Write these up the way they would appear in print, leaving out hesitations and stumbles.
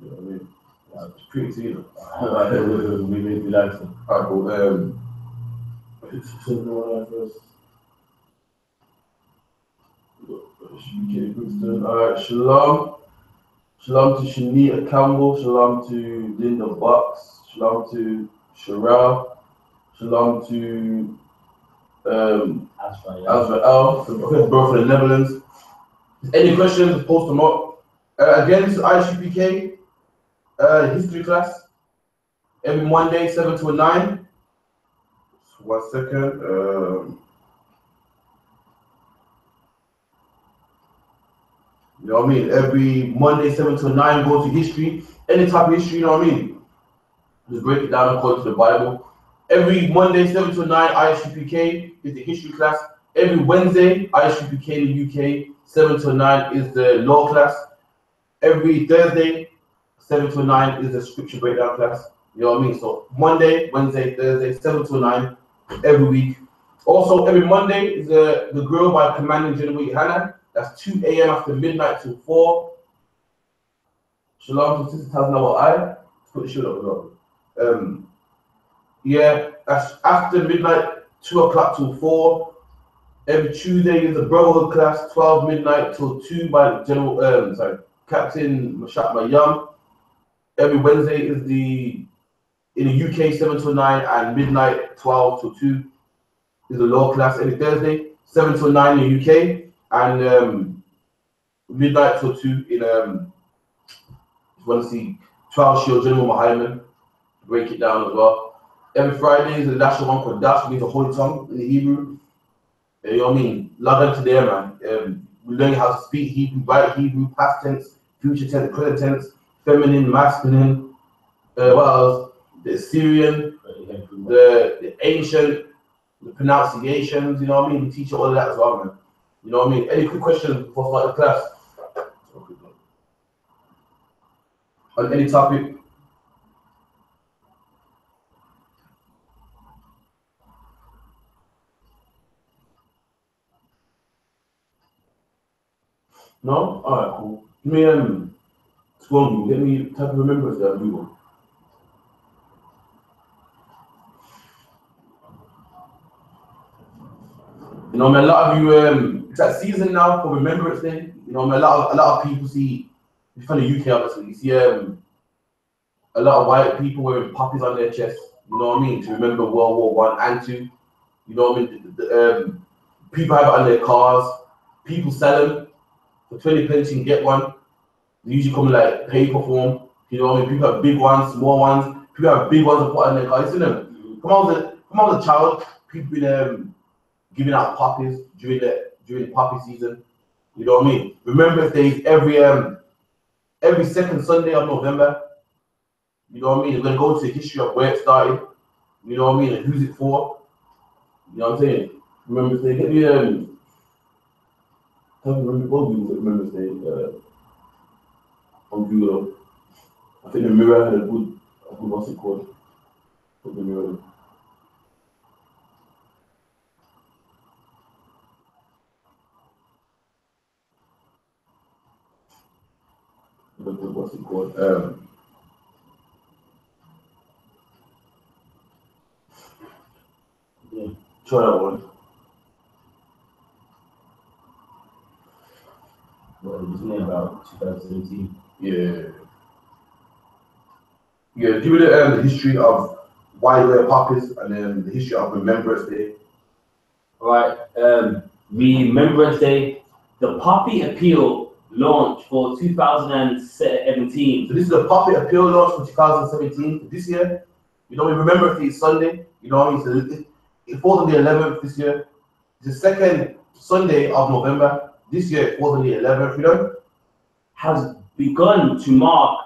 You know what I mean? Yeah, it's pretty clear. We like it. Alright, cool. Alright, Shalom. Shalom to Shanita Campbell. Shalom to Linda Bucks. Shalom to Sherelle. Shalom to Azrael, bro for the Netherlands. Any questions? Post them up. Again, this is I.S.U.P.K. History class. Every Monday, 7 to 9. Just 1 second. You know what I mean? Every Monday, 7 to 9, go to history. Any type of history, you know what I mean? Just break it down according to the Bible. Every Monday, 7 to 9, I.S.U.P.K. is the history class. Every Wednesday, I.S.U.P.K. in the UK, 7 to 9 is the law class. Every Thursday, 7 to 9 is the scripture breakdown class. You know what I mean? So Monday, Wednesday, Thursday, 7 to 9 every week. Also, every Monday is the grill by Commanding GEN.YAHANNA. That's 2 a.m. after midnight till 4. Shalom to Sister Tazna I. Put the shield up as well. Yeah, that's after midnight, 2 o'clock till 4. Every Tuesday is the Brotherhood class, 12 midnight till 2 by Captain Mashak Mayam. Every Wednesday is in the UK, 7 to 9, and midnight, 12 to 2 is the law class. Every Thursday, 7 to 9 in the UK, and midnight till 2 in, if you want to see 12 Shield General Muhammad, break it down as well. Every Friday is the national one called Dash, means a holy tongue in the Hebrew. You know what I mean? Love them to there, man. We learn how to speak Hebrew, write Hebrew, past tense, future tense, present tense, feminine, masculine. What else? The Assyrian, the ancient, the pronunciations. You know what I mean? We teach you all of that as well, man. You know what I mean? Any quick questions before I start the class? On any topic? No? Alright, cool. Give me scroll, get me type of remembrance that we want. You know, man, a lot of you it's that season now for Remembrance Day. You know, man, a lot of people see, from the UK obviously, you see a lot of white people wearing poppies on their chest, you know what I mean, to remember World War I and II. You know what I mean? People have it on their cars, people sell them. For 20 pence you can get one. They usually come in like paper form. You know what I mean? People have big ones, small ones. People have big ones to put on their cars. You see them? Come on as a child, people been giving out poppies during the poppy season. You know what I mean? Remembrance Day every second Sunday of November. You know what I mean? We're gonna go into the history of where it started. You know what I mean? And who's it for? You know what I'm saying? Remembrance Day. Get me Remembrance Day on Google. I think the Mirror had a good what's it called? Put the Mirror. What's it called? Yeah, try that one. Well, it was made about 2017. Yeah. Yeah, give me the history of why we wear poppies and then the history of Remembrance Day. Alright, Remembrance Day, the Poppy Appeal launch for 2017. So this is the Poppy Appeal launch for 2017. This year, you know, we Remembrance Day is Sunday. You know what I mean? So it falls on the 11th this year. It's the second Sunday of November. This year it falls on the 11th, you know? Has begun to mark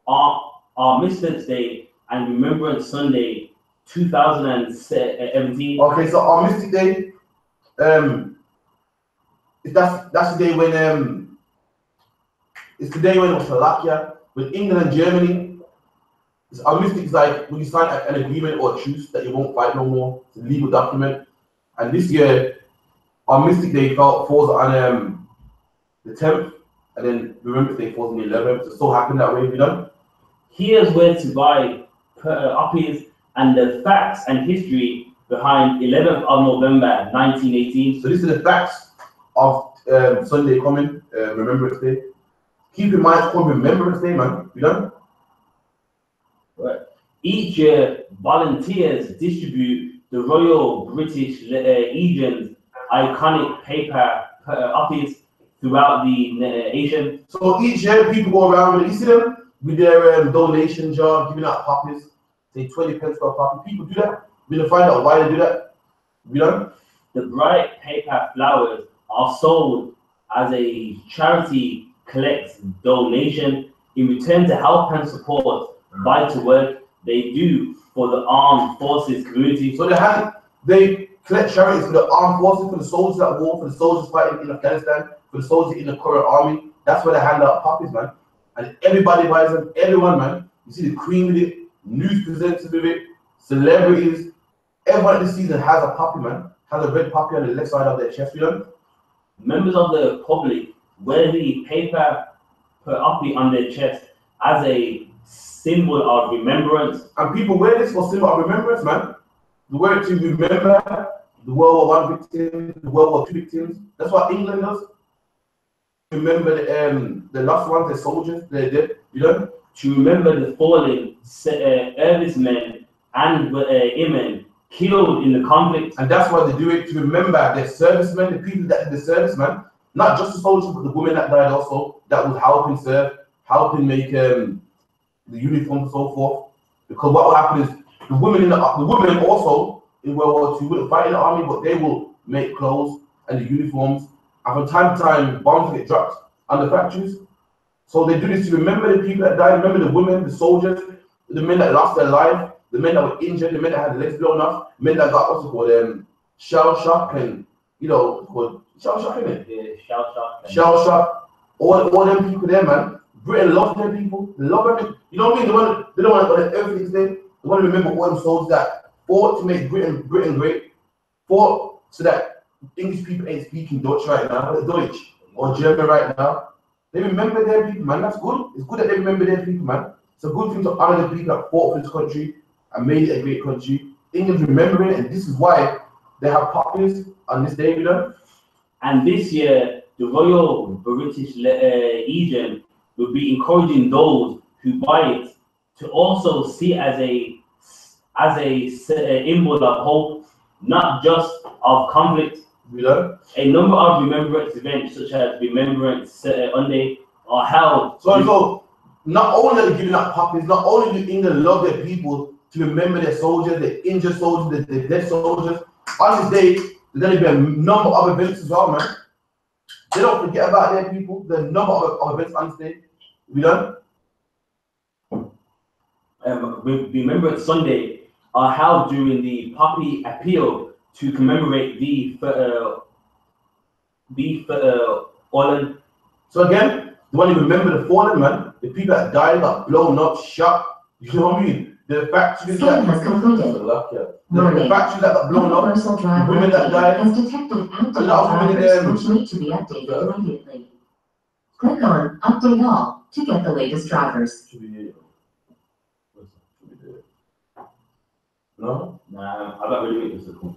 our Misfits Day and Remembrance Sunday 2017. Okay, so our Mystic Day, that's the day when it's the day when it was Slovakia, with England and Germany. Our Mystic is like when you sign an agreement or a truce that you won't fight no more. It's a legal document. And this year, our Mystic Day falls on the 10th, and then Remembrance Day falls on the 11th. It so happened that way, you know? Here's where to buy uppies and the facts and history behind 11th of November 1918. So this is the facts of Sunday coming, Remembrance Day. Keep in mind, it's called Remembrance Day, man. You know? Right. Each year, volunteers distribute the Royal British Legion's iconic paper uppies throughout the nation. So each year, people go around with, you see them with their donation jar, giving out poppies, say 20 pence for a poppy. People do that. We're gonna find out why they do that. You know? The bright paper flowers are sold as a charity collects donation in return to help and support vital work they do for the armed forces community. So they collect charities for the armed forces, for the soldiers at war, for the soldiers fighting in Afghanistan, for the soldiers in the current army. That's where they hand out poppies, man. And everybody buys them, everyone, man. You see the Queen with it, news presenters with it, celebrities. Everyone this season has a poppy, man. Has a red poppy on the left side of their chest, you know? Members of the public wear the paper uppy on their chest as a symbol of remembrance. And people wear this for symbol of remembrance, man. They wear it to remember the World War I victims, the World War II victims. That's what England does. Remember the lost ones, the soldiers, they did, you know? To remember the fallen servicemen and women killed in the conflict. And that's why they do it, to remember their servicemen, the people that did the service, man. Not just the soldiers, but the women that died also, that was helping serve, helping make the uniforms and so forth. Because what will happen is the women also in World War II wouldn't fight in the army, but they will make clothes and the uniforms. And from time to time, bombs get dropped on the factories. So they do this to remember the people that died, remember the women, the soldiers, the men that lost their life, the men that were injured, the men that had their legs blown off, men that got what's it called, shell shock, and you know, called shell shock, isn't it? Yeah, shell shock. Shell shock. All them people there, man. Britain loves their people. They love everything. You know what I mean? They don't want to everything's there. They want to remember all them soldiers that fought to make Britain great, fought so that English people ain't speaking Dutch right now, Deutsch or German right now. They remember their people, man. That's good. It's good that they remember their people, man. It's a good thing to honor the people that fought for this country and made it a great country. England's remembering it, and this is why they have poppies on this day, you know. And this year, the Royal British Legion will be encouraging those who buy it to also see it as a symbol of hope, not just of conflict. You know? A number of remembrance events, such as Remembrance Sunday, are held. So not only are they giving out poppies, not only do England love their people to remember their soldiers, their injured soldiers, their dead soldiers. On this day, there's going to be a number of events as well, man. They don't forget about their people. There's a number of events on this day. We done? Remembrance Sunday are held during the Poppy Appeal to commemorate the fallen. So again, you want to remember the fallen, man. The people that died, got blown up, shot. You know what I mean? The factories that has completed. The factories that got blown up, the women that died, has detected a lot of women there. which need to be updated immediately. Click on Update All to get the latest drivers. No? Nah, I got really make this cool.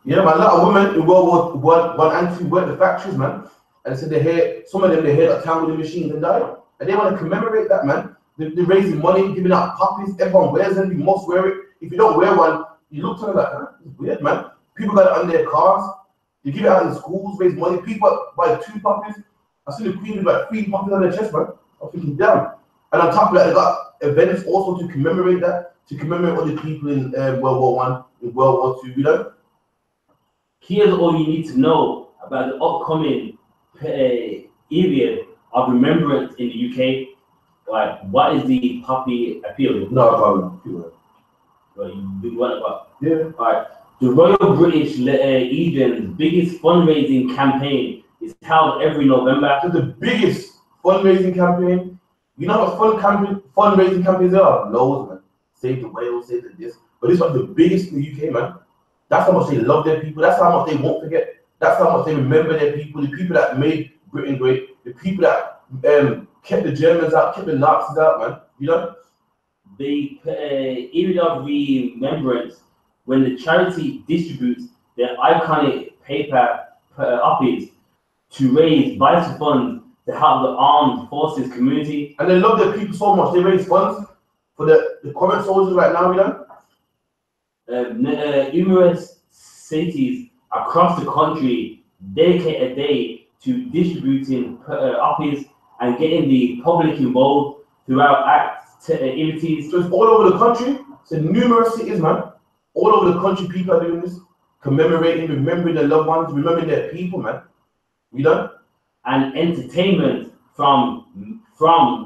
Yeah, man, a lot of women in World War I and II worked the factories, man. And said some of them, their hair got tangled in machines and died. And they want to commemorate that, man. They're raising money, giving out poppies. Everyone wears them. You must wear it. If you don't wear one, you look to them like, it's weird, man. People got it on their cars. They give it out in schools, raise money. People buy 2 poppies. I seen the Queen with like 3 poppies on their chest, man. I'm thinking, damn. And on top of that, they got events also to commemorate that, to commemorate all the people in World War I, in World War II, you know? Here's all you need to know about the upcoming period of remembrance in the UK. Like, what is the Poppy Appeal? No problem. Well, you want about? Yeah. Alright. The Royal British Legion's biggest fundraising campaign is held every November. So the biggest fundraising campaign. You know what fundraising campaigns are? Loads, man. Save the whales, save the this. But this was the biggest in the UK, man. That's how much they love their people. That's how much they won't forget. That's how much they remember their people. The people that made Britain great. The people that kept the Germans out, kept the Nazis out, man. You know? the period of remembrance, when the charity distributes their iconic paper copies to raise vital funds to help the armed forces community. And they love their people so much. They raise funds for the current soldiers right now, Numerous cities across the country dedicate a day to distributing copies and getting the public involved throughout activities. So it's all over the country. So numerous cities, man. All over the country, people are doing this, commemorating, remembering their loved ones, remembering their people, man. And entertainment from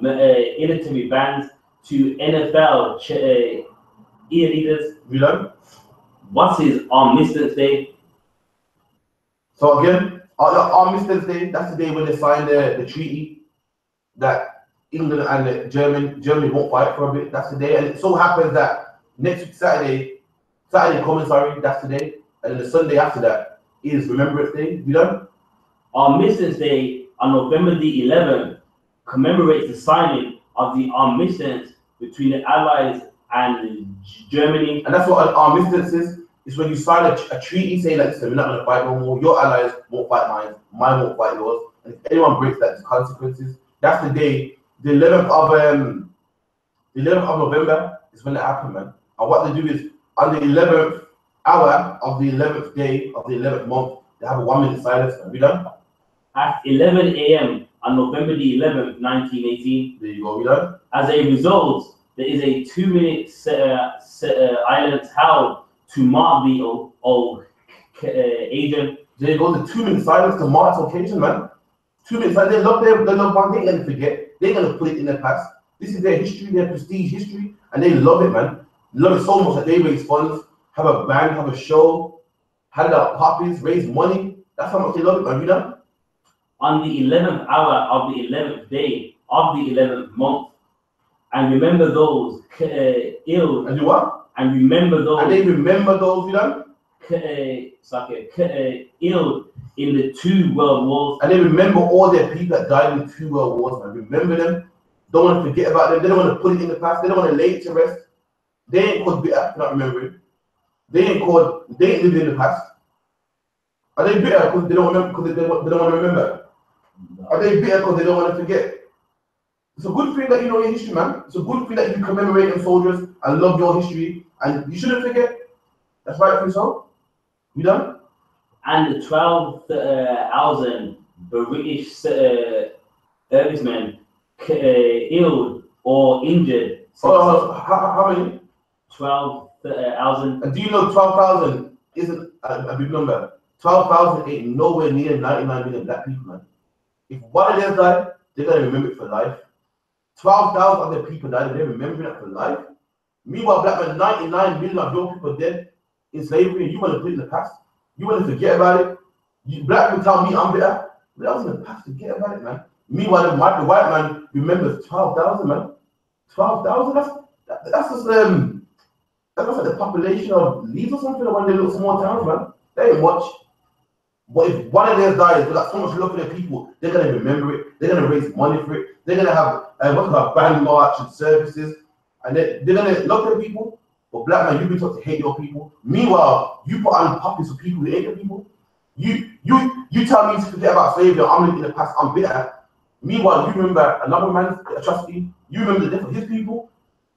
military bands to NFL leaders. What is Armistice Day? So again, Armistice Day, that's the day when they signed the treaty that England and Germany won't fight for a bit. That's the day. And it so happens that next week, Saturday coming, that's the day. And then the Sunday after that is Remembrance Day. Armistice Day on November the 11th commemorates the signing of the armistice between the Allies and Germany. And that's what an armistice is. It's when you sign a treaty saying that, listen, we're not going to fight no more. Your allies won't fight mine won't fight yours. And if anyone breaks that, there's consequences. That's the day. The 11th of November is when it happened, man. And what they do is on the 11th hour of the 11th day of the 11th month, they have a 1 minute silence. Have you done? At 11 a.m. on November the 11th, 1918. There you go, As a result, there is a 2 minute silence held to mark the occasion. There you go, the 2 minute silence to mark the occasion, man. 2 minutes silence. They love one. They ain't gonna forget. They're gonna put it in their past. This is their history, their prestige history, and they love it, man. Love it so much that they raise funds, have a band, have a show, hand out copies, raise money. That's how much they love it, man. On the 11th hour of the 11th day of the 11th month, and remember those ill. And do what? And remember those. And they remember those, ill in the 2 world wars. And they remember all their people that died in 2 world wars, man. Remember them. Don't want to forget about them. They don't want to put it in the past. They don't want to lay it to rest. They ain't called bitter, not remembering. They ain't living in the past. Are they bitter because they don't remember? Because they don't want to remember? Are they bitter because they don't want to forget? It's a good thing that you know your history, man. It's a good thing that you commemorate them soldiers and love your history, and you shouldn't forget. That's rightfully so. You done? And the 12,000 British servicemen killed or injured. How many? 12,000. And do you know 12,000 isn't a big number? 12,000 ain't nowhere near 99 million black people, man. If one of them died, they're gonna remember it for life. 12,000 other people died, and they're remembering it for life. Meanwhile, black man, 99 million of your people dead in slavery, and you want to put it in the past. You want to forget about it. Black people tell me I'm bitter, but that was in the past. Forget about it, man. Meanwhile, the white man remembers 12,000, man. 12,000. That's just that's like the population of Leeds or something. One of the little small towns, man. They ain't much. But if one of theirs dies, they got so much love for their people. They're gonna remember it. They're gonna raise money for it. They're gonna have what's called band march and services, and they're gonna love their people. But black man, you've been taught to hate your people. Meanwhile, you put on puppies for people who hate your people. You tell me to forget about slavery. I'm living in the past. I'm bitter. Meanwhile, you remember another man's atrocity. You remember the death of his people,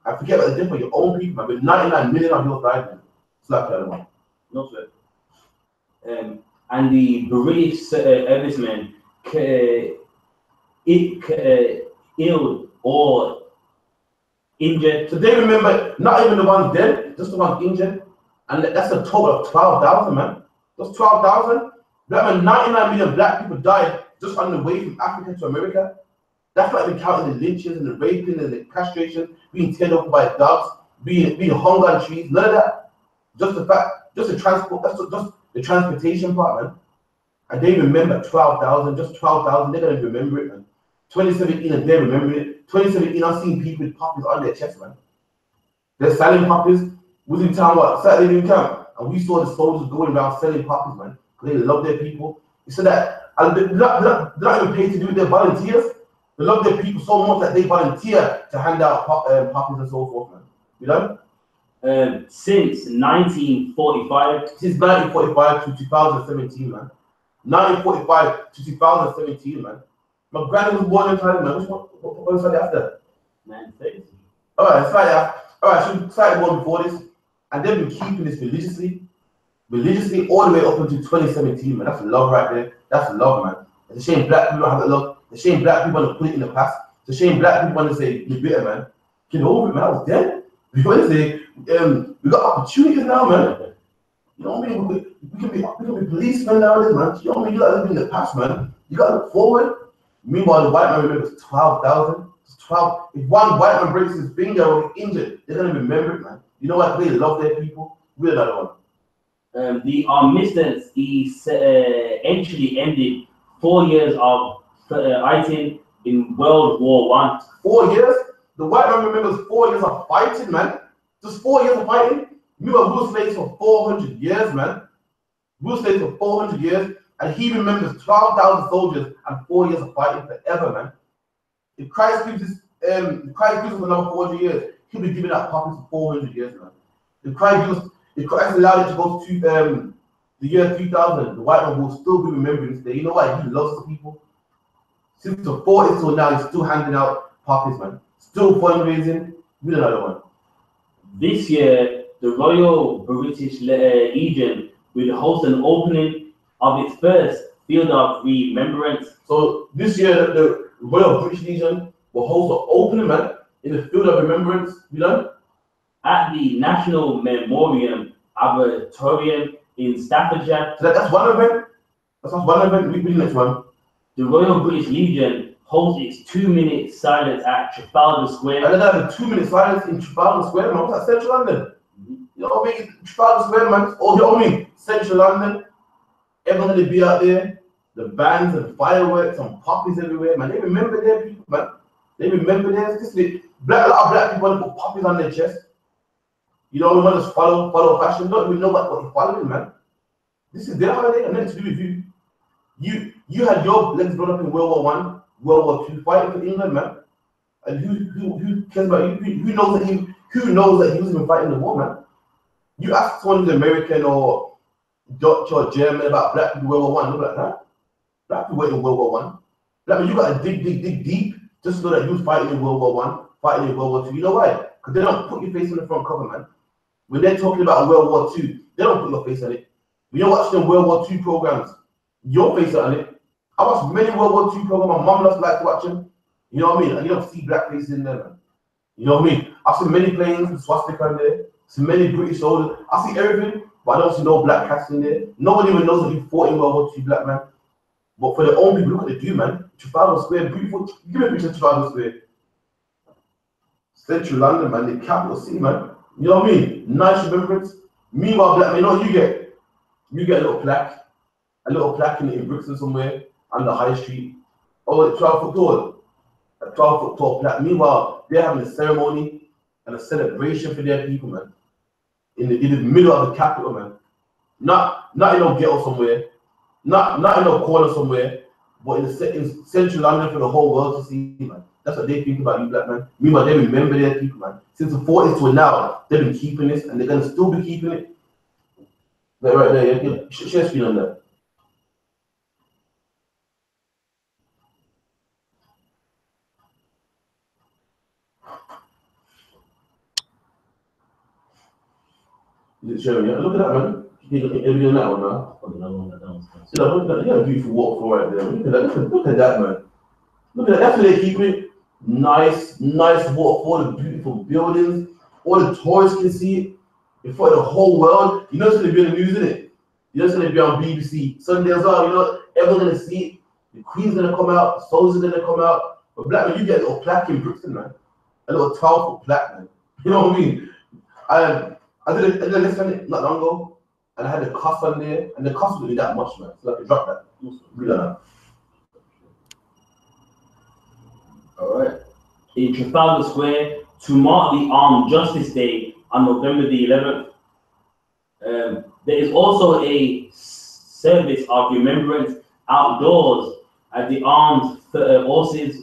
and forget about the death of your own people. Man, but 99 million of yours died, man. Slap the other one. Not fair. And the British servicemen killed or injured. So they remember not even the ones dead, just the ones injured. And that's a total of 12,000, man. That's 12,000. Black man, 99 million black people died just on the way from Africa to America. That's not even counting the lynchings and the raping and the castration, being teared up by dogs, being hung on trees, none of that. Just the transport, that's just the transportation part, man. And they remember 12,000, just 12,000, they're gonna remember it, man. 2017 and they're remembering it. 2017, I've seen people with poppies on their chest, man. They're selling poppies. We was in town, Saturday evening camp, and we saw the soldiers going around selling poppies, man. Because they love their people. They said that they're not even paid to do it, they're volunteers. They love their people so much that they volunteer to hand out poppies and so forth, man. You know? Since 1945. Since 1945 to 2017, man. 1945 to 2017, man. My granny was born in time, man. What was that after? 1930. Alright, slightly after. Alright, she slightly born before this. And they've been keeping this religiously all the way up until 2017, man. That's love right there. That's love, man. It's a shame black people don't have that love. It's a shame black people want to put it in the past. It's a shame black people want to say, you're bitter, man. Get over it, man. I was dead. We got opportunities now, man. You know what I mean? We can be policemen nowadays, man. You know what I mean? You gotta live in the past, man. You gotta look forward. Meanwhile, the white man remembers 12,000. It's 12. If one white man breaks his finger or gets injured, they're gonna remember it, man. You know what? They love their people. We're another one. The armistice eventually ended 4 years of fighting in World War I. 4 years? The white man remembers 4 years of fighting, man. Just 4 years of fighting. We were rule slaves for 400 years, man. Rule slaves for 400 years, and he remembers 12,000 soldiers and 4 years of fighting forever, man. If Christ gives us another 400 years, he'll be giving out poppies for 400 years, man. If Christ allowed it to go to the year 3000, the white man will still be remembering this day. You know why? He loves the people. Since the 40s till now, he's still handing out poppies, man. Still fundraising. With another one. This year, the Royal British Legion will host an opening of its first Field of Remembrance. So this year, the Royal British Legion will host an opening, man, in the Field of Remembrance, you know? At the National Memorial Arboretum in Staffordshire. So that's one event. That's one event. We next one. The Royal British Legion holds its 2-minute silence at Trafalgar Square. And then they have a 2-minute silence in Trafalgar Square, man. What's that, Central London? You know what I mean? Trafalgar Square, man. Oh, you know what I mean? Central London. Everyone's gonna be out there. The bands and fireworks and poppies everywhere, man. They remember their people, man. They remember theirs. A lot of black people want to put poppies on their chest. You know, we want to follow fashion. Don't even know what you're following, man. This is their holiday and nothing to do with you. You had your legs blown up in World War I, World War II, fighting for England, man. And who cares about you? Who knows that he was even fighting the war, man? You ask someone who's American or Dutch or German about black people in World War I, they'll be like, huh? Black people were in World War I. Black people, you got to dig deep just to know that you was fighting in World War I, fighting in World War II. You know why? Because they don't put your face on the front cover, man. When they're talking about World War II, they don't put your face on it. When you're watching the World War II programs, your face on it. I watched many World War II programs. My mom loves like to watch them. You know what I mean? And you don't see black faces in there, man. You know what I mean? I've seen many planes with swastika on there. See many British soldiers. I see everything, but I don't see no black cats in there. Nobody even knows that you fought in World War II, black man. But for their own people, look what they do, man. Trafalgar Square, beautiful. Give me a picture of Trafalgar Square. Central London, man. The capital city, man. You know what I mean? Nice remembrance. Meanwhile, black man, you know what you get? You get a little plaque in Brixton somewhere on the high street. Oh, it's 12 foot tall. A 12 foot tall plaque. Meanwhile, they're having a ceremony and a celebration for their people, man. In the middle of the capital, man. Not in no ghetto somewhere. Not in no corner somewhere, but in central London for the whole world to see, man. That's what they think about you, black man. Meanwhile, they remember their people, man. Since the 40s to now, they've been keeping this, and they're gonna still be keeping it. Right there, yeah. Share screen on that. Is it showing? Yeah, look at that, man. You can on that one now. See, look at that. You got a beautiful waterfall right there. Look at that, man. Look at that. That's where they keep it. Nice waterfall, the beautiful buildings. All the tourists can see it. Before the whole world. You know it's gonna be on the news, isn't it? You know it's gonna be on BBC Sunday as well. You know everyone's gonna see it. The Queen's gonna come out. The soldiers are gonna come out. But black man, you get a little plaque in Brixton, man. A little 12-foot plaque, man. You know what I mean? I did a list on it not long ago, and I had the cost on there, and the cost wasn't that much, man. So I could drop that. All right. In Trafalgar Square, to mark the Armed Justice Day on November the 11th, there is also a service of remembrance outdoors at the Armed Forces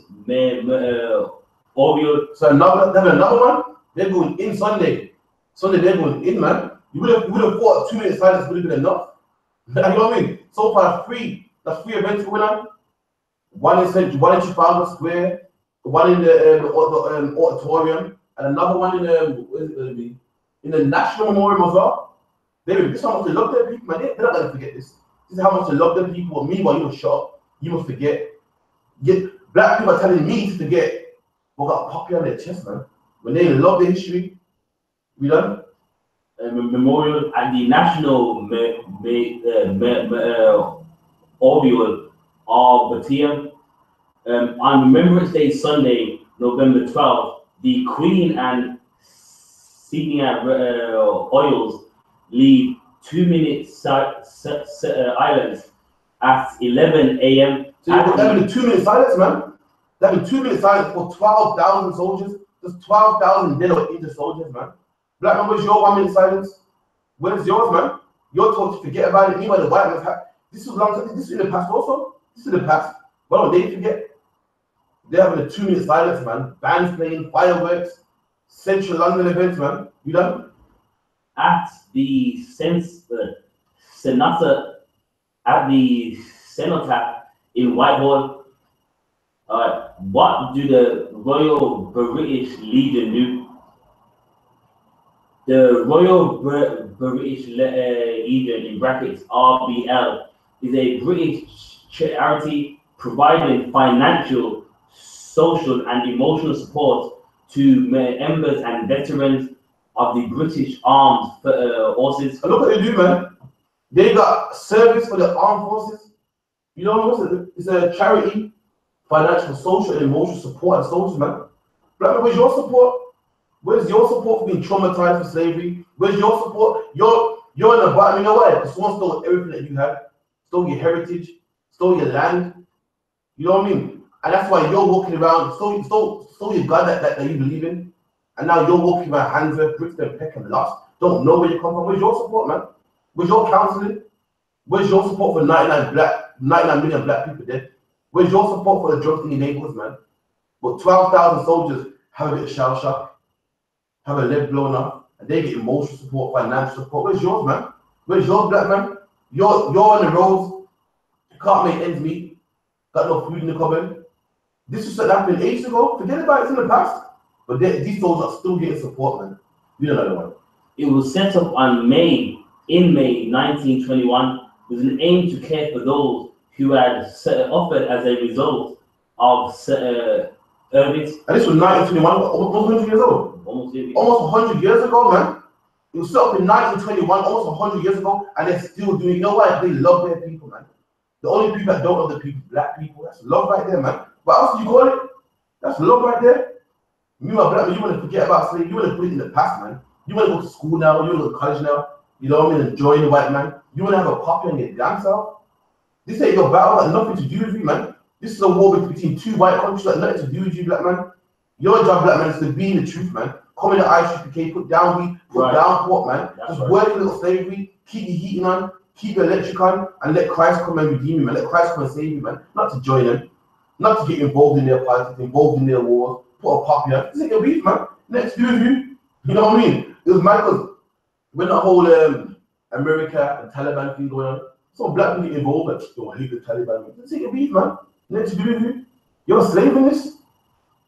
Oriole. So another one, they're going in Sunday. Sunday they're going in, man. You would have thought 2 minutes silence would have been enough. You know what I mean? So far, that's three events going on. One in Trafalgar Square, one in the auditorium, and another one in where is it going to be? In the National Memorial as well. This is how much they love their people, man. They're not going to forget this. This is how much they love their people. Meanwhile, you must shut up. You must forget. Black people are telling me to forget what got popular on their chest, man. When they love their history, we done. Memorial and the National Oriole of Batia. On Remembrance Day Sunday, November 12th, the Queen and Senior Oils leave 2-minute islands at 11 a.m. So you're having a 2-minute silence, man. They're having 2-minute silence for 12,000 soldiers. There's 12,000 dead or injured soldiers, man. Black man, where's your 1-minute silence? Where's yours, man? You're told to forget about it. Meanwhile, the white man's this was long time. This is in the past also. This is in the past. Why don't they forget? They're having a 2-minute silence, man. Bands playing, fireworks, Central London events, man. You done? At the Cenotaph in Whitehall, what do the Royal British Legion do? The Royal British Legion, in brackets RBL, is a British charity providing financial, social, and emotional support to members and veterans of the British Armed Forces. And look what they do, man. They got service for the armed forces. You know, it's a charity, financial, social, and emotional support and soldiers, man. Black man, where's your support? Where's your support for being traumatized for slavery? Where's your support? You're in the bottom. You know what? Someone stole everything that you had, stole your heritage, stole your land. You know what I mean? And that's why you're walking around, stole your God that you believe in. And now you're walking around hands up, bricks and peck and lust. Don't know where you come from. Where's your support, man? Where's your counseling? Where's your support for 99 million black people dead? Where's your support for the drugs in your neighborhoods, man? But 12,000 soldiers have a bit of shell shock, have a leg blown up, and they get emotional support, financial support. Where's yours, man? Where's yours, black man? You're on the roads, you can't make ends meet, got no food in the cupboard. This was something that happened ages ago. Forget about it, it's in the past. But these soldiers are still getting support, man. We don't know one. It was set up in May 1921 with an aim to care for those who had offered as a result of service. And this was 1921, almost 100 years old. Almost 100 years ago, man. It was set up in 1921, almost 100 years ago, and they're still doing it. You know why? They love their people, man. The only people that don't love the people, black people. That's love right there, man. What else do you call it? That's love right there. You are black man, you want to forget about slavery, you want to put it in the past, man. You want to go to school now, you want to go to college now, you know what I mean, enjoy the white man. You want to have a puppy on your damn self. This ain't your battle, got nothing to do with you, man. This is a war between two white countries, got nothing to do with you, black man. Your job, black man, is to be in the truth, man. Come in the I.S.U.P.K, put down wheat, put down pork, man. Just work a little slavery, keep your heating on, keep your electric on, and let Christ come and redeem you, man. Let Christ come and save you, man. Not to join them, not to get involved in their politics, involved in their wars. Put a puppy on. This ain't your beef, man. Next to you. You know what I mean? It was mad because when the whole America and Taliban thing going on, some black people get involved, like, don't hate the Taliban. This ain't your beef, man. Next to you. You're a slave in this.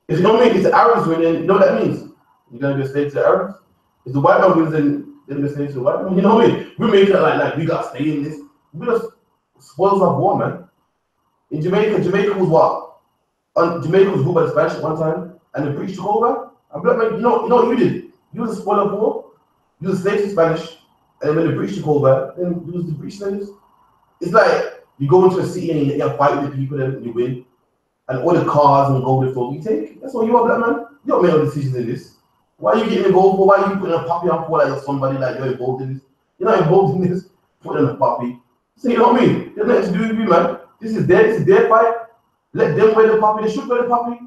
If you don't make it to Arabs win, then you know what that means? You're gonna be a slave to the Arabs. If the white man wins, then they're gonna be a slave to the white man. You know what I mean? We make it like we gotta stay in this. We just spoils our war, man. In Jamaica was what? Jamaica was ruled by the Spanish at one time. And the British took over. And black man, you know what you did? You was a spoiler of war. You was a slave to Spanish. And when the British took over, then you was the British slaves. It's like you go into a city and you fight with the people and you win. And all the cars and golden folk you take. That's what you are, black man. You don't make no decisions in this. Why are you getting involved for? Why are you putting a puppy on for like you're somebody like you're involved in this? You're not involved in this. Putting a puppy. So you know what I mean? There's nothing to do with you, man. This is their fight. Let them wear the puppy. They should wear the puppy.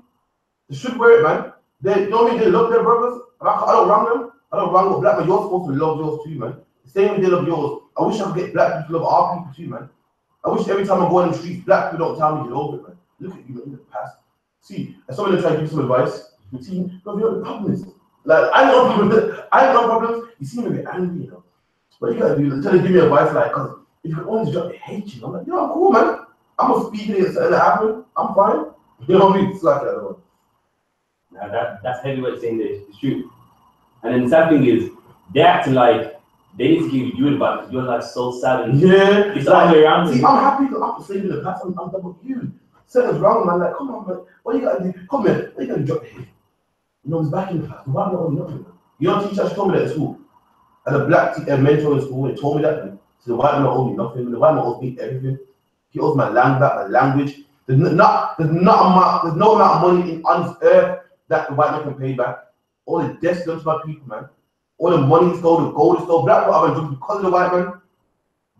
They should wear it, man. They, you know what I mean? They love their brothers. And I don't wrong them. I don't wrong what black man. You're supposed to love yours too, man. The same way they love yours. I wish I could get black people to love our people too, man. I wish every time I go on the streets, black people don't tell me to get over it, man. Look at you in the past. See, if somebody try to give you some advice, see, bro, you know the problem is, like, I know problems. You see me get angry, you know. But you gotta do, try to give me advice, like, cause if you can only drop, they hate you. I'm like, I'm cool, man. I'm gonna speak it, something that happened. I'm fine. You know what I mean? It's like that, one. Now that's heavyweight saying this. It's true. And then the sad thing is, they acting like they need to give you advice because you're like so sad and yeah, it's all the way around. See, I'm happy because I'm saving the past. I'm double you. Something's wrong, man. Like, come on, man. What you gotta do? Come here. What you gonna drop here? You know, it's back in the past. Why not nothing? You know, teacher told me that at school. And a black mentor in school, he told me that. Man. So the white man owes me nothing. The white man owes me everything. He owes my language. There's no amount of money on this earth that the white man can pay back. All the deaths done to my people, man. All the money is stolen, the gold is stolen. Black people have been done because of the white man.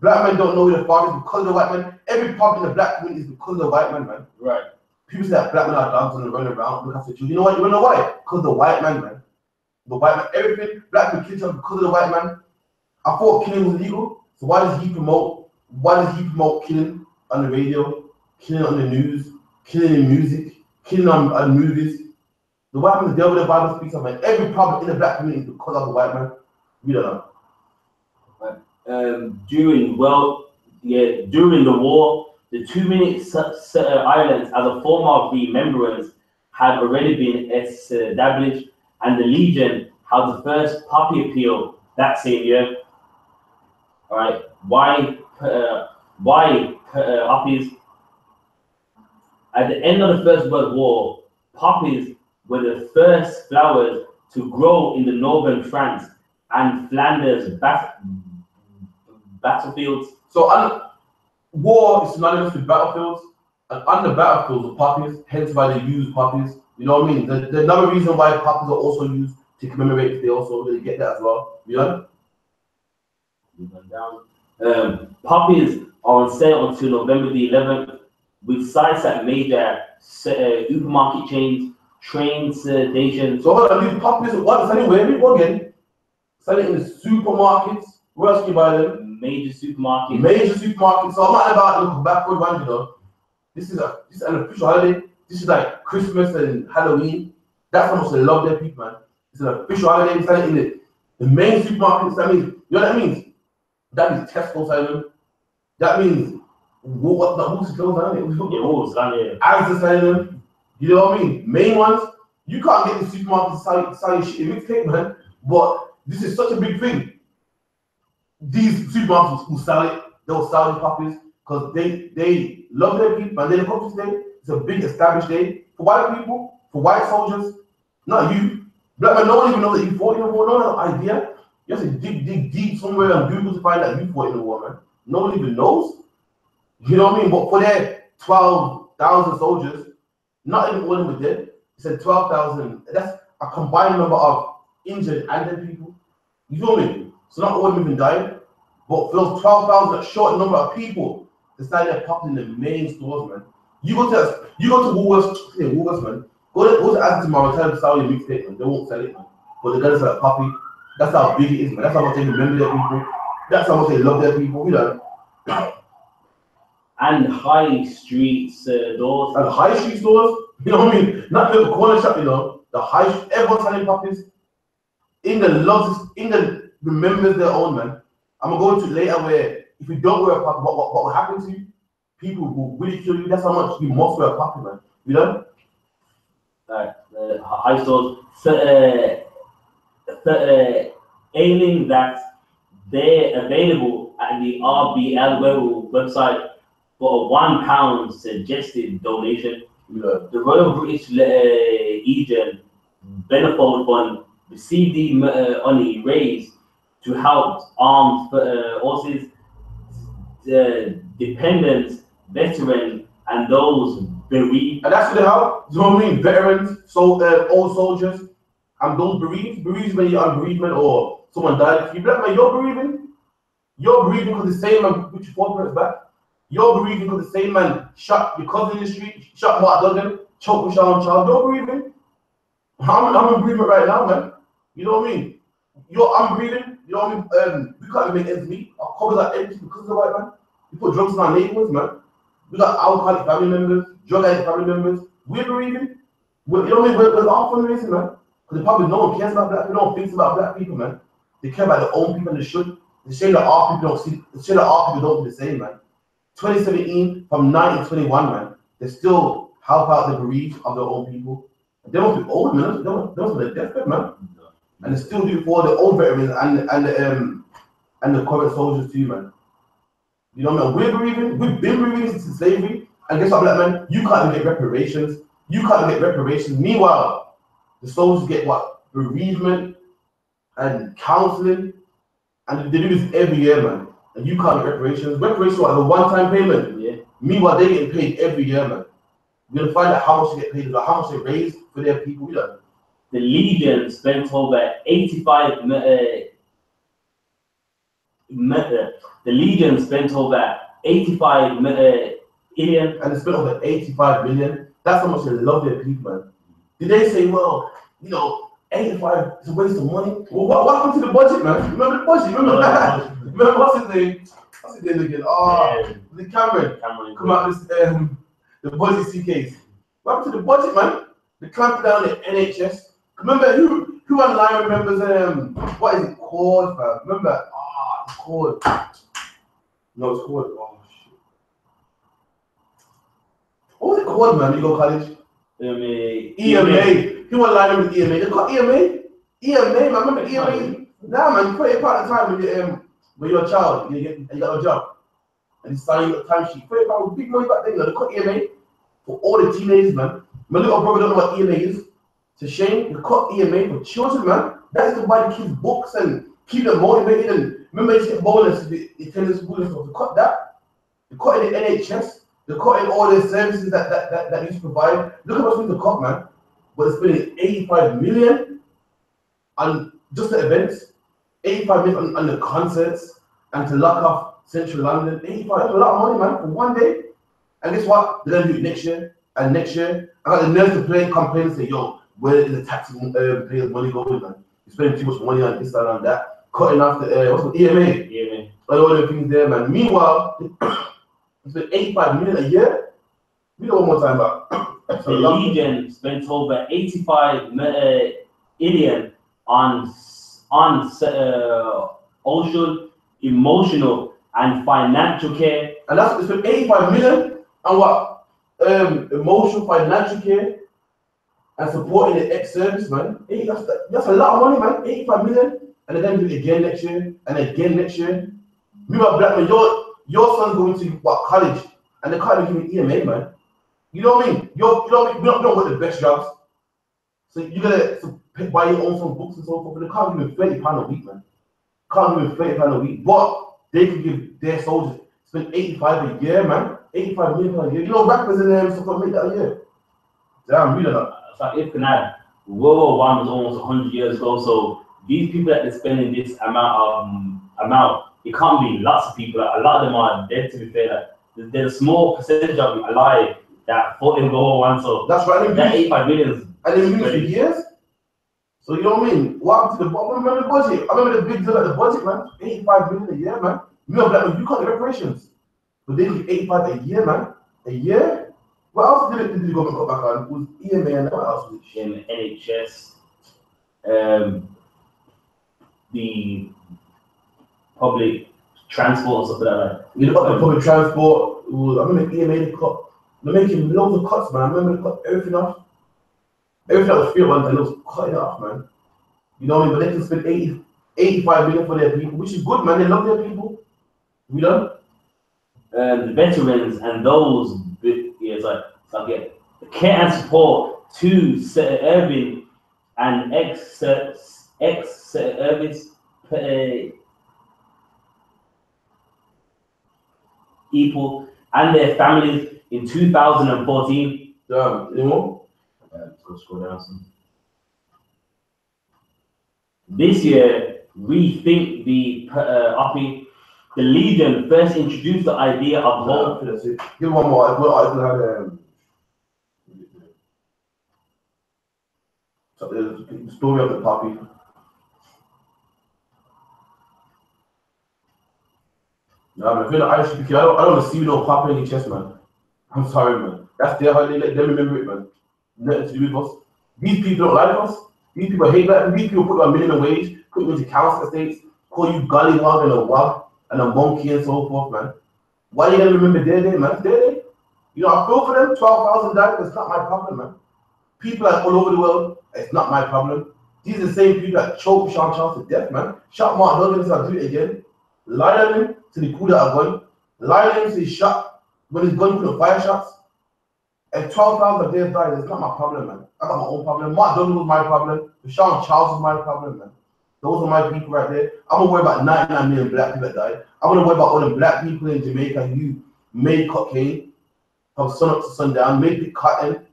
Black men don't know who their father is because of the white man. Every problem in the black community is because of the white man. Right. People say that black men are dogs and they run around, look after children. You know what? You wanna know why? Because of the white man, man. The white man, everything, black people kill because of the white man. I thought killing was illegal. So why does he promote killing on the radio, killing on the news, killing in music, killing on movies? The white man is there with the Bible speaks of, man. Every problem in the black community is because of the white man. We don't know. During the war, the 2-minute islands as a form of remembrance had already been established, and the Legion had the first poppy appeal that same year. All right, why poppies? At the end of the First World War, poppies were the first flowers to grow in the northern France and Flanders battlefields. So war is synonymous with battlefields, and on the battlefields of poppies, hence why they use poppies. You know what I mean? There's another reason why poppies are also used to commemorate. They also really get that as well. You know? Poppies are on sale until November the 11th, with sites at major supermarket chains, train stations. So hold on, these poppies, what selling where? We go again. Selling in the supermarkets. Where else can you buy them? Major supermarkets. Major supermarkets. So I'm not about look backward one, you know. This is an official holiday. This is like Christmas and Halloween. That's how much they love their people, man. It's an official holiday. It's like in the main supermarkets. That means, you know what that means? That means Tesco selling. That means who's close on it? Asda selling them. You know what I mean? Main ones. You can't get in the supermarket to sell your shit in mixtape, man. But this is such a big thing. These supermarkets will sell it. They'll sell these poppies because they love their people. And then Republic Day, it's a big established day for white people, for white soldiers. Not you. Black man, no one even knows that you fought in the war. No one has an idea. You have to dig deep somewhere on Google to find that you fought in the war, man. No one even knows. You know what I mean? But for their 12,000 soldiers, not even all of them were dead. It said 12,000. That's a combined number of injured and dead people. You feel me? So not all of them even died. But for those 12,000, a short number of people decided to pop in the main stores, man. You go to Woolworths, man. Go to Asda tomorrow, tell them to sell your mixtape, man. They won't sell it, man. But they're gonna sell a poppy. That's how big it is, man. That's how much they remember their people. That's how much they love their people. You know. And high street stores. And high street stores, you know what I mean? Not the corner shop, you know. The high street, everyone's selling poppies. In the remembers their own, man. I'm gonna go into later where if you don't wear a poppy, what will happen to you? People will ridicule you. That's how much you must wear a poppy, man. You know? High stores. Aiming that they're available at the RBL website for a £1 suggested donation. Yeah. The Royal British Legion Benefit Fund received the money raised to help armed forces, dependents, veterans, and those bereaved. And that's what they help. You know what I mean? Veterans, old soldiers, and those bereaved. Bereaved when you're on bereavement or someone died. You black man, you're bereaving. You're bereaving because the same man put you 4 minutes back. You're bereaving because the same man shot your cousin in the street, shot Mark Duggan, choked Michelle and Charles. You're bereaving. I'm in bereavement right now, man. You know what I mean? I'm breathing. You know what I mean? We can't even make ends meet. Our cupboards are empty because of the white man. We put drugs in our neighborhoods, man. We got alcoholic family members, drug addict family members. We're bereaving. You know what I mean? Where's our fundraising, man? Because the public, no one cares about black people, no one thinks about black people, man. They care about their own people and they should. It's a shame that our people don't see, it's a shame that our people don't do the same, man. 2017, from 1921, man, they still help out the bereaved of their own people. They must be old, man. They must be their deathbed, man. And they still do it for the old veterans and the current soldiers too, man. You know what I mean? We're bereaving, we've been bereaving since slavery. And guess what, black man? You can't even get reparations. You can't even get reparations. Meanwhile, the soldiers get what? Bereavement and counseling. And they do this every year, man. And you can't get reparations. Reparations are like a one-time payment. Yeah. Meanwhile, they're getting paid every year, man. We're gonna find out how much they get paid, how much they raise for their people. You know? The Legion spent over 85 the Legion spent over 85 million. And they spent over 85 million. That's how much they love their people, man. Did they say, well, you know, 85 is a waste of money? Well, what happened to the budget, man? Remember the budget? Remember that? Remember what's his name? What's his name again? Oh, the Cameron. Come out this the budget CKs. What happened to the budget, man? They clamped down the NHS. Remember who online remembers what is it called, fam? Remember? It's called. No, it's called. Oh shit. What was it called, man? You go college? EMA. Who online remembers EMA? They got EMA. EMA, man. Remember EMA? Nah, man. You put it part of the time when you're a child, you got a job, and you sign your timesheet. Put it part with big money back then. You know, they cut EMA for all the teenagers, man. My little brother don't know what EMA is. It's a shame. They cut EMA for children, man. That is to buy the kids books and keep them motivated. And remember, you get bonus the attendance school and stuff. They cut that. They cut in the NHS. They cut in all the services that used to provide. Look at what's going to cut, man. But it's spending 85 million on just the events, 85 million on the concerts, and to lock off Central London. 85, that's a lot of money, man, for one day. And guess what? They're gonna do it next year and next year. I got the nerve to complain and say, yo, where is the taxi payers' money going, man? You're spending too much money on this and on that. Cutting off the what's the EMA? EMA. All the things there, man. Meanwhile, it's been 85 million a year. We know one more time about the Legion spent over 85 million on social, emotional, and financial care. And that's it's been 85 million on what? Emotional, financial care, and supporting the ex-service, man. That's a lot of money, man. 85 million, and they're going to do it again next year, and again next year. Meanwhile, black man, your son's going to what, college, and they can't even give me EMA, man. You know what I mean? You don't get the best jobs, so you gotta buy your own some books and so forth. But they can't give me £30 a week, man. Can't give me £30 a week, but they can give their soldiers spend 85 a year, man. 85 million a year. You know, rappers and stuff like make that a year. Damn, really not. It's like if World War I was almost 100 years ago, so these people that they're spending this amount, it can't be lots of people. Like, a lot of them are dead, to be fair. Like, there's a small percentage of them alive that fought in World War I, so that's right. That 85 million. And they've been for years. So you know what I mean? What happened to the budget? Remember the budget? I remember the big deal at the budget, man. 85 million a year, man. You know, black man, you can't get reparations. But they give 85 a year, man. A year? What else did the government cut back on? It was EMA and what else was it? In NHS, the public transport and stuff like that. You look at the public transport. I remember EMA they cut. They're making loads of cuts, man. I remember they cut everything off. Everything that was free at one time, they was cutting it off, man. You know what I mean? But they can spend 85 million for their people, which is good, man. They love their people. You know? The veterans and those, the care and support to serving and ex-service people and their families in 2014. You know? Let's scroll down some. This year, we think the I.S.U.P.K, the Legion first introduced the idea of hope. Give one more. I the story of the puppy. Nah, man, if you're the I.S.U.P.K, I don't want to see no puppy in your chest, man. I'm sorry, man. That's their holiday. Let them remember it, man. Nothing to do with us. These people don't like us. These people hate that. These people put you on minimum wage, put you into council estates, call you gollywog and a wag and a monkey and so forth, man. Why are you gonna remember their day, man? Their day. You know, I feel for them. 12,000 died. It's not my problem, man. People like all over the world. It's not my problem. These are the same people that choke Sean Charles to death, man. Shot Mark Logan, I'll do it again. Lie on him to the coup that I won. Lie on him to his shot when his gun couldn't fire shots. And 12,000 days died. It's not my problem, man. I got my own problem. Mark Logan was my problem. Sean Charles was my problem, man. Those are my people right there. I'm gonna worry about 99 million black people that died. I'm gonna worry about all the black people in Jamaica who made cocaine from sun up to sundown, made it cotton.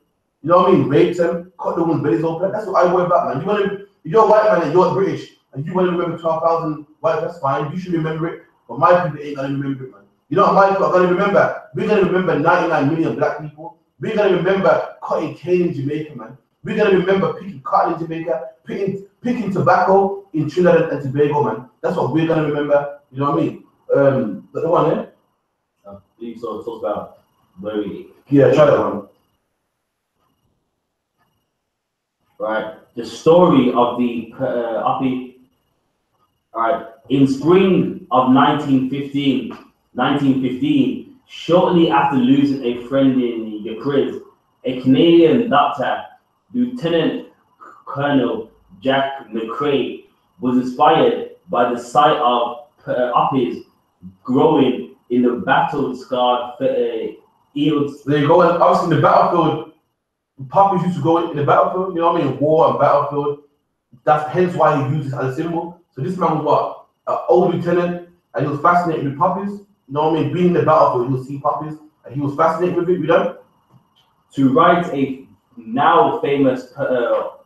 You know what I mean? Raped them, cut the woman's bellies open. That's what I worry about, man. You want to, if you're a white man and you're British and you want to remember 12,000 white, that's fine. You should remember it. But my people ain't gonna remember it, man. You know what my people are gonna remember? We're gonna remember 99 million black people. We're gonna remember cutting cane in Jamaica, man. We're gonna remember picking cotton in Jamaica, picking tobacco in Trinidad and Tobago, man. That's what we're gonna remember. You know what I mean? The one there. You sort of talk about very. Yeah, try that one. Right, the story of the I.S.U.P.K. Right, in spring of 1915, shortly after losing a friend in Ypres, a Canadian doctor, Lieutenant Colonel Jack McCrae, was inspired by the sight of poppies growing in the battle-scarred fields. There you go, and obviously in the battlefield, poppies used to go in the battlefield, you know what I mean? War and battlefield. That's hence why he used this as a symbol. So this man was what? An old lieutenant, and he was fascinated with poppies. You know what I mean? Being in the battlefield, he would see poppies, and he was fascinated with it, you know? To write a now famous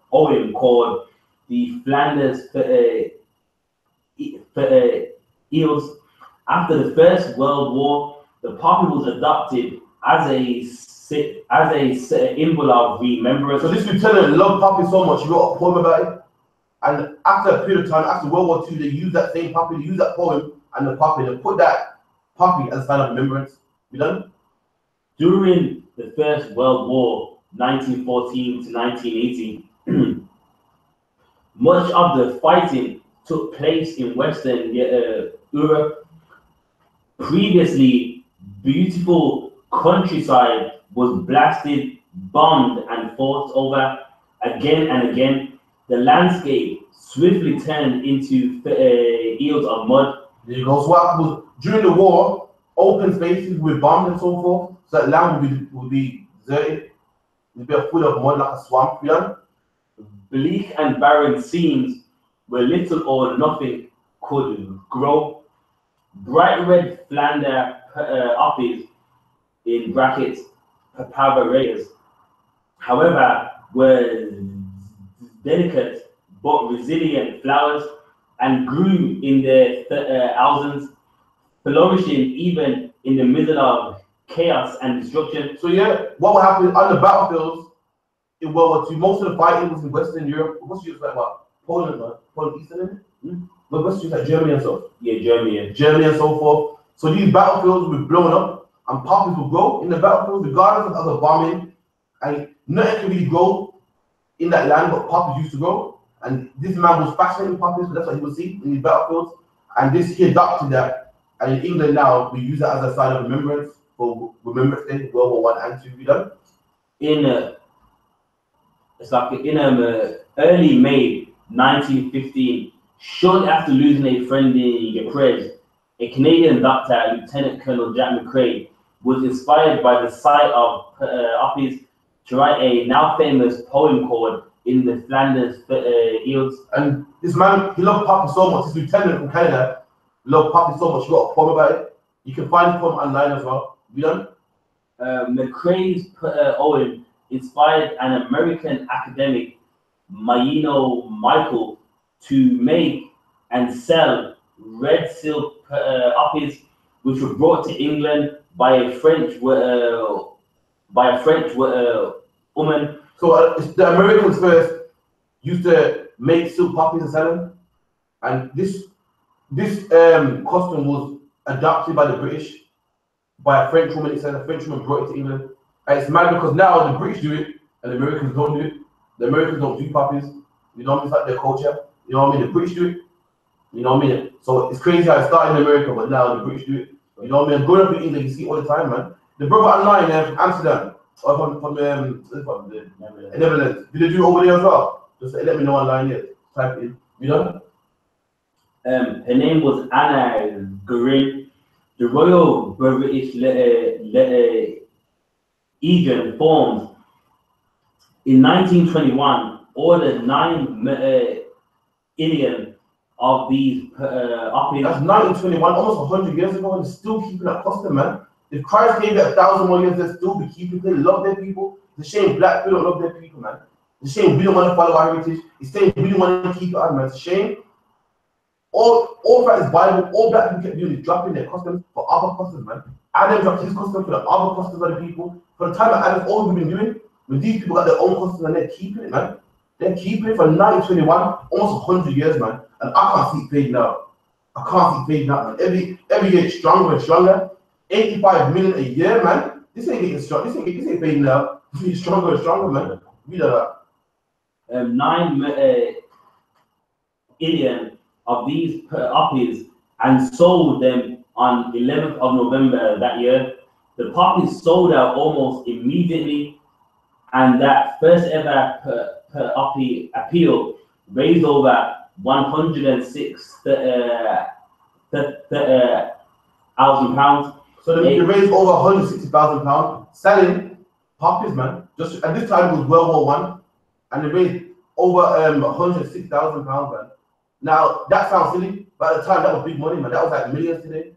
poem called The Flanders Eels. After the First World War, the poppy was adopted as a symbol of remembrance. So this lieutenant loved poppy so much, he wrote a poem about it. And after a period of time, after World War II, they used that same poppy, they used that poem and the poppy, they put that poppy as a sign of remembrance. You done? During the First World War, 1914 to 1918, much of the fighting took place in Western Europe. Previously beautiful countryside was blasted, bombed, and fought over again and again. The landscape swiftly turned into fields of mud. There you go. So what was during the war, open spaces were bombed and so forth, so that land would be deserted. It would be full of mud like a swamp, you know? Bleak and barren scenes where little or nothing could grow. Bright red Flanders poppies, in brackets, papaverras, however, were delicate but resilient flowers and grew in their thousands, flourishing even in the middle of chaos and destruction. So yeah, what would happen on the battlefields in World War II? Most of the fighting was in Western Europe. What's just like what? Poland, Poland, Eastern, but what's just like Germany and stuff? Yeah, Germany and so forth. So these battlefields were blown up, and poppies will grow in the battlefield, regardless of the bombing. And nothing can really grow in that land, but poppies used to grow. And this man was fascinated with poppies, so that's what he would see in these battlefields. And this he adopted that. And in England now, we use that as a sign of remembrance for Remembrance Day, World War I and II. You know? Early May 1915, shortly after losing a friend in Ypres, a Canadian doctor, Lieutenant Colonel Jack McCrae, was inspired by the sight of poppies to write a now famous poem called In the Flanders Fields. And this man, he loved poppy so much. This lieutenant from Canada loved poppy so much. He wrote a poem about it. You can find the poem online as well. You know? McCrae's poem inspired an American academic, Michael, to make and sell red silk poppies, which were brought to England by a French woman. So the Americans first used to make silk poppies and sell them, and this custom was adopted by the British, by a French woman. It said a French woman brought it to England, and it's mad because now the British do it and the Americans don't do it. The Americans don't do poppies. You know what I mean? It's like their culture. You know what I mean? The British do it. You know what I mean? So it's crazy how it started in America, but now the British do it. You know what I mean? Growing up in England, you see it all the time, man. The brother online from Amsterdam, or from the Netherlands. Did they do it over there as well? Just let me know online here. Type it in. You know? Her name was Anna Gurin. The Royal British Legion formed in 1921, ordered 9 million of these uppies. That's 1921, almost 100 years ago, and they're still keeping that custom, man. If Christ came back 1,000 more years, they'll still be keeping. They love their people. It's a shame black people don't love their people, man. It's a shame we don't want to follow our heritage. It's a shame we don't want to keep it on, man. It's a shame. All that is Bible, all black people kept doing is dropping their customs for other customs, man. Adam dropped his custom for the other customs of the people. For the time that Adam's all we've been doing, when these people got their own customs and they're keeping it, man. They're keeping it for 1921, almost 100 years, man. And I can't see it fading out. I can't see it fading out, man. Every year it's stronger and stronger. 85 million a year, man. This ain't getting strong. This ain't fading out. It's getting stronger and stronger, man. Read that. 9 million of these uppies and sold them on 11th of November that year. The poppies sold out almost immediately, and that first ever uppie appeal raised over 106,000 pounds. So they raised over 160,000 pounds selling poppies, man. Just at this time it was World War I, and they raised over 106,000 pounds, man. Now that sounds silly, but at the time that was big money, man. That was like millions today.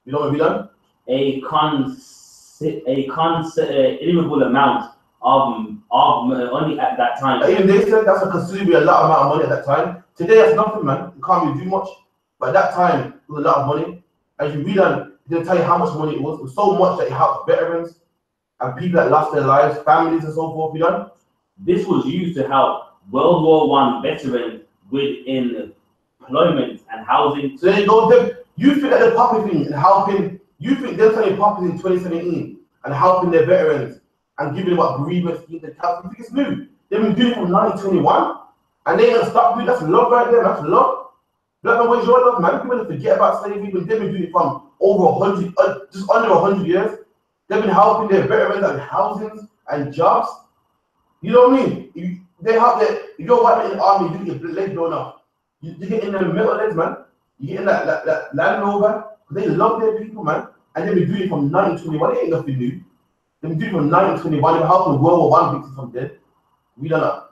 You know what we done? A considerable amount of money at that time. Even they said that's a considerably a lot amount of money at that time. Today that's nothing, man. You can't really do much. But at that time it was a lot of money. As you read on, they'll tell you how much money it was. It was so much that it helped veterans and people that lost their lives, families and so forth. You know? This was used to help World War I veterans with employment and housing. So they go, you think that the poppy thing and helping, you think they're telling poppies in 2017 and helping their veterans and giving them what bereavement schemes and help. You think it's new? They've been doing it from 1921 and they ain't gonna stop doing. That's love right there. That's love. Black man, where's your love, man? People forget about slavery, but they've been doing it from over 100, just under 100 years. They've been helping their veterans and housings and jobs. You know what I mean? They help their, if you're white man in the army, you get your leg blown off. You get in the middle legs, man. You get in that Land Rover. They love their people, man. And they've been doing it from 1921. It ain't nothing new. They've been doing it from 1921. They've been helping World War I victims from dead. We don't know.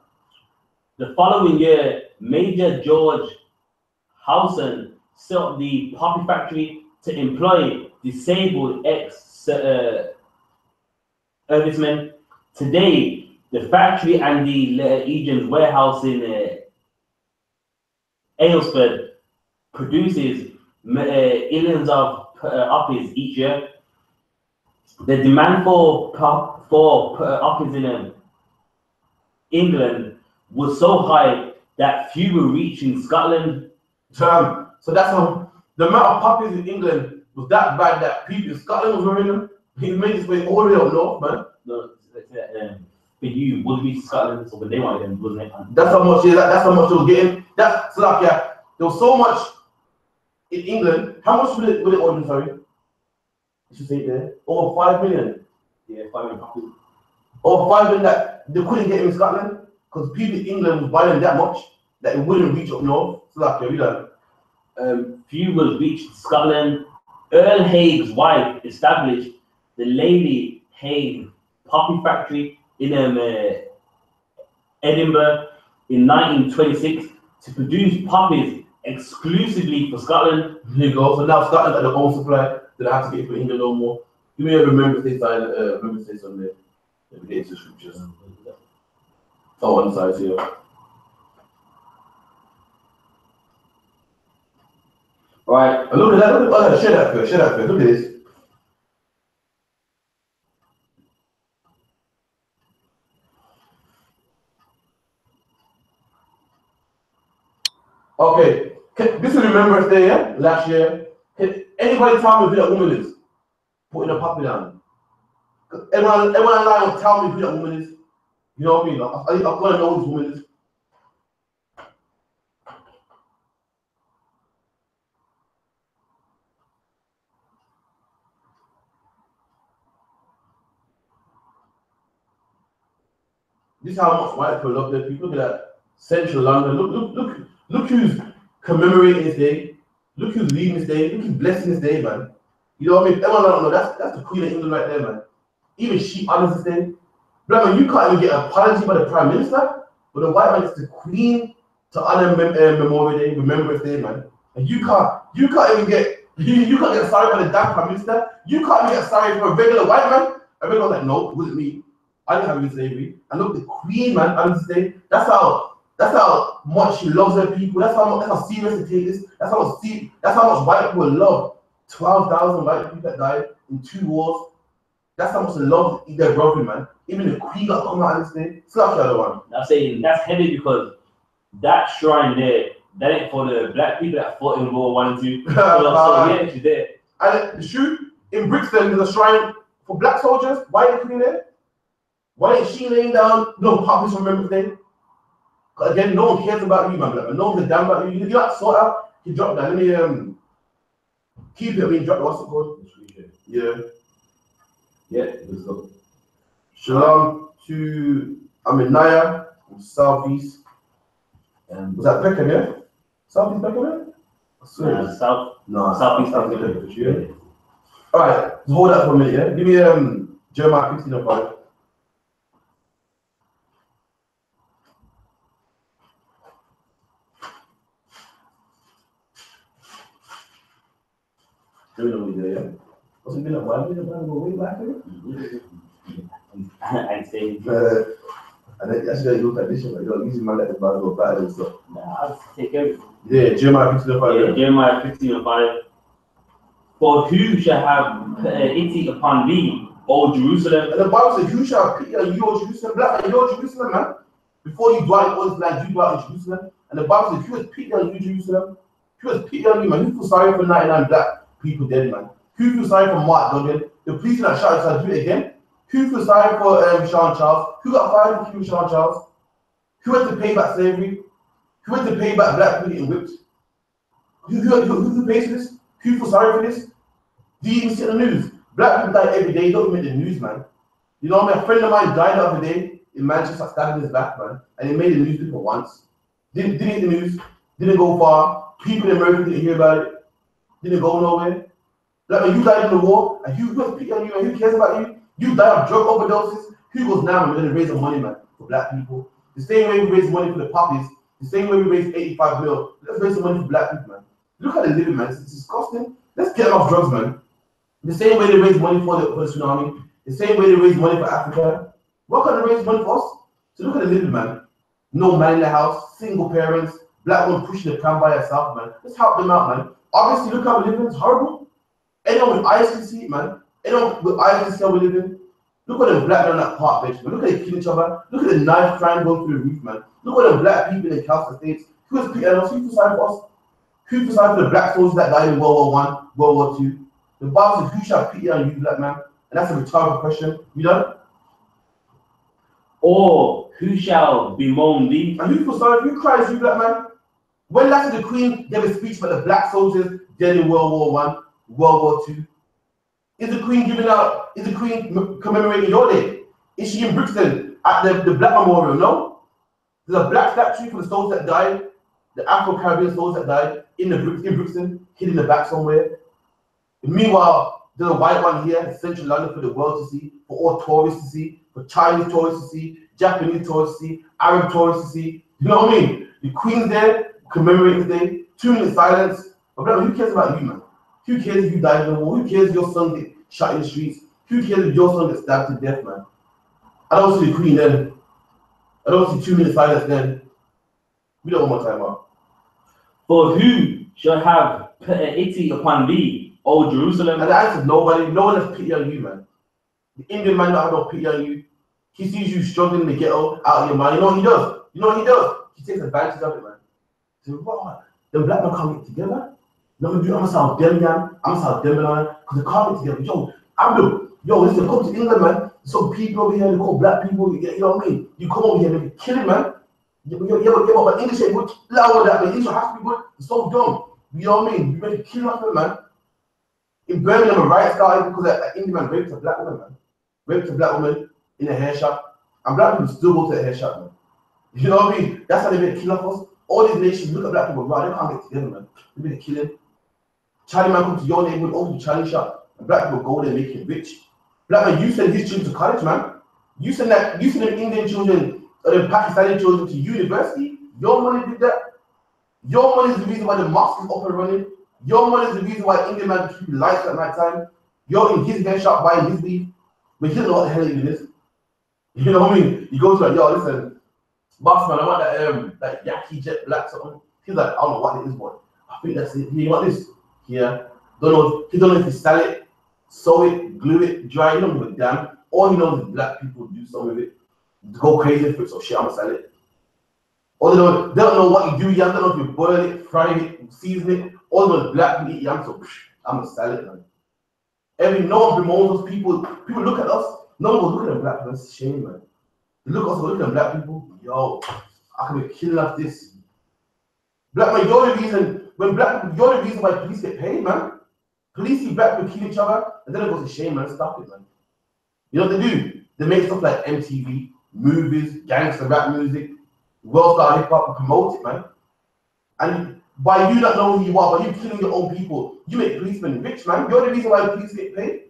The following year, Major George Howson set up the poppy factory to employ disabled ex-servicemen. Today, the factory and the Legion's warehouse in Aylesford produces millions of uppies each year. The demand for uppies in England was so high that few were reaching Scotland. So that's how the amount of poppies in England was that bad that people in Scotland was wearing them. He made his way all the way up north, man. No, for you would be Scotland, so when they wanted them, wasn't it? That's how much. Yeah, that's how much they was getting. That's so like yeah, there was so much in England. How much would it order? Sorry, you should say it there. Over 5 million. Yeah, 5 million poppies. Over 5 million that they couldn't get in Scotland because people in England was buying that much that it wouldn't reach up north. So like yeah, we done. Few will reach Scotland. Earl Haig's wife established the Lady Haig Poppy Factory in Edinburgh in 1926 to produce poppies exclusively for Scotland. There you go. So now Scotland got their own supply. They don't have to get it for England no more. Give me a Remembrance Day sign. Remembrance Day on there. Let me get into scriptures. Oh, one side here. All right. Look at that. Look at that. Share that first. Look at this. Okay, this is Remembrance Day, yeah? Last year. Can anybody tell me who that woman is? Putting a poppy down. Everyone online will tell me who that woman is. You know what I mean? I've got to know this woman is. This is how much white people love their people. Look at that. Central London. Look who's commemorating this day. Look who's leading this day. Look who's blessing this day, man. You know what I mean? Everyone don't know that's the Queen of England right there, man. Even she honors this day. But man, you can't even get an apology by the Prime Minister, but the white man is the Queen to honor Memorial Day, Remembrance Day, man. And you can't even get you can't get sorry by the damn Prime Minister. You can't even get sorry for a regular white man. A regular like, no, it wasn't me. I didn't have any slavery. And look, the Queen, man, honors this day. That's how much she loves her people. That's how serious they take this. That's how much white people love 12,000 white people that died in 2 wars. That's how much they love their brother, man. Even the Queen got to come out on this day. Slap the other one. I'm saying that's heavy because that shrine there, that ain't for the black people that fought in World War I and II. So yeah, she's there. And the shoot in Brixton, there's a shrine for black soldiers. Why ain't the Queen there? Why ain't she laying down no puppies from Remembrance Day? Again, no one cares about you, man. No one's a damn about you. You got to sort out. You drop that. Let me keep it. I mean, drop what's it called? Yeah. Yeah, let's go. Shalom to Aminaya from Southeast. Was that Peckham, yeah? Southeast Peckham, yeah? Southeast Peckham, yeah. Alright, hold that for a minute, yeah? Give me Jeremiah 15:5. Yeah. What's it been a while? Go way back there? I say. And then actually look at this one. You're using my letter about go back and stuff. Nah, I'll take everything. Yeah, Jeremiah 15:5. Yeah, Jeremiah 15:5. For who shall have pity upon thee, O Jerusalem? And the Bible says, who shall have pity on you, O Jerusalem? Black man, you're Jerusalem, man. Before you dwell in all this land, you dwell in Jerusalem. And the Bible says, who has pity on you, Jerusalem? Who has pity on you, man? Who feels sorry for 99 black people dead, man? Who feels sorry for Mark Duggan? The police that shot us do it again. Who feels sorry for Sean Charles? Who got fired for killing Sean Charles? Who had to pay back slavery? Who had to pay back black people getting whipped? Who pays for this? Who feels sorry for this? Do you even see the news? Black people die every day. You don't even make the news, man. You know what I mean? A friend of mine died the other day in Manchester, stabbing his back, man. And he made the newspaper once. Didn't hit the news. Didn't go far. People in America didn't hear about it. Didn't go nowhere. Like when you died in the war, and who has pity on you, and who cares about you? You died of drug overdoses. Who goes now? We're going to raise the money, man, for black people. The same way we raise money for the puppies, the same way we raise 85 mil. Let's raise some money for black people, man. Look at the living, man. It's disgusting. Let's get off drugs, man. The same way they raise money for the tsunami, the same way they raise money for Africa. What can they raise money for us? So look at the living, man. No man in the house, single parents, black woman pushing the pram by herself, man. Let's help them out, man. Obviously, look how we live in. It's horrible. Anyone with eyes can see it, man. Anyone with eyes can see how we live in. Look at them black men on that park bench, man. Look at them killing each other. Look at the knife crime going through the roof, man. Look at them black people in the Calcutta States. Who has pity on us? Who feels sorry for us? Who feels sorry for the black soldiers that died in World War I, World War II? The Bible says, who shall pity on you, black man? And that's a rhetorical question. You done? Or who shall bemoan thee? And who feels sorry for you? Who cries, you, black man? When last did the Queen give a speech about the black soldiers dead in World War I, World War II? Is the Queen commemorating your day? Is she in Brixton at the Black Memorial? No. There's a black statue for the soldiers that died, the Afro-Caribbean soldiers that died in Brixton, hidden in the back somewhere. Meanwhile, there's a white one here in central London for the world to see, for all tourists to see, for Chinese tourists to see, Japanese tourists to see, Arab tourists to see. You know what I mean? The Queen's there, commemorating the day, 2 minutes silence. But who cares about you, man? Who cares if you died in the war? Who cares if your son gets shot in the streets? Who cares if your son gets stabbed to death, man? I don't see the Queen then. I don't see 2 minutes silence then. We don't want more time out. For who shall have pity upon thee, O Jerusalem? And the answer is nobody. No one has pity on you, man. The Indian man don't have no pity on you. He sees you struggling in the ghetto, out of your mind. You know what he does? You know what he does? He takes advantage of it, man. He says, what? The black man can't get together? No, I'm gonna sound Demian, I'm gonna sound Demian, because they can't get together. Yo, Abdul, listen, come to England, man. Some people over here, they call black people, you know what I mean? You come over here and make a killing, man. Yeah, but English ain't good. Loud that, man. English has to be good. It's so dumb. You know what I mean? You make a killing off it, man. In Birmingham, a riot started because an Indian man raped a black woman, man. Raped a black woman in a hair shop. And black people still go to a hair shop, man. You know what I mean? That's how they make a kill off us. All these nations look at black people, right? They can't get together, man. They make a killing. Charlie man come to your neighborhood, open the Charlie shop, and black people go there and make it rich. Black man, you send his children to college, man. You send them Indian children or them Pakistani children to university. Your money did that. Your money is the reason why the mosque is up and running. Your money is the reason why Indian man keep lights at night time. You're in his hair shop buying his beef, but he doesn't know what the hell it is. You know what I mean? You go to like, yo, listen, boss man, I want that Yaki jet black something. He's like, I don't know what it is, boy. I think that's it. You want this? Yeah. Don't know. He don't know if he sell it, sew it, glue it, dry. He don't give a damn. All he knows is black people do something with it, go crazy for it. So shit, I'ma sell it. Or they don't know what you do. You don't know if you boil it, fry it, season it. All those black people eat yam, so I'ma sell it, man. No one bemoans those people. People look at us. No one goes, look at them black people. It's a shame, man. They look at us, look at them black people. Yo, I can be killing off this. Black man, you're the reason why police get paid, man. Police see black people kill each other, and then it goes to shame, man. Stop it, man. You know what they do? They make stuff like MTV, movies, gangster rap music, world star hip hop, and promote it, man. And by you not knowing who you are, by you killing your own people, you make policemen rich, man. You're the reason why the police get paid.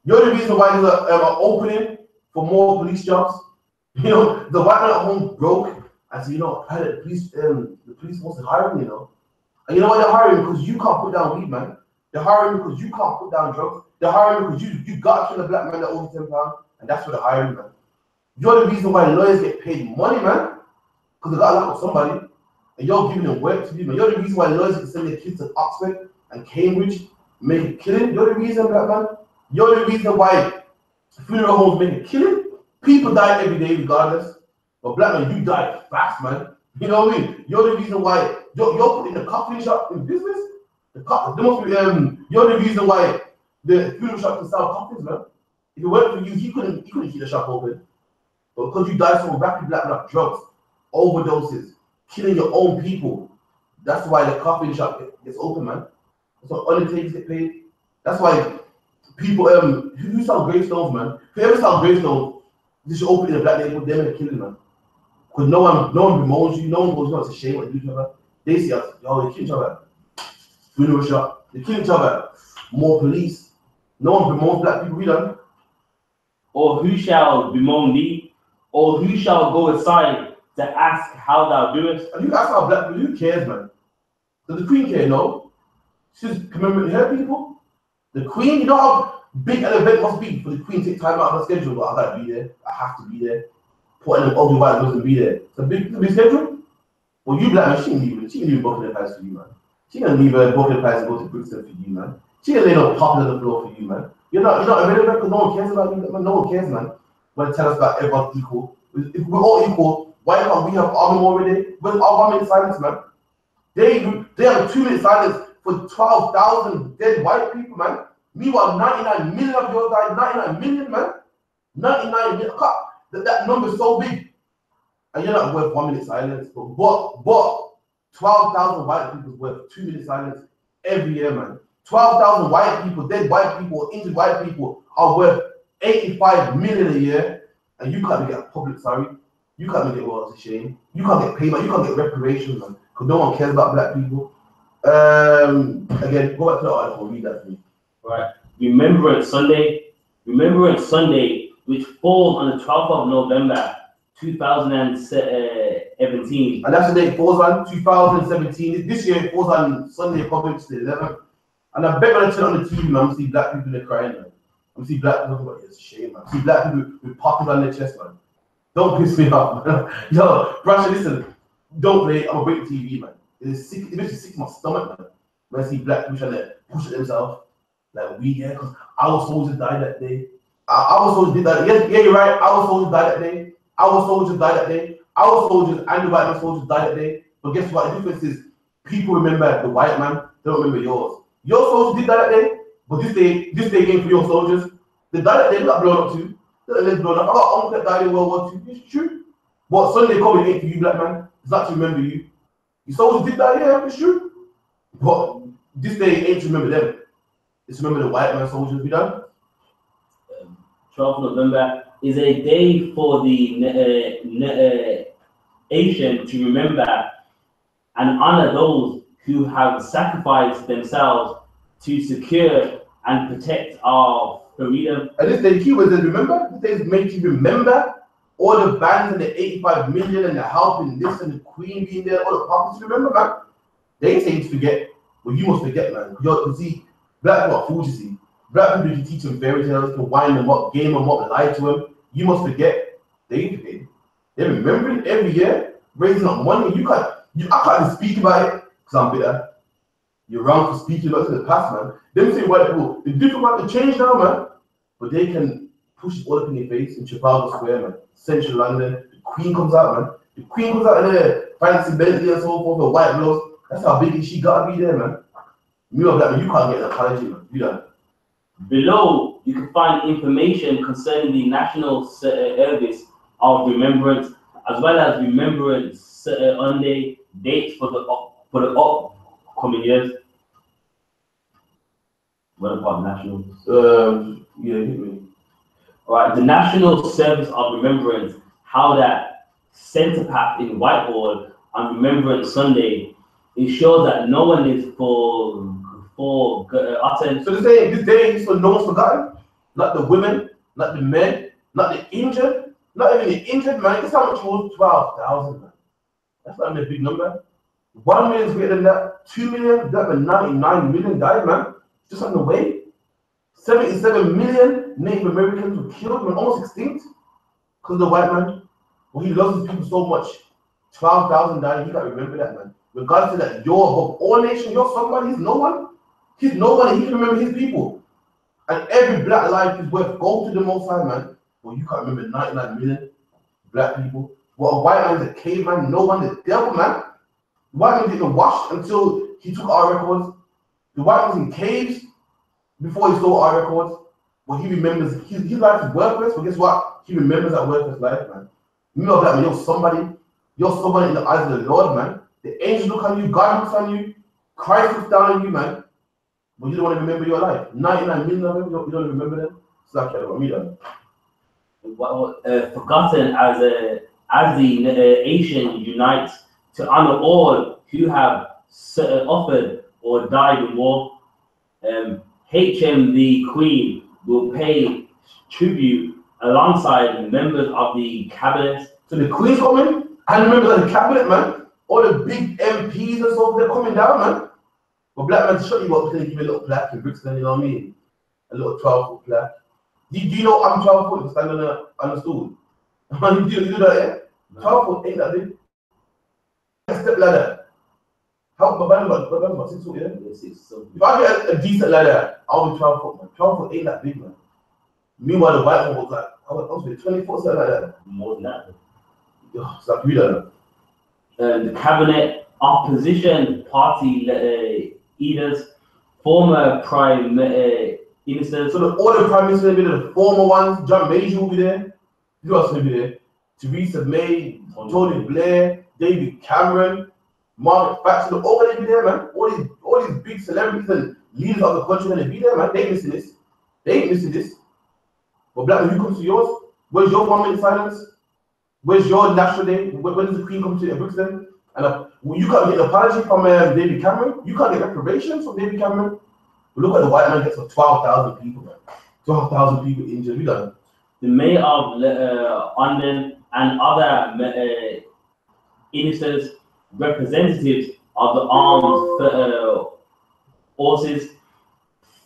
You're the reason why there's an opening for more police jobs. You know, the white man at home broke, and so, you know, the police wants to hire me, you know. And you know why they're hiring? Because you can't put down weed, man. They're hiring because you can't put down drugs. They're hiring because you got to kill a black man that owes £10, and that's what they're hiring, man. You're the reason why lawyers get paid money, man, because they got to lock up somebody, and you're giving them work to do, man. You're the reason why lawyers can send their kids to Oxford and Cambridge, make a killing. You're the reason, black man. You're the reason why funeral homes make a killing. People die every day regardless, but black man, you die fast, man. You know what I mean? You're the reason why you're putting the coffee shop in business. You're the reason why the funeral shop can sell coffins, man. If it weren't for you, he couldn't keep the shop open. But because you die so rapid, black drugs, overdoses, killing your own people, that's why the coffin shop gets open, man. That's why undertakers get paid. That's why people who sell gravestones, man. Whoever sells gravestones, they should open in a black neighborhood, they're gonna kill them, man. Because no one bemoans you, no one goes, no, it's a shame what they do to each other. They see us, yo, they kill each other. Funeral shop, they kill each other. More police. No one bemoans black people, we don't. Or who shall bemoan thee? Or who shall go aside to ask how thou doest? And you ask our black people, who cares, man? Does the Queen care? No. She's commemorating her people. The Queen, you know how big an event must be for the Queen to take time out of her schedule, but I gotta be there. I have to be there. Put in an ugly white nose and be there. It's a big schedule. Well, you black man, she ain't even booking the price for you, man. She gonna leave her booking the price and go to Brixton for you, man. She gonna lay no popping on the floor for you, man. You're not irrelevant because no one cares about you, man. No one cares, man. When they tell us about everyone's equal. If we're all equal, why can't we have army more every day? Where's our 1 minute silence, man? They have a 2 minute silence for 12,000 dead white people, man. Meanwhile, 99 million of yours died. 99 million, man. 99 million. That number is so big. And you're not worth 1 minute silence. But 12,000 white people is worth 2 minute silence every year, man. 12,000 white people, dead white people, injured white people are worth 85 million a year. And you can't get public sorry. You can't get well, it's a shame. You can't get payment. You can't get reparations, man. Because no one cares about black people. Again, go back to the article, read that for me. Right. Remembrance Sunday, which falls on the 12th of November, 2017. And that's the day it falls on, 2017. This year it falls on Sunday, probably the 11th. And I bet when I turn on the TV, man, I'm see black people in crying, man. I'm see black people, but it's a shame, man. I see black people with popping on their chest, man. Don't piss me off, man. Yo, Brasha, listen, don't play, I'm gonna break the TV, man. It makes me sick to my stomach, man. When I see black people trying to push it themselves. Like, because our soldiers died that day. Our soldiers did that. Yeah, you're right. Our soldiers died that day. Our soldiers died that day. Our soldiers and the white man soldiers died that day. But guess what? The difference is people remember the white man, they don't remember yours. Your soldiers did that day, but this day came for your soldiers. They died that day, they got blown up too. Let's blow up. I got an uncle that died in World War II. It's true. What Sunday coming ain't for you, black man. It's not to remember you. Your soldiers did die, yeah, it's true. But this day ain't to remember them. It's to remember the white man soldiers we done. 12th November is a day for the nation to remember and honor those who have sacrificed themselves to secure and protect our freedom. And this day, Cuba says, remember? This day is made you remember all the bands and the 85 million and the help and this and the Queen being there, all the prophets, remember, man? They ain't saying to forget, but you must forget, man. You see, black people are fools, you see. Black people, you can teach them fairy tales, can wind them up, game them up, lie to them. You must forget. They ain't forgetting. They're remembering every year, raising up money. I can't even speak about it because I'm bitter. You're wrong for speaking about it in the past, man. Them say white people, they're different about the change now, man. But they can push it all up in your face in Trafalgar Square, man. Central London. The Queen comes out, man. The Queen comes out in there, fancy Bentley and so forth, with white gloves. That's how big she gotta be there, man. You black man, you can't get an apology, man. You know. Below, you can find information concerning the National Service of Remembrance, as well as Remembrance Sunday dates for the upcoming years. What about national? Yeah, hit me. All right, the National Service of Remembrance held at Centre Path in Whitehall on Remembrance Sunday. It shows that no one is forgotten. So this day is for no one's forgotten. Not the women, not the men, not the injured, not even the injured, man. Guess how much it was? 12,000, man. That's not even a big number. 1 million is greater than that. 2 million, that 99 million died, man. Just on the way. 77 million Native Americans were killed, man, almost extinct. Because of the white man. Well, he loves his people so much. 12,000 died, you gotta remember that, man. Regardless of that, you're above all nations, you're somebody, he's no one. He's nobody, he can remember his people. And every black life is worth gold to the Most High, man. Well, you can't remember 99 million black people. Well, a white man's a caveman, no one, the devil, man. The white man didn't wash until he took our records. The white man was in caves before he stole our records. Well, he remembers, his life is worthless, but guess what? He remembers that worthless life, man. You know that, man, you're somebody in the eyes of the Lord, man. The angels look on you, God looks on you, Christ looks down on you, man. But you don't want to remember your life. 99 million of them, you don't remember them. It's like what me done. Forgotten as the nation unites to honor all who have offered or died in war. HM the Queen will pay tribute alongside members of the cabinet. So the Queen's coming and members of the cabinet, man. All the big MPs and so forth, they're coming down, man. But black man, shut you up, going to give you a little plaque in Brixton, you know what I mean? A little 12-foot plaque. Do you know I'm 12 foot to stand on the stool? you do that, yeah? 12 foot ain't that big. A step ladder. How about 6 foot, yeah? If I get a decent ladder, I'll be 12 foot, man. 12 foot ain't that big, man. Meanwhile, the white one was like, I was 20 foot, something like that. More than that. It's like you don't know. The cabinet opposition party leaders, former prime ministers. So all the prime ministers will be there, the former ones. John Major will be there. Who else will be there? Theresa May, Tony Blair, David Cameron, Margaret Thatcher. All going to be there, man. All these big celebrities and leaders of the country going to be there, man. They ain't missing this. They ain't missing this. But black man, who comes to yours? Where's your 1 minute silence? Where's your national day? When does the Queen come to Brixton? And you can't get an apology from David Cameron. You can't get reparations from David Cameron. But look at the white man gets for 12,000 people, man. 12,000 people injured. We done. The mayor of London and other ministers, representatives of the armed forces,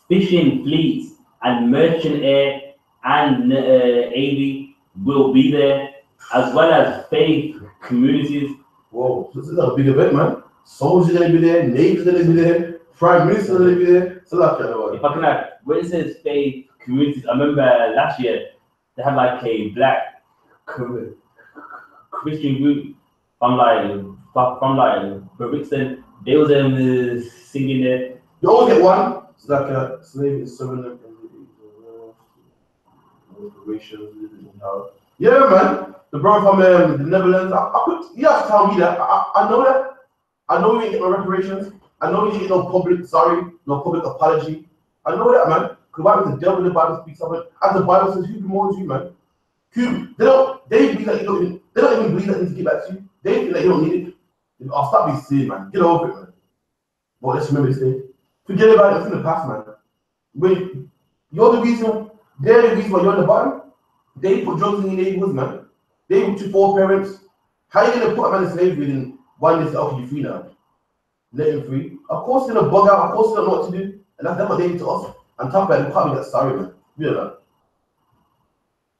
fishing fleets, and merchant air and navy will be there, as well as faith communities. Whoa, this is a big event, man. Soldiers are going to be there, Navy's going to be there, Prime Minister's going to be there. It's a lot of If I can add, when it says faith communities, I remember last year they had like a black Christian group from Brixton. They was singing there. You always get one. It's like a slave is serving them. reparations, living in hell. Yeah, man. The brother from the Netherlands. You have to tell me that. I know that. I know you didn't get no reparations. I know you didn't get no public sorry, no public apology. I know that, man. Because the devil in the Bible speaks of it. As the Bible says, who bemoans you, man? They believe that you don't even, they don't even believe that they need to get back to you. They think that you don't need it. I'll stop being silly, man. Get over it, man. But let's remember this day. Forget about it. It's in the past, man. When you're the reason, they're the reason why you're in the bottom. They put drugs in your neighborhoods, man. They put your four parents. How are you gonna put a man in slavery and one day say, okay, you're free now? Let him free. Of course they're gonna bug out, of course they don't know what to do. And that's what they did to us. And top of it, we can't get sorry, man. You know that.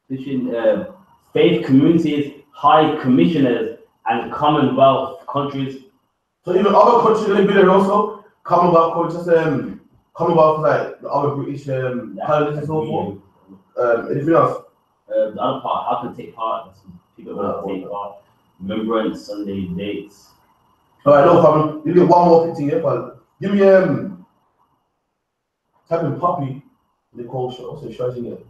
Between faith communities, high commissioners, and Commonwealth countries. So even other countries that have been there also, Commonwealth countries, Commonwealth like the other British colonies and so forth. Anything else? The other part, how can take part? People want to take part. Remembrance, Sunday dates. Alright, no problem. You get one more thing here, but give me type in puppy, they call also charging it.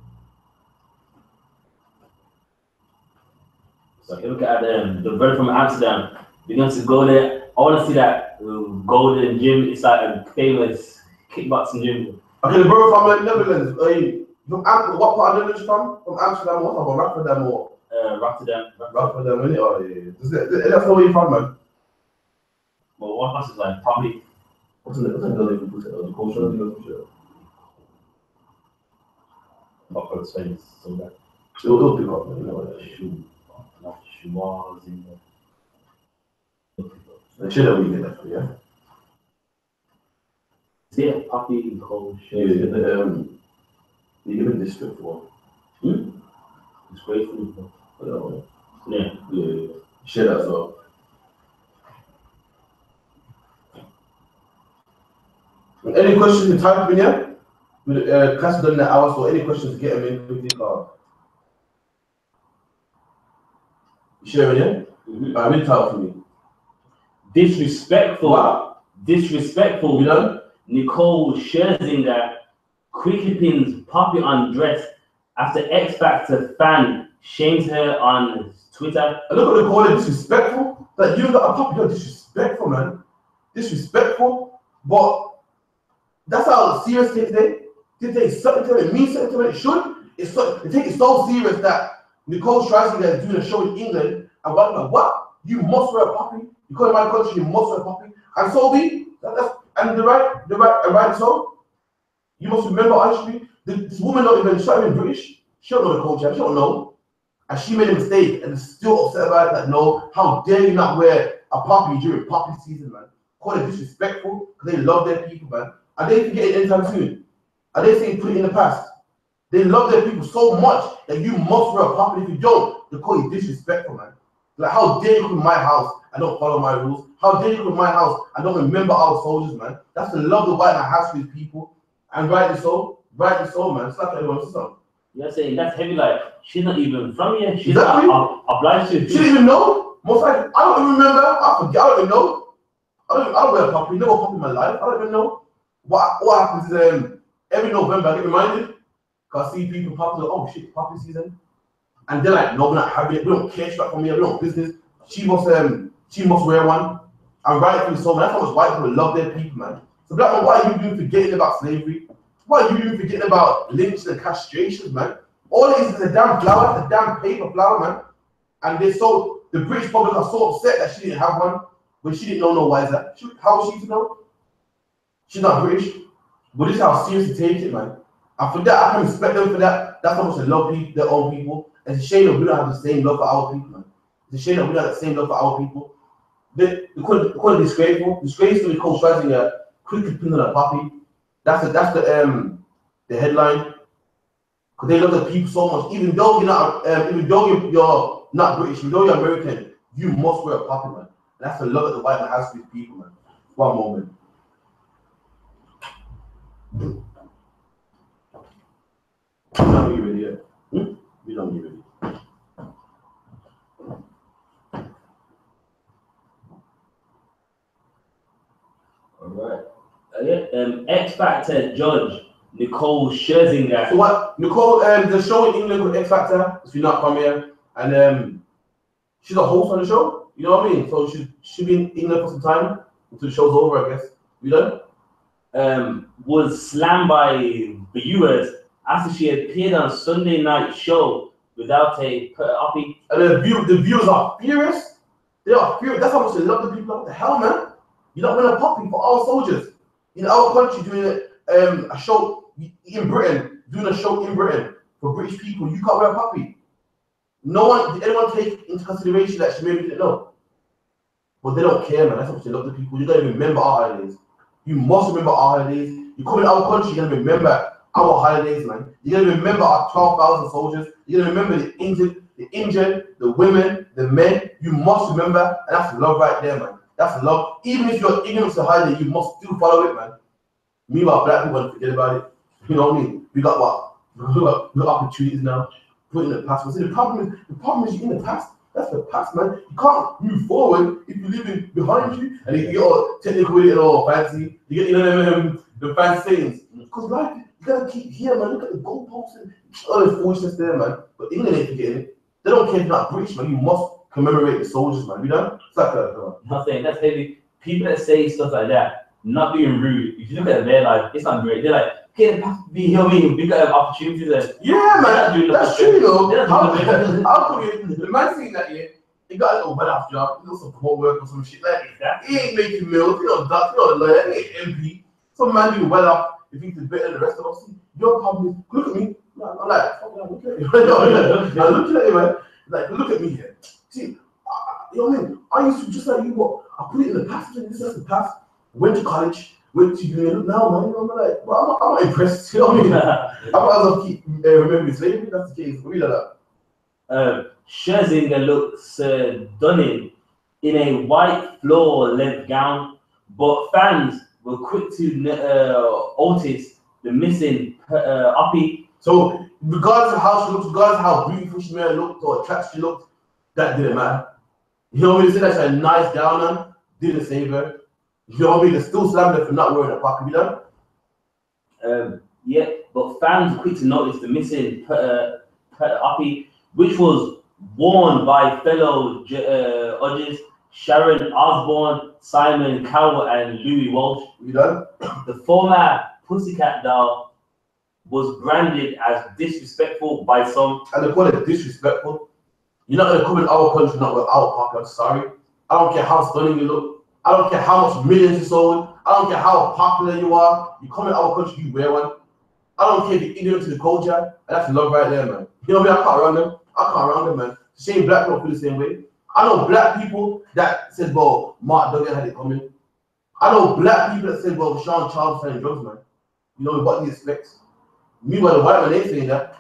So if you look at the brother from Amsterdam, we're going to go there. I want to see that golden gym. It's like a famous kickboxing gym. Okay, the brother from the Netherlands. What part of the Netherlands from? From Amsterdam or from Rotterdam or? Rotterdam. Rotterdam, innit? Oh yeah. That's not where you're from, man. Well, one of us is like probably. What's the building for the culture? Not for the Spain, so that. It'll pick up, you know. Was in there. The shit that we get that for, yeah. See a puppy called Yeah, the even district one. It's great food. Yeah. Shit as well. Any questions you type in here? With class done in the hour, so any questions get them in quickly, sharing it? Read out for me. Disrespectful. What? Disrespectful. You know? Nicole Scherzinger quickly pins puppy on dress after X Factor fan shames her on Twitter. I look at the call it disrespectful. That you got a puppy, you're disrespectful, man. Disrespectful. But that's how serious they take. They take something to it, mean something to it. It should. They take it so serious that Nicole Scherzinger is doing a show in England, and I'm like, what? You must wear a puppy? You call in my country, you must wear a puppy? And so be. And the right so. You must remember, actually, this woman she's not even British. She don't know the culture, she don't know. And she made a mistake and is still upset about it, that no, how dare you not wear a puppy during puppy season, man? Call it disrespectful, because they love their people, man. And they forget it anytime soon. And they say put it in the past. They love their people so much that you must wear a puppy. If you don't, they call you disrespectful, man. Like, how dare you come in my house and don't follow my rules? How dare you come in my house and don't remember our soldiers, man? That's the love the white man has for his people. And rightly so, man. It's like everyone's son. You're saying that's heavy, like she's not even from here. She's exactly. not obliged to. She didn't even know. Most likely, I don't even remember. I forget. I don't even know. I don't wear a puppy. Never puppy in my life. I don't even know. What happens is every November I get reminded. Cause I see people popping like, oh shit, puppy season. And they're like, no, we're not having it. We don't care about from here. We don't business. She must wear one. And rightfully so, man. That's how much white people love their people, man. So black man, what are you doing forgetting about slavery? What are you doing forgetting about lynching and castrations, man? All it is a damn flower, it's a damn paper flower, man. And the British public are so upset that she didn't have one when she didn't know no wiser. How was she to know? She's not British. But this is how serious they take it, man. And for that, I can respect them for that. That's how much they love their own people. It's a shame that we don't have the same love for our people, man. It's a shame that we don't have the same love for our people. They call it disgraceful. Disgraceful is called striking a quickly pin on a puppy. That's the headline. Because they love the people so much. Even though you're not British, even though you're American, you must wear a puppy, man. And that's the love that the white man has for his people, man. One moment. We don't need ready yet. We don't need ready. Alright. X Factor judge Nicole Scherzinger. So what? Nicole, the show in England called X Factor. If you're not from here, and she's a host on the show. You know what I mean? So she'll be in England for some time until the show's over, I guess. You know? Was slammed by viewers after she appeared on Sunday night show without a uppy. And the viewers are furious. They are furious. That's how much they love the people. What the hell, man? You're not winning a puppy for our soldiers in our country doing a show in Britain, doing a show in Britain for British people. You can't wear a puppy. No one, did anyone take into consideration that she maybe didn't know? But they don't care, man. That's how much they love the people. You gotta remember our holidays. You must remember our holidays. You come in our country, you gotta remember our holidays, man. You gotta remember our 12,000 soldiers. You gotta remember the injured, the women, the men. You must remember, and that's love right there, man. That's love. Even if you're ignorant to the holiday, you must still follow it, man. Meanwhile, black people want to forget about it. You know what I mean? We got what? We got opportunities now. Put in the past. See, the problem is you're in the past. That's the past, man. You can't move forward if you're living behind you and you get all technical with it and all fancy. You get the fancy sayings. Because life, you gotta keep here, man. Look at the goalposts and all the foolishness there, man. But England ain't forgetting it. They don't care if you're not British, man. You must commemorate the soldiers, man. You know? It's like that. Nothing. That's heavy. People that say stuff like that, not being rude. If you look at their life, it's not great. They're like, okay, you know what I mean? We got opportunities. Yeah, man. That's true, though. I'll put it. The man saying that, yeah, he got a little well-off job, he got some support work or some shit like that. He ain't making meals, he don't duck, he don't lawyer, he ain't MP. Some man doing well off, if he's better than the rest of us. Your problem is, look at me. I'm like, fuck that, look at you. I'm looking at you, man. Like, look at me here. See, you know what I mean? I used to, just like you, what? I put it in the past, this is the past. Went to college, went to uni, now, man, you know, I'm like, well, I'm not impressed, you know what I mean? I might as well keep remembering slavery, that's the case. Read that. Scherzinger looks stunning in a white floor-length gown, but fans were quick to notice the missing uppy. So, regardless of how she looked, regardless of how beautiful she may have looked or attractive she looked, that didn't matter. You know what I mean? They said that's a nice gown on, didn't save her. You know what I mean? They still slammed her for not wearing a pocket, you know? Yeah, but fans were quick to notice the missing uppy, which was worn by fellow judges Sharon Osbourne, Simon Cowell, and Louis Walsh. You done? The former Pussycat doll was branded as disrespectful by some. And they call it disrespectful. You're not gonna come in our country not with our pocket. I'm sorry. I don't care how stunning you look. I don't care how much millions you sold. I don't care how popular you are. You come in our country, you wear one. I don't care if you're ignorant to the culture. And that's love right there, man. You know what I mean? I can't run them. I can't run them, man. It's a shame black people feel the same way. I know black people that said, well, Mark Duggan had it coming. I know black people that said, well, Sean Charles was selling drugs, man. You know what he expects. Meanwhile, the white man ain't saying that.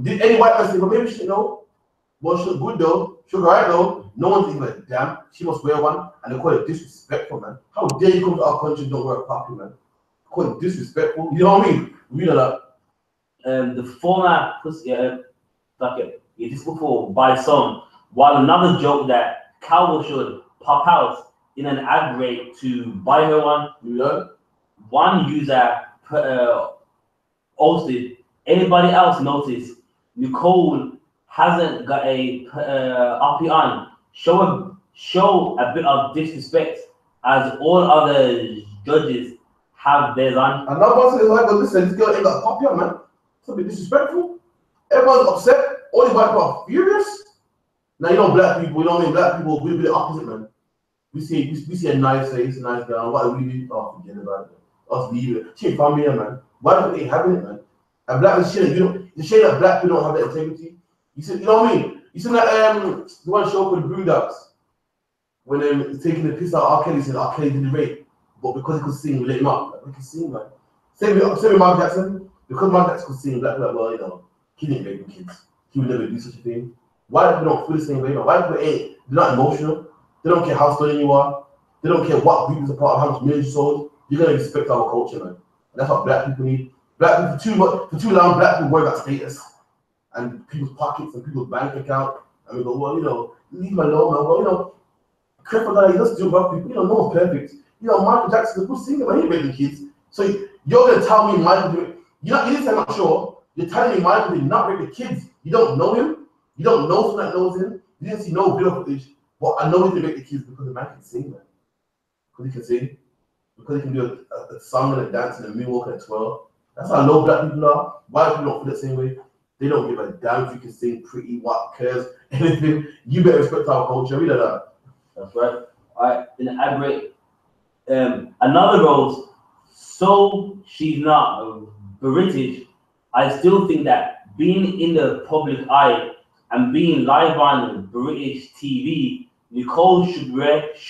Did any white man say, well, maybe she didn't know? Well, she look good though. She look right though. No one's even like, damn, she must wear one. And they call it disrespectful, man. How dare you come to our country and don't wear a pocket, man? Call it disrespectful. You know what I mean? Read that. The former disrespectful by some, while another joke that Cowell should pop out in an ad rate to buy her one. Yeah. One user posted, anybody else notice Nicole hasn't got a uppy on? Show a bit of disrespect as all other judges have theirs on. And that person is like, well, listen, this girl ain't got a puppy on, man. It's a bit disrespectful. Everyone's upset. All these white people are furious. Now, you know, black people, you know what I mean? Black people, we be the opposite, man. We see a nice face, a nice girl. What do we do? Oh, forget about it. Us leave it. She ain't from here, man. White people ain't having it, man. And black is shit. You know, the shame that black people don't have that integrity. You see, you know what I mean? You see that the one show called Boondocks, when they're taking the piss out of R. Kelly, saying R. Kelly did the rape, but because he could sing, we let him up. Like, we can sing, man. Same with Michael Jackson. Because Michael Jackson could sing, black people like, well, you know, he didn't rape the kids. He would never do such a thing. White people don't feel the same way, man. White people they're not emotional. They don't care how stunning you are. They don't care what group is a part of, how much millions you sold. You're gonna respect our culture, man. And that's what black people need. Black people for too long, black people worry about status and people's pockets and people's bank account. And we go, well, you know, leave him alone, man. Well, you know, careful guy, he doesn't do about people. You know, no one's perfect. You know, Michael Jackson, a good singer, man. He ain't raping kids. So you're gonna tell me Michael do it? You didn't say I'm not sure. You're telling me Michael did not rape the kids. You don't know him. You don't know someone that knows him. You didn't see no video footage. But I know he didn't rape the kids because the man can sing, man. Because he can sing. Because he can do a song and a dance and a moonwalk and a twirl. That's how low black people are. White people don't feel the same way. They don't give a damn if you can sing pretty, what cares, anything. You better respect our culture. We know that. That's right. Alright, then elaborate. Another rose, so she's not British, I still think that being in the public eye and being live on British TV, Nicole should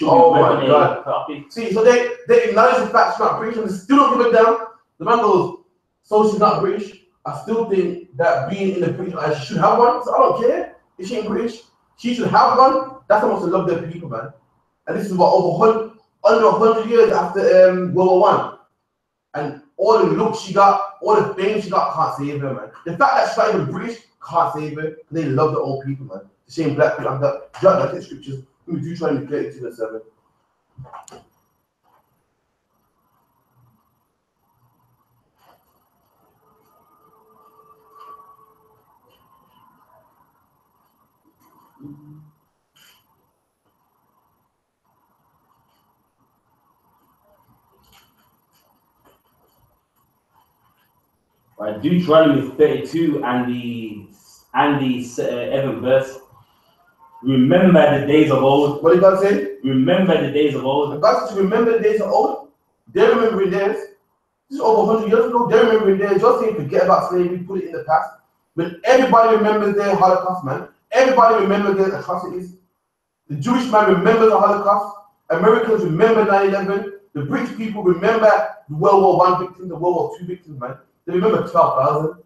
Oh my be God. properly. See, so they acknowledge the fact she's not British and they still don't give a damn. The man goes, so she's not British. I still think that being in the British eye, she should have one. So I don't care if she ain't British. She should have one. That's how much they love their people, man. And this is what under 100 years after World War I. And all the looks she got, all the fame she got can't save her, man. The fact that she's not even British can't save her. They love their own people, man. The same black people. I'm that. Judge that scriptures. We do try to get it to the 7. Right, Deuteronomy 32 and the 7th verse. Remember the days of old. What did God say? Remember the days of old. And God said to remember the days of old. They're remembering theirs. This is over 100 years ago. They're remembering theirs. Just saying forget about slavery, put it in the past. When everybody remembers their Holocaust, man. Everybody remembers their atrocities. The Jewish man remembers the Holocaust. Americans remember 9/11. The British people remember the World War I victims, the World War II victims, man. They remember 12,000.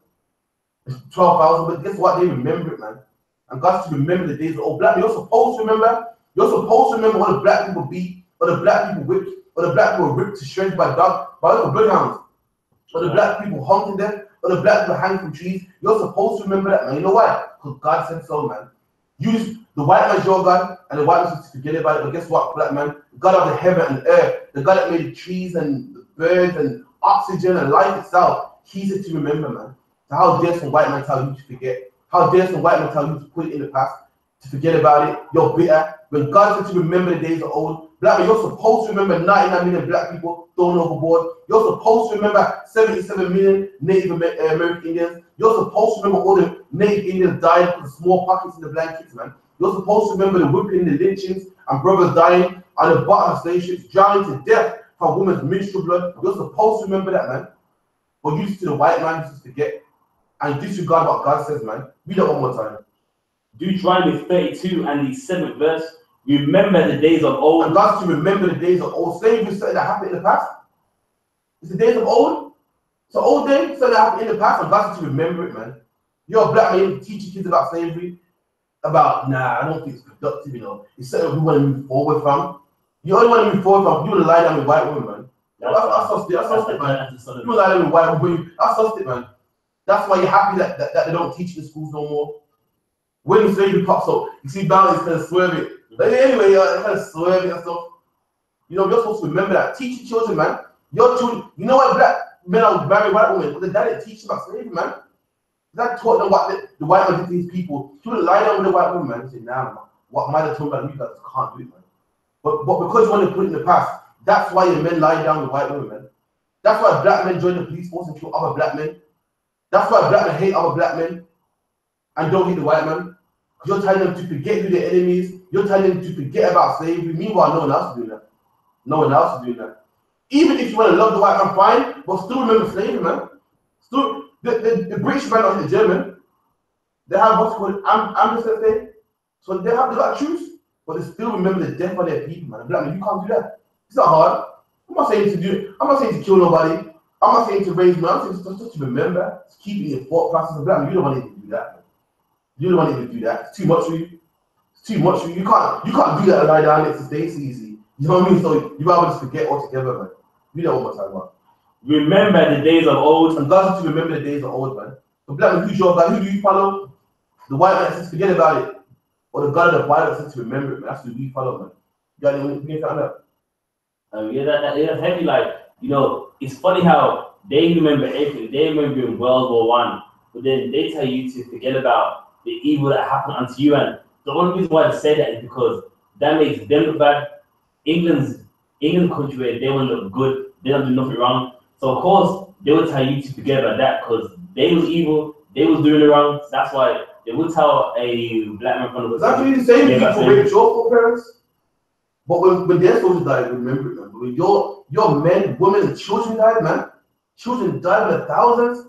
12,000, but guess what? They remember it, man. And God to remember the days of old black. You're supposed to remember. You're supposed to remember what the black people beat, or the black people whipped, or the black people ripped to shreds by little bloodhounds, or the black people hung to death, or the black people hanged from trees. You're supposed to remember that, man. You know why? Because God said so, man. The white man's your God, and the white man's to forget about it. But guess what, black man? The God of the heaven and earth, the God that made the trees and the birds and oxygen and life itself, He said to remember, man. So how dare some white man tell you to forget? How dare some white man tell you to put it in the past, to forget about it? You're bitter. When God said to remember the days of old, black man, you're supposed to remember 99 million black people thrown overboard. You're supposed to remember 77 million Native American Indians. You're supposed to remember all the Native Indians dying from small pockets in the blankets, man. You're supposed to remember the whipping, the lynchings, and brothers dying on the bottom of slave ships, drowning to death from women's menstrual blood. You're supposed to remember that, man. But you to the white man just forget and disregard what God says, man. Read that one more time. Deuteronomy 32 and the 7th verse. Remember the days of old. And God to remember the days of old. Slavery is something that happened in the past. It's the days of old. It's an old day, something that happened in the past, and God to remember it, man. You're a black man teaching kids about slavery. I don't think it's productive, you know. It's something we want to move forward from. You only want to move forward from, you want to lie down with white women, man. That's it, man. You want to lie down with white women. That's it, man. That's why you're happy that they don't teach in the schools no more. When slavery pops up, you see boundaries kind of swerve it. But anyway, kind of swerve it and stuff. You know, you're supposed to remember that. Teach your children, man. Your children, you know what black men are married white women, but the dad didn't teach them about slavery, man. That taught them what the white man did to these people. She would lie down with the white woman, man, and say, nah, man, what might have told me about you guys can't do it, man. But because you want to put it in the past, that's why your men lie down with white women, man. That's why black men join the police force and kill other black men. That's why black men hate other black men and don't hate the white man. Because you're telling them to forget who their enemy is. You're telling them to forget about slavery. Meanwhile, no one else is doing that. No one else is doing that. Even if you want to love the white man, fine, but still remember slavery, man. Still, the British man or the German, they have what's called Amnesty Day. So they got truth, but they still remember the death of their people, man. Black man, you can't do that. It's not hard. I'm not saying to kill nobody. I'm not saying to raise money. I'm saying just to remember, to keep it in your thought process. And black man, you don't want to even do that, man. You don't want to even do that. It's too much for you. It's too much for you. You can't do that and lie down next to Stacey easy. You know what I mean? So you rather just forget altogether, man. Read that one more time, man. Remember the days of old. And God said to remember the days of old, man. So black man, who's your God? Who do you follow? The white man says forget about it. Or the God of the Bible says to remember it, man. That's who we follow, man. You got anything to that? Yeah, that's heavy. Like, you know, it's funny how they remember everything. They remember in World War I, but then they tell you to forget about the evil that happened unto you. And the only reason why I say that is because that makes them look bad. England's country where they want to look good, they don't do nothing wrong. So of course they will tell you to forget about that because they was evil, they was doing it wrong. So that's why they will tell a black man from the It's actually the same people raped your foreparents. But when their soldiers died, remember it, man. When your men, women, and children died, man. Children died by the thousands.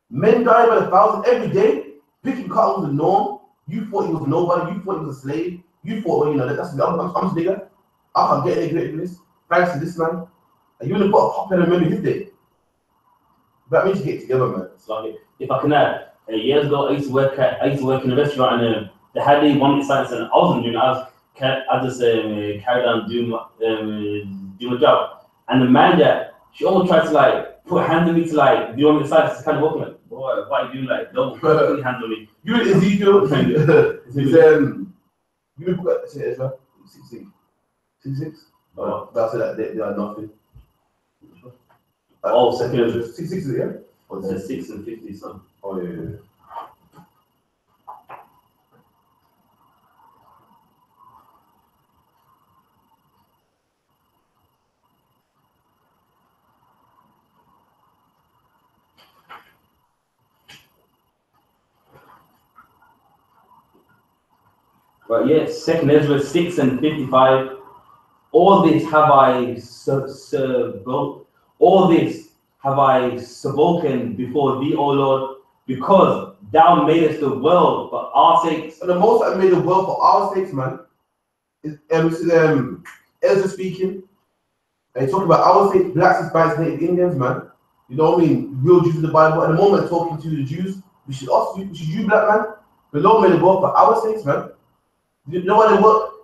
Men died by the thousands every day. Picking cotton was the norm. You thought he was nobody. You thought he was a slave. You thought, well, you know, I'm just a nigga. I can't get any greater than this. Thanks to this man. And you only put a pop and remember his day. That means you get together, man. So if I can add, years ago I used to work in a restaurant and they had the 1 minute silence and I wasn't doing it. I just carried on doing my job. And the manager, she almost tried to like put a hand on me to like do 1 minute silence. It's kind of walking like, boy, what are you doing? Like, don't put your hands on me. You and Ezekiel, you put Ezra 66. Oh, that's it. They are nothing. Oh, second 66, yeah. Or the 6 and 50, son. Oh yeah. But yeah, 2 Ezra 6 and 55. All this have I spoken before thee, O Lord, because thou madest the world for our sakes. And the most I made the world for our sakes, man. Is Ezra speaking. And he's talking about our sakes, blacks, Hispanics, Native Indians, man. You know what I mean? Real Jews in the Bible. At the moment, talking to the Jews, we should you, black man. The Lord made the world for our sakes, man. You know what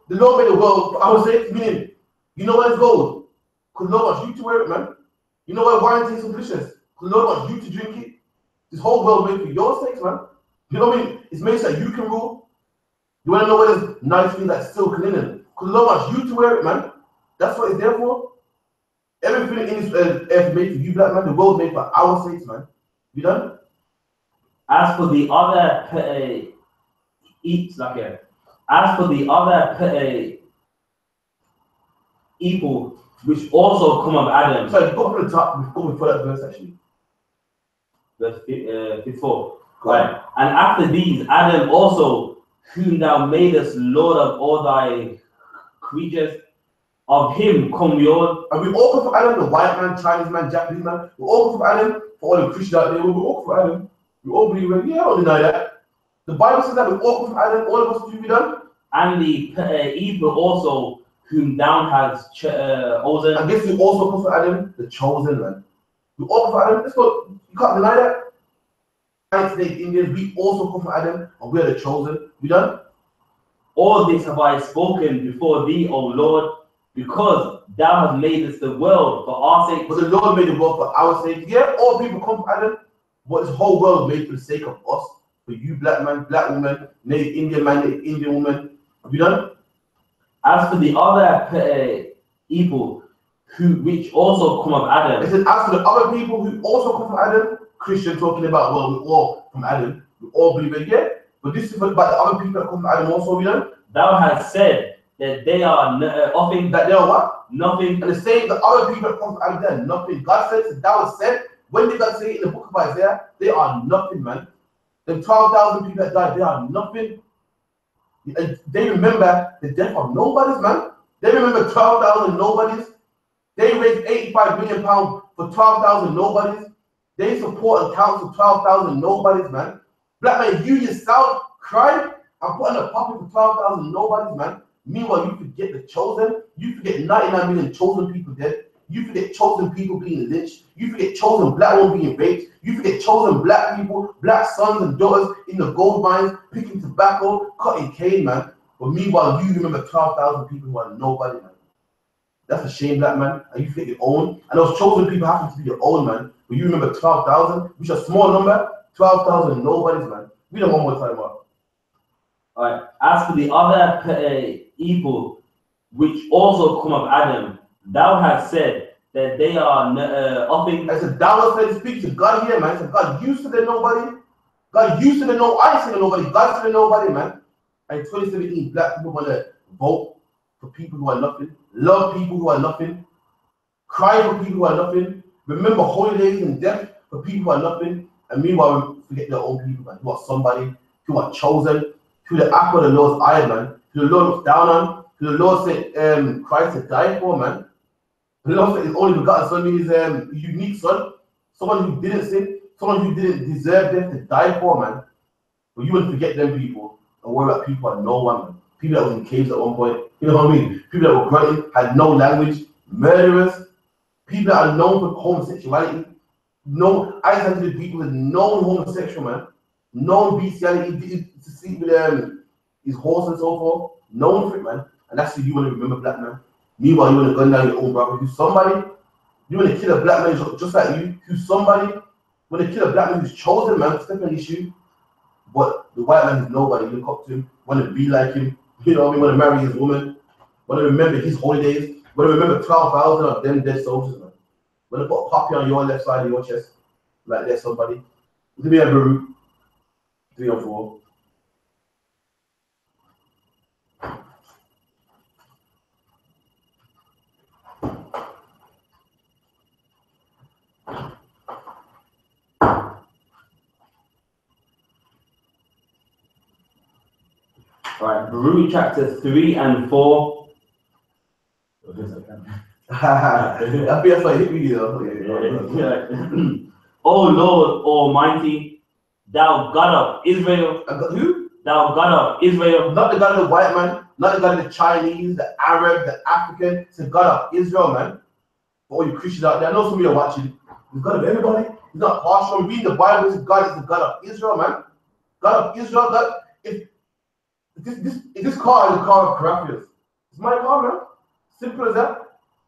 the Lord made the world for our sakes, meaning, you know where it's gold? Because the Lord wants you to wear it, man. You know why wine tastes so delicious? Because the Lord wants you to drink it. This whole world made for your sakes, man. You know what I mean? It's made so that you can rule. You want to know what is nice things like silk and linen? Because the Lord wants you to wear it, man. That's what it's there for. Everything in this earth is made for you, black man. The world made for our sakes, man. You done? As for the other evil which also come of Adam. So go from the top before that verse actually. Verse 54. Right. And after these, Adam also, whom thou madest Lord of all thy creatures, of him come your. And we all come from Adam, the white man, Chinese man, Japanese man. We all come from Adam. For all the Christians out there, we all come from Adam. We all believe in. Yeah, I don't deny that. The Bible says that we all come from Adam. All of us do be done. And the evil also, whom thou hast chosen. I guess we also come from Adam, the chosen man. We all come from Adam. Let's go. You can't deny that. Indians, we also come from Adam, and we are the chosen. We done? All this have I spoken before thee, O Lord, because thou hast made us the world for our sake. But the Lord made the world for our sake. Yeah, all people come from Adam, but this whole world was made for the sake of us. For you, black man, black woman, Native Indian man, Native Indian woman. Have you done? As for the other people which also come of Adam. It says, as for the other people who also come from Adam, Christian talking about, well, we all from Adam, we all believe it, yeah. But this is about the other people that come from Adam also, you know? Thou hast said that they are nothing. That they are what? Nothing. And the same, the other people that come from Adam, they are nothing. God says, that was said, when did God say it in the book of Isaiah? They are nothing, man. The 12,000 people that died, they are nothing. And they remember the death of nobodies, man. They remember 12,000 nobodies. They raised £85 million for 12,000 nobodies. They support accounts for 12,000 nobodies, man. Black man, you yourself cried and put on a puppet for 12,000 nobodies, man. Meanwhile, you forget the chosen. You forget 99 million chosen people dead. You forget chosen people being lynched. You forget chosen black women being raped. You forget chosen black people, black sons and daughters in the gold mines, picking tobacco, cutting cane, man. But meanwhile, you remember 12,000 people who are nobody, man. That's a shame, black man. And you forget your own. And those chosen people happen to be your own, man. But you remember 12,000, which is a small number. 12,000 nobodies, man. Read them one more time, Mark. All right. As for the other evil, which also come of Adam, thou hast said that they are offering. It's a downward slave speak to God here, man. So God used to the nobody. God used to the no. I ain't the nobody. God to the nobody, man. And in 2017, black people want to vote for people who are nothing, love people who are nothing, cry for people who are nothing, remember holidays and death for people who are nothing, and meanwhile we forget their own people, man, who are somebody, who are chosen, who the apple of the Lord's eye, man, who the Lord looks down on, who the Lord said Christ had died for, man. The Lord said his only begotten son, his unique son, someone who didn't sin, someone who didn't deserve death to die for, man. But you wouldn't forget them people and worry about people that no one, man. People that was in caves at one point, you know what I mean? People that were grunting, had no language, murderers, people that are known for homosexuality. No, Icelandic people is known homosexual, man. Known bestiality, to sleep with his horse and so forth. Known for it, man. And that's who you want to remember, black man. Meanwhile, you want to gun down your own brother, who's somebody. You want to kill a black man just like you, who's somebody. You want to kill a black man who's chosen, man, to step on his shoe. But the white man is nobody. You look up to him, want to be like him. You know what I mean? Want to marry his woman. Want to remember his holidays. Want to remember 12,000 of them dead soldiers, man. Want to put a poppy on your left side of your chest, like there's somebody. Give me a Baruch, 3 or 4. Right, Baruch chapter 3 and 4. I feel like hit me though. O Lord Almighty, thou God of Israel. Who? Thou God of Israel. Not the God of the white man, not the God of the Chinese, the Arab, the African. It's the God of Israel, man. For all you Christians out there, I know some of you are watching. The God of everybody. He's not partial. Read the Bible. It's God is the God of Israel, man. God of Israel. God. If this car is a car of Carapias, it's my car, man. Simple as that.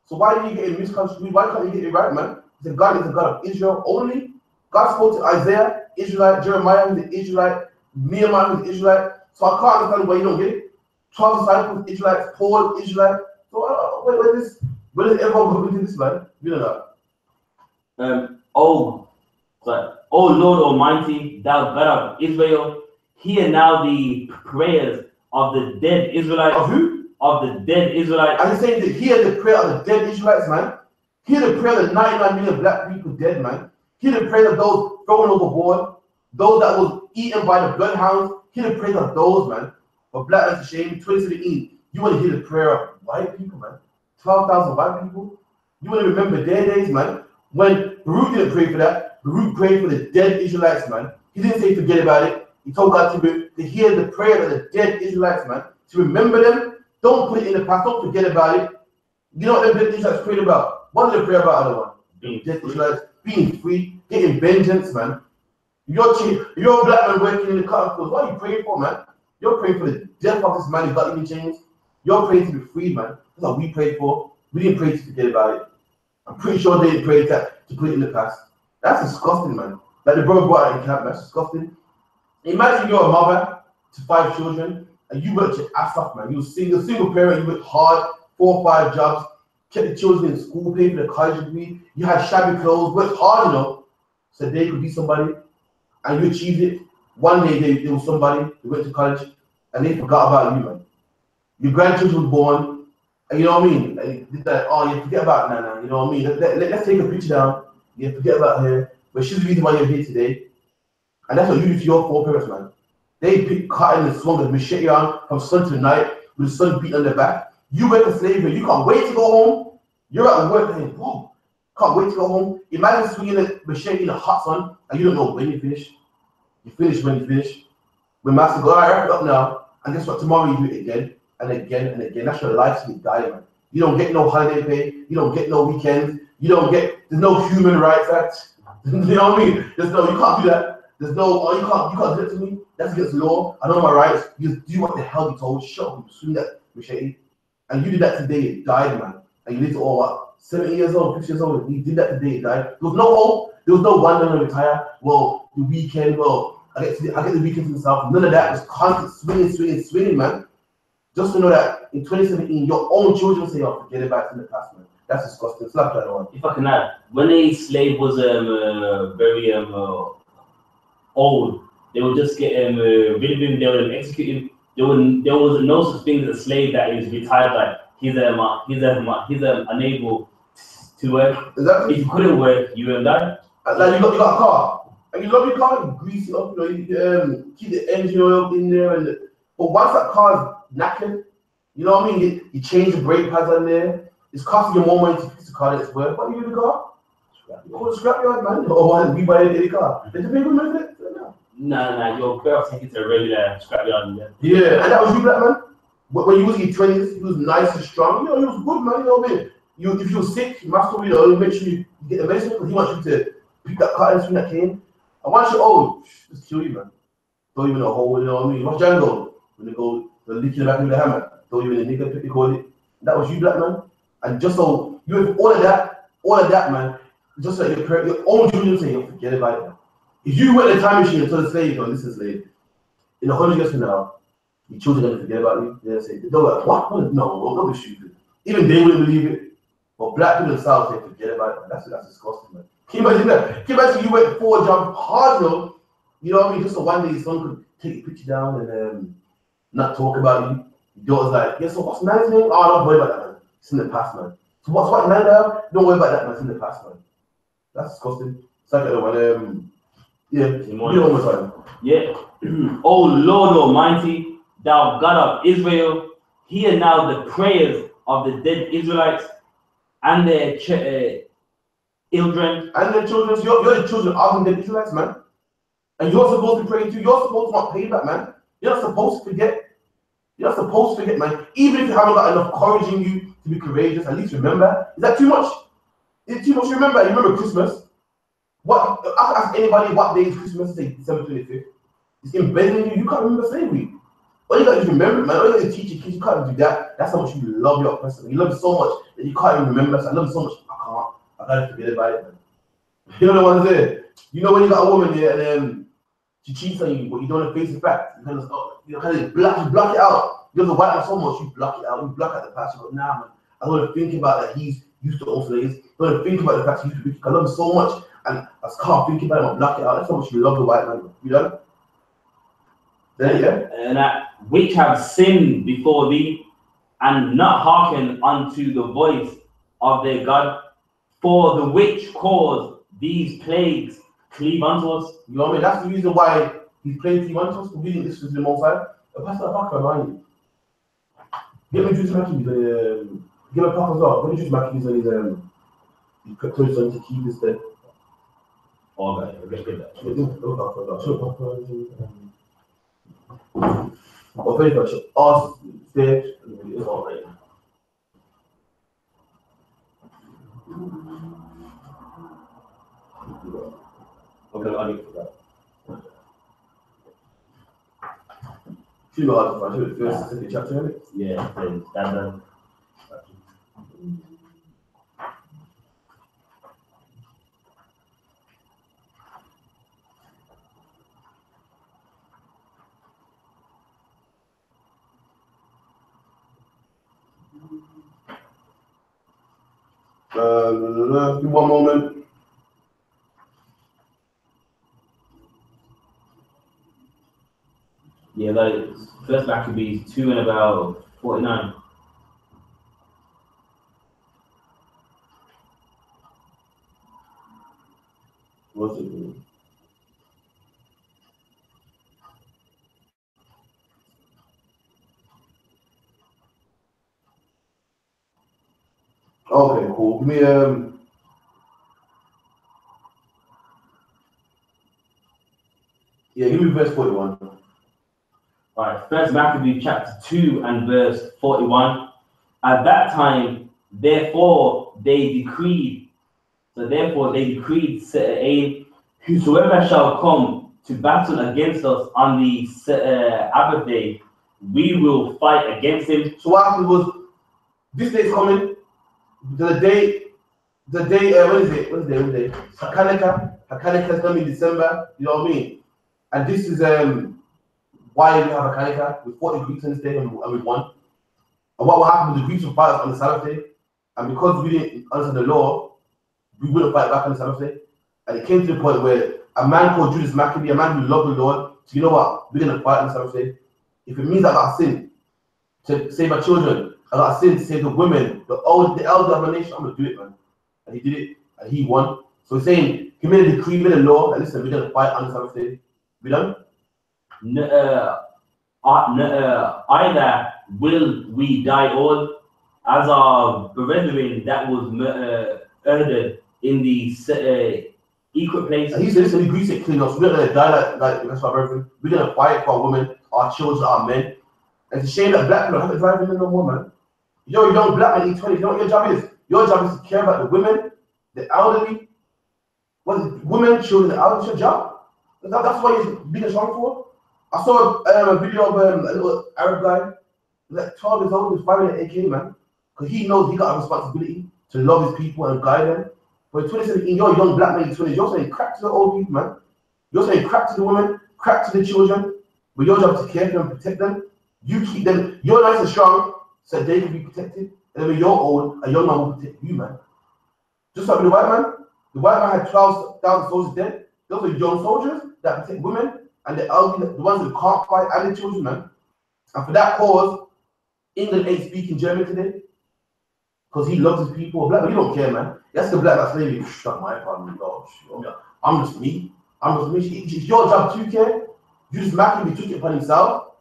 So why do you get it misconstrued? Why can't you get it right, man? The God is the God of Israel only. God spoke to Isaiah, Israelite, Jeremiah, who's the Israelite, Nehemiah, who's the Israelite. So I can't understand why you don't get it. 12 disciples, Israelites, Paul, Israelite. So where does everyone go into this, man? You know that. O Lord Almighty, thou God of Israel, hear now the prayers of the dead Israelites. Of who? Of the dead Israelites. I'm saying that hear the prayer of the dead Israelites, man. Hear the prayer of the 99 million black people dead, man. Hear the prayer of those thrown overboard, those that was eaten by the bloodhounds. Hear the prayer of those, man. But black man's shame, 2017, you want to hear the prayer of white people, man. 12,000 white people. You want to remember their days, man. When Baruch didn't pray for that, Baruch prayed for the dead Israelites, man. He didn't say forget about it. He told God to hear the prayer of the dead Israelites, man. To remember them. Don't put it in the past. Don't forget about it. You know what them dead Israelites prayed about? What did they pray about, other one? Dead Israelites being free, getting vengeance, man. You're a black man working in the cotton fields. What are you praying for, man? You're praying for the death of this man who got you in chains. You're praying to be free, man. That's what we prayed for. We didn't pray to forget about it. I'm pretty sure they didn't pray to put it in the past. That's disgusting, man. Like the brother brought out in camp, that's disgusting. Imagine you're a mother to 5 children and you worked your ass off, man. You're a single parent, you worked hard, 4 or 5 jobs, kept the children in school, paid for the college degree, you had shabby clothes, worked hard, you know, so they could be somebody, and you achieved it. One day they were somebody, they went to college, and they forgot about you, man. Your grandchildren were born, and you know what I mean? Like, oh, you forget about Nana, you know what I mean? Let's take a picture down, you forget about her, but she's the reason why you're here today. And that's what you do to your 4 parents, man. They pick cotton and swung a machete on from sun to night with the sun beating on their back. You work in slavery, you can't wait to go home. You're at work and whoa, can't wait to go home. Imagine swinging a machete in the hot sun and you don't know when you finish. You finish when you finish. When master go, all right, wrap it up now. And guess what? Tomorrow you do it again and again and again. That's your life to die, man. You don't get no holiday pay. You don't get no weekends. There's no human rights act. You know what I mean? You can't do that. There's no, oh, you can't do it to me. That's against the law. I know my rights. You just do what the hell you told. Shut up. You swing that machete. And you did that today, you died, man. And you lived to all what? 70 years old, 50 years old. You did that today, you died. There was no hope. There was no one gonna retire. Well, the weekend, I get the weekend to myself. None of that. It was constant swinging, man. Just to know that in 2017, your own children say, oh, forget about it in the past, man. That's disgusting. Slap that one. If I can add, when a slave was very old, they would just get rid of him. They would execute him. There was no such thing as a slave that is retired. Like he's unable to work. Exactly. If you couldn't work, you would die. Like you got a car, and you love your car, you grease it up, you keep the engine oil in there, but once that car's knackered, you know what I mean? You change the brake pads on there. It's costing you more money to fix the car than it's worth. What do you do with the car? Go to the scrapyard, man. Or we buy any car. Did you pay good money for it? No, you're better off taking it to a regular scrapyard. Yeah, and that was you, black man. When you was in your 20s, you was nice and strong. You was good, man. You know what I mean? If you're sick, you must make sure you get the medicine because he wants you to pick that cotton swing that cane. And once you're old, just kill you, man. Throw you in a hole, you know what I mean? Watch Django. When they're licking the back with the hammer. Throw you in the nigger pit, they call it. That was you, black man. And just so you have all of that, man, just so your own children say, you forget about it. If you went in a time machine and told the slave, listen, slave, in 100 years from now, your children are going to forget about you. They're going to say, they're like, what? No, don't be stupid. Even they wouldn't believe it. But black people in the South, they forget about it. That's disgusting, man. Can you imagine that? Can you imagine you went 4 jump hard, you know what I mean? Just so one day your son could take your picture down and not talk about you. Your daughter's like, yeah, so what's man's name? Oh, don't worry about that, man. It's in the past, man. So what's what man now? Don't worry about that, man. It's in the past, man. That's disgusting. It's like when one more time. Yeah. Oh Lord Almighty, thou God of Israel, hear now the prayers of the dead Israelites and their children. And their children. You're the children of the dead Israelites, man. And you're supposed to be praying too. You're supposed to want payback, man. You're not supposed to forget. You're not supposed to forget, man. Even if you haven't got enough courage in you to be courageous, at least remember. Is that too much? Is it too much? Remember? You remember Christmas? What? I can ask anybody what day is Christmas. Say December 25th. It's embedded in you. You can't remember slavery. All you got to remember, man. All you got to teach your kids. You can't do that. That's how much you love your person. You love it so much that you can't even remember. So I love it so much. I gotta forget about it, man. You know what I'm saying? You know when you got a woman here and she cheats on you, but you don't want to face the fact. You kind of block it out. You have to wipe out so much, you block it out. You block out the past. You go, nah, man. I don't want to think about that. He's used to own slaves. I don't want to think about the fact he used to be. I love him so much, and I just can't think about him. I block it out. That's how much you love the white man. You know? Then yeah. And which have sinned before thee, and not hearken unto the voice of their God, for the which cause these plagues cleave unto us. You know what I mean? That's the reason why these plagues cleave unto us. We think this is the most high. Pastor Parker, man. Get me Juice Mackey's give a Parker as well. Get me Juice Mackey's on his crypto son to keep this dead. Oh, okay, let's get that. Or very much us there. It's all right. Okay, I need that. Too hard to find. First, the chapter in it. Yeah, standard. Give me one moment. Yeah, like first Maccabees 2 and about 49. What's it mean? Okay, cool. Give me give me verse 41. Alright, first Maccabees chapter 2 and verse 41. At that time, therefore they decreed, saying, whosoever shall come to battle against us on the Sabbath day, we will fight against him. So what happened was, this day is coming. The day, what is it? Hanukkah is coming in December. You know what I mean? And this is why we have Hanukkah. We fought the Greeks on this day and we won. And what will happen with the Greeks will fight us on the Sabbath day? And because we didn't answer the law, we wouldn't fight back on the Sabbath day. And it came to the point where a man called Judas Maccabee, a man who loved the Lord, so you know what? We're going to fight on the Sabbath day. If it means I got sin to save my children, I got sin to save the women, the elder of my nation, I'm going to do it, man. And he did it, and he won. So he's saying, he made a decree, made a law, and listen, we're going to fight on the Sabbath day. We done? Either will we die all as our brethren that was murdered in the equal place. And he said, listen, we Greece it clean up. So we're going to die like that's our brethren. We're going to fight for our women, our children, our men. And it's a shame that black people don't have to drive in no more, man. You're a young black man, 20, you know what your job is? Your job is to care about the women, the elderly, women, children, the elderly, your job. That's what you're being strong for. I saw a video of a little Arab guy, like 12 years old, who's firing an AK, man. Because he knows he got a responsibility to love his people and guide them. But in 2017, you're a young black man in 20s, you're saying crack to the old people, man. You're saying crack to the women, crack to the children. But your job is to care for them, protect them. You keep them, you're nice and strong so they can be protected. And then when you're old, a young man will protect you, man. Just like with the white man. The white man had 12,000 soldiers dead. Those are young soldiers that protect women and the elderly, the ones that can't fight, and the children, man. And for that cause, England ain't speaking German today. Because he loves his people. Black man, he don't care, man. That's the black man slavery. Shut my family, dog. I'm just me. It's your job to care. Judas Maccabee took it upon himself.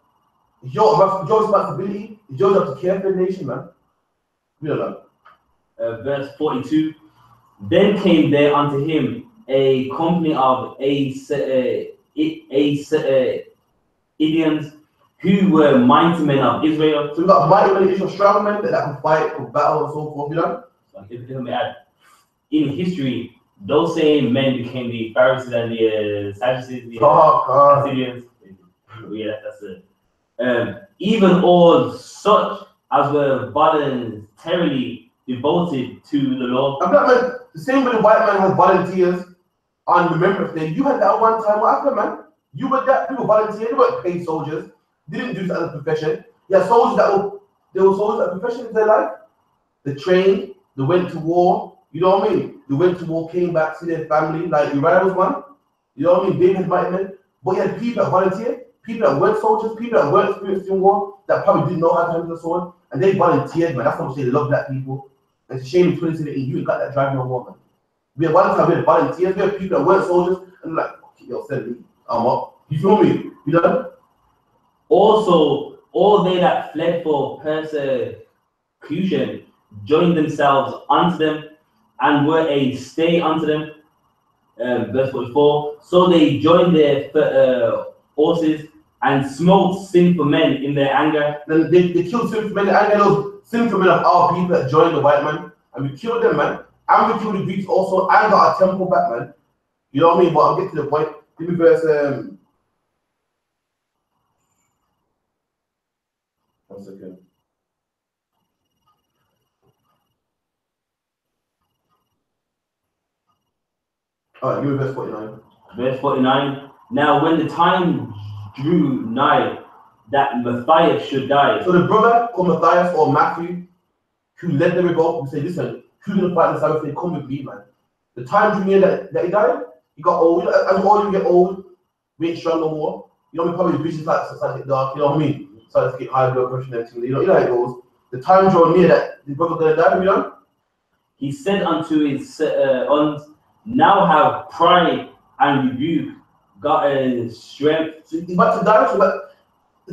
It's your responsibility. It's your job to care for the nation, man. We don't know. Verse 42. Then came there unto him a company of Idians who were mighty men of Israel. So we got mighty men of Israel, strong men that can fight for battle and so forth, you know? In history, those same men became the Pharisees and the Sadducees, the Assyrians. Yeah, that's it. Even all such as were voluntarily devoted to the Lord. And black man, the same way the white man has volunteers on Remembrance Day, you had that one time. What happened, man? You were that people volunteered, they weren't paid soldiers. They didn't do this as a profession. Yeah, soldiers they were soldiers as a profession in their life. They trained, they went to war, you know what I mean? They went to war, came back to their family, like Uriah was one. You know what I mean? David had mighty men. But you had people that volunteered, people that weren't soldiers, people that weren't experienced in war, that probably didn't know how to handle the sword, and they volunteered, man. That's how much they love black people. And it's a shame in 2017 you ain't got that drive no more, man. We had one time we had volunteers, we had people that weren't soldiers, and like, okay, yo, send me, I'm up. You feel me? You know? Also, all they that fled for persecution joined themselves unto them and were a stay unto them. Verse 44. So they joined their horses and smote sinful men in their anger. Then they killed sinful men in their anger. Those sinful men of our people that joined the white man, and we killed them, man. And we killed the Greeks also, and got our temple back, man. You know what I mean? But I'll get to the point. Give me verse. One second. All right, give me verse 49. Verse 49. Now, when the time drew nigh that Matthias should die. So the brother called Matthias or Matthew, who led the revolt, we say, listen, who's going to fight the Sabbath day? Come with me, man. The time drew near that he died. He got old. As old you get old, we ain't strong no more. You know, we probably visions like started get dark. You know what I mean? Started to get high blood pressure and everything. You know how it goes. The time drew near that the brother going to die. You know. He said unto his sons, now have pride and rebuke, God strength. So he's about to die. So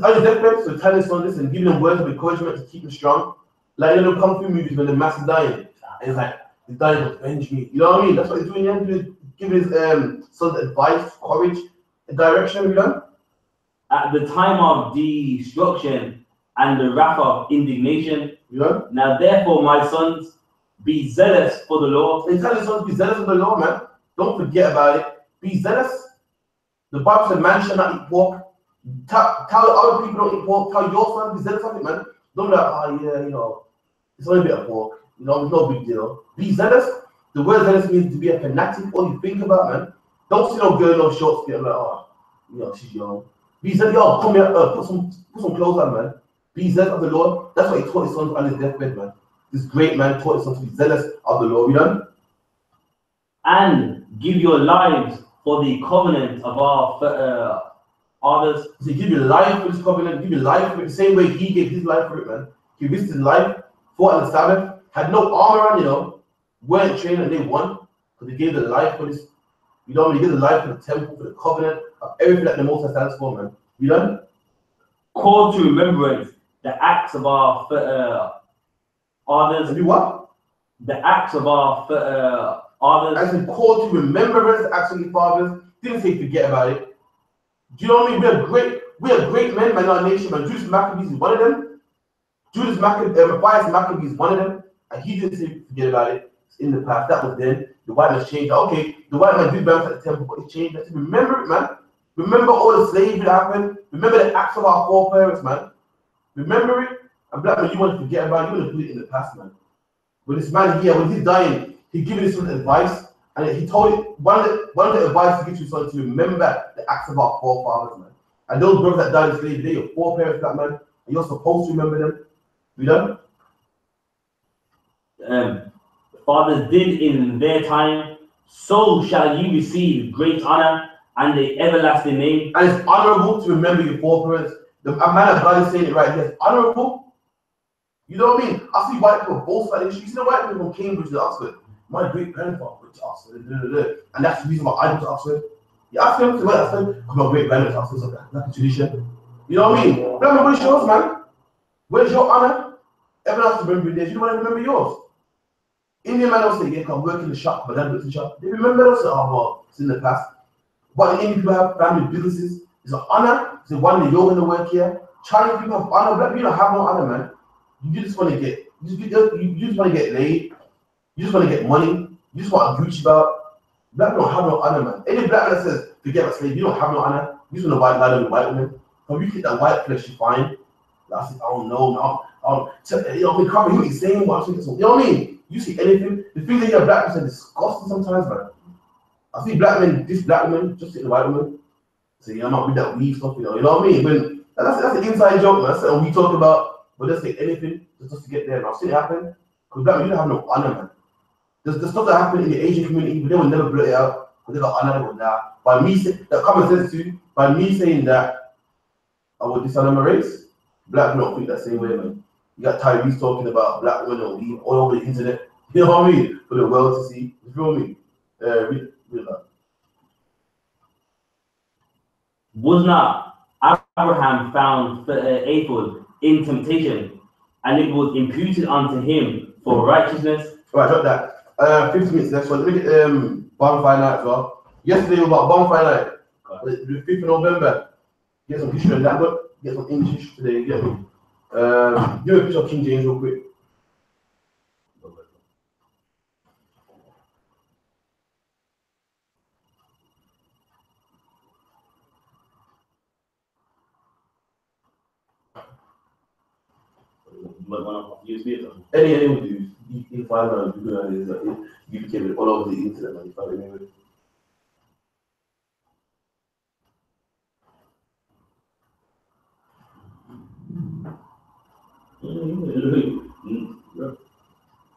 on his deathbed, so tell his son, listen, giving them words of encouragement to keep him strong. Like in the kung fu movies when the master's dying, and it's like he's dying to avenge me. You know what I mean? That's what he's doing. Yeah, he's giving his sons advice, courage, and direction. You know. At the time of destruction and the wrath of indignation. You know. Now therefore, my sons, be zealous for the Lord. And tell his sons, be zealous for the Lord, man. Don't forget about it. Be zealous. The Bible said, man shall not eat pork. Tell other people don't eat pork. Tell your son, be zealous of it, man. Don't be like, oh yeah, you know, it's only a bit of pork. You know, it's no big deal. Be zealous. The word zealous means to be a fanatic. All you think about, man. Don't see no girl, no short skirt. Like, oh, you know, she's young. Be zealous. Yo, come here. Put some clothes on, man. Be zealous of the Lord. That's what he taught his sons on his deathbed, man. this great man taught us to be zealous of the law. We done? And give your lives for the covenant of our fathers. So give your life for this covenant, give your life for it the same way he gave his life for it, man. He risked his life, fought on the Sabbath, had no armor on, you know, weren't trained and they won. Because they gave their life for this. You know, they gave their life for the temple, for the covenant, of everything that the Most High stands for, man. You done? Call to remembrance the acts of our fathers. And do what? The acts of our fathers. As in call to remembrance the acts of the fathers. Didn't say forget about it. Do you know what I mean? We are great men in our nation, man. Judas Maccabees is one of them. Matthias Maccabees is one of them. And he didn't say forget about it. It's in the past. That was then. The white man's changed. Okay, the white man did bounce at the temple, but he changed. Let's remember it, man. Remember all the slavery that happened. Remember the acts of our foreparents, man. Remember it. And black man, you want to forget about it. You want to put it in the past, man. But this man here, when he's dying, he gave his son advice. And he told it, one of the advice he gives his son to remember the acts of our forefathers, man. And those brothers that died in slavery, they're your foreparents, black man. And you're supposed to remember them. You know? Fathers did in their time, so shall you receive great honor and the everlasting name. And it's honorable to remember your foreparents. A man of God is saying it right here. It's honorable. You know what I mean? I see white people both sides. You see the white people from Cambridge to Oxford. My great grandfather went to Oxford, and that's the reason why I went to Oxford. You ask them to go to Oxford, because my great grandfather went to Oxford, so that's a tradition. You know what I mean? Remember, where's yours, man? Where's your honor? Everyone else remembering theirs. You don't want to remember yours. Indian man will say, yeah, I work in the shop, but I work in the shop. They remember those, oh, well, it's in the past. But Indian people have family businesses. It's an honor. It's one day you're going to work here. Chinese people have honor. Black people don't have no honor, man. You just want to get, you just want to get laid. You just want to get money. You just want to Gucci about. Black people don't have no honor, man. Any black man that says, forget about slavery, you don't have no honor. You just want to white lie with white women. But you get that white flesh, you find. I said, I don't know, man. You know, we cover him saying, you know what I mean? You see anything, the things that you have black people say disgusting sometimes, man. I see black men, this black woman, just hit the white woman. Say, yeah, I'm not with that weave stuff, you know what I mean? When that's an inside joke, man. That's what we talk about, but let's say anything just to get there. And I've seen it happen. Because black men, you don't have no honor, man. There's the stuff that happened in the Asian community, but they will never blurt it out because they got honor, they will die. By me saying that common sense too, by me saying that I would dishonor my race, black people don't think that same way, man. You got Tyrese talking about black women on weave all over the internet. You know what I mean? For the world to see. You feel me? Read that. Was not Abraham found faithful in temptation, and it was imputed unto him for righteousness? Alright, drop that. 50 minutes left, so let me get bonfire night as well. Yesterday was about bonfire night. The 5th of November. Get some history on that, but get some English history today, get me. Give me a picture of King James real quick. Any would use. You find out you became it all over the internet, man. You find it anyway.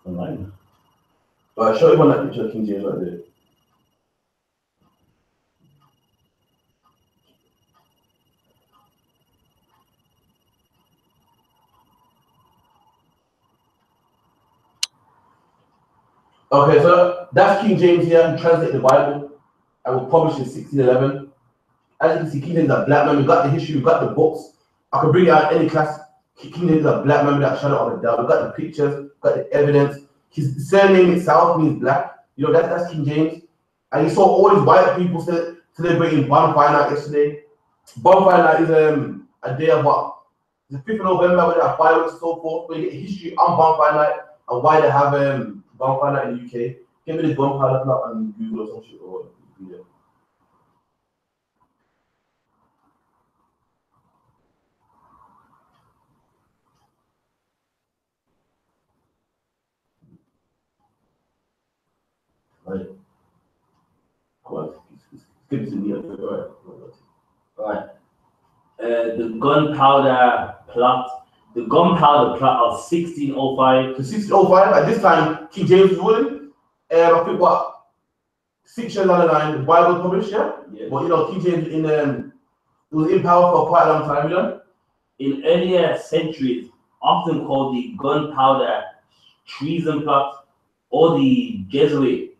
Online. But I'll show you one that picture of King James right there. Okay, so that's King James here. He translated the Bible and was published in 1611. As you can see, King James is a black man. We've got the history, we've got the books. I can bring it out in any class. King James is a black man without shadow of a doubt. We've got the pictures, we've got the evidence. His surname itself means black. You know, that's King James. And you saw all these white people celebrating Bonfire Night yesterday. Bonfire Night is a day of what? The 5th of November, where they have fireworks and so forth. We get history on Bonfire Night and why they have Bonfire Night in the UK. Give me this Bonfire Night on Google or some shit or video. Right. Come on. Give it to me. All right. Right. The gunpowder plot The gunpowder plot of 1605. To 1605, at this time, King James was ruling. I think what 6 years down the line, the Bible was published, yeah. But you know, King James was in power for quite a long time, you know. In earlier centuries, often called the gunpowder treason plot or the Jesuit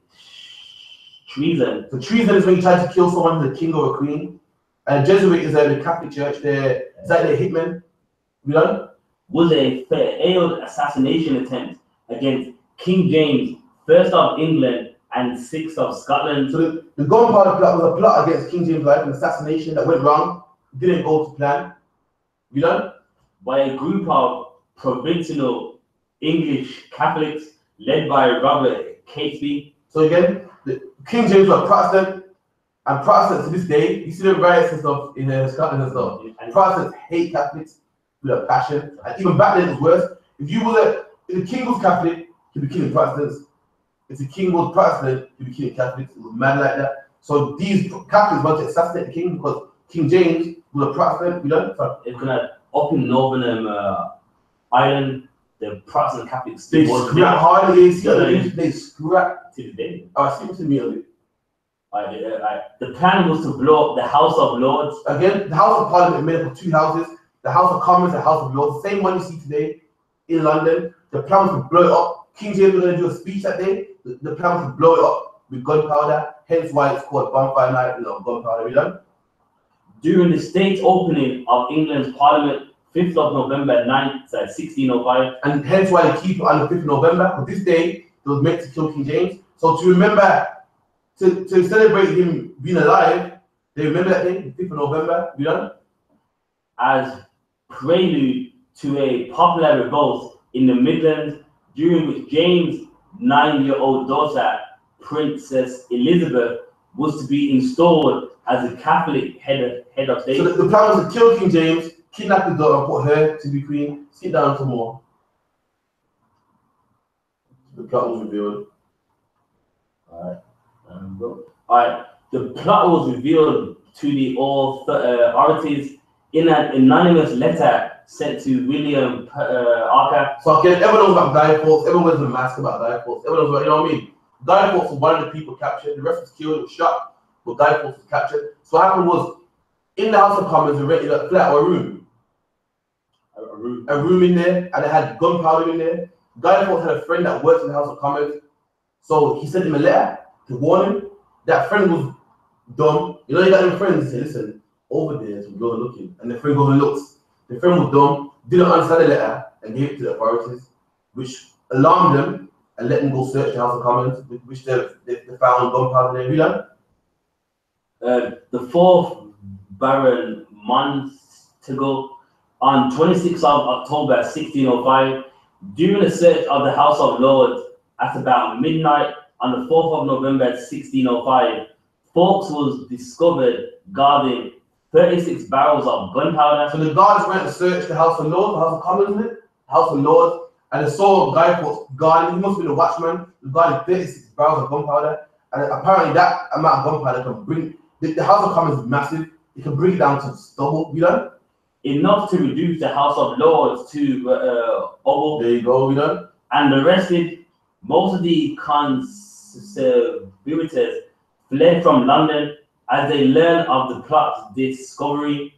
treason. So treason is when you try to kill someone, the king or a queen. And Jesuit is the Catholic Church. It's like their hitmen, you know. Was a failed assassination attempt against King James, first of England and sixth of Scotland. So the gunpowder plot was a plot against King James' life, an assassination that went wrong, didn't go to plan, you know, by a group of provincial English Catholics led by Robert Catesby. So again, the King James was Protestant, and Protestants to this day, you see the riots and stuff in Scotland and stuff. And Protestants hate Catholics with a passion, and even back then it was worse. If the king was Catholic, he'd be killing Protestants. If the king was Protestant, he'd be killing Catholics. It was mad like that. So these Catholics wanted to assassinate the king because King James was a Protestant, you know. So it's gonna up in Northern Ireland, the Protestant Catholics they scrap hard. They scrap to the day. I see to me a bit. The plan was to blow up the House of Lords. Again, the House of Parliament is made up of 2 houses. The House of Commons and the House of Lords. The same one you see today in London. The plan was to blow it up. King James was going to do a speech that day. The plan was to blow it up with gunpowder. Hence why it's called bonfire night, you know, gunpowder, you know. During the state opening of England's Parliament, 5th of November 1605. And hence why they keep it on the 5th of November. Because this day, it was meant to kill King James. So to remember, to celebrate him being alive, they remember that day, the 5th of November, you know? As prelude to a popular revolt in the Midlands, during which James' 9-year-old daughter, Princess Elizabeth, was to be installed as a Catholic head of state. So the plan was to kill King James, kidnap his daughter, and put her to be queen. Sit down some more. The plot was revealed. Alright, the plot was revealed to the authorities in an anonymous letter sent to William Parker. So again, everyone knows about Guy Fawkes, everyone wears a mask about Guy Fawkes, everyone knows about, you know what I mean? Guy Fawkes was one of the people captured, the rest was killed, was shot, but Guy Fawkes was captured. So what happened was, in the House of Commons, they rented a flat or a room. A room in there, and they had gunpowder in there. Guy Fawkes had a friend that worked in the House of Commons, so he sent him a letter to warn him. That friend was dumb. You know, you got them friends who say, listen, over there is where you're looking. And the friend goes and looks. The friend was dumb, didn't understand the letter, and gave it to the authorities, which alarmed them and let them go search the House of Commons, which they found gunpowder there. You know? The 4th Baron Montagu, on 26th of October 1605, during a search of the House of Lords at about midnight on the 4th of November 1605, Fawkes was discovered guarding 36 barrels of gunpowder. So the guards went to search the House of Lords, the House of Commons, House of Lords, and they saw Guy Fawkes guarding. He must have been a watchman. He guarded 36 barrels of gunpowder, and apparently that amount of gunpowder can bring the House of Commons is massive. It can bring it down to stubble, you know. Enough to reduce the House of Lords to rubble. There you go, you know. And arrested most of the conspirators fled from London as they learned of the plot's discovery.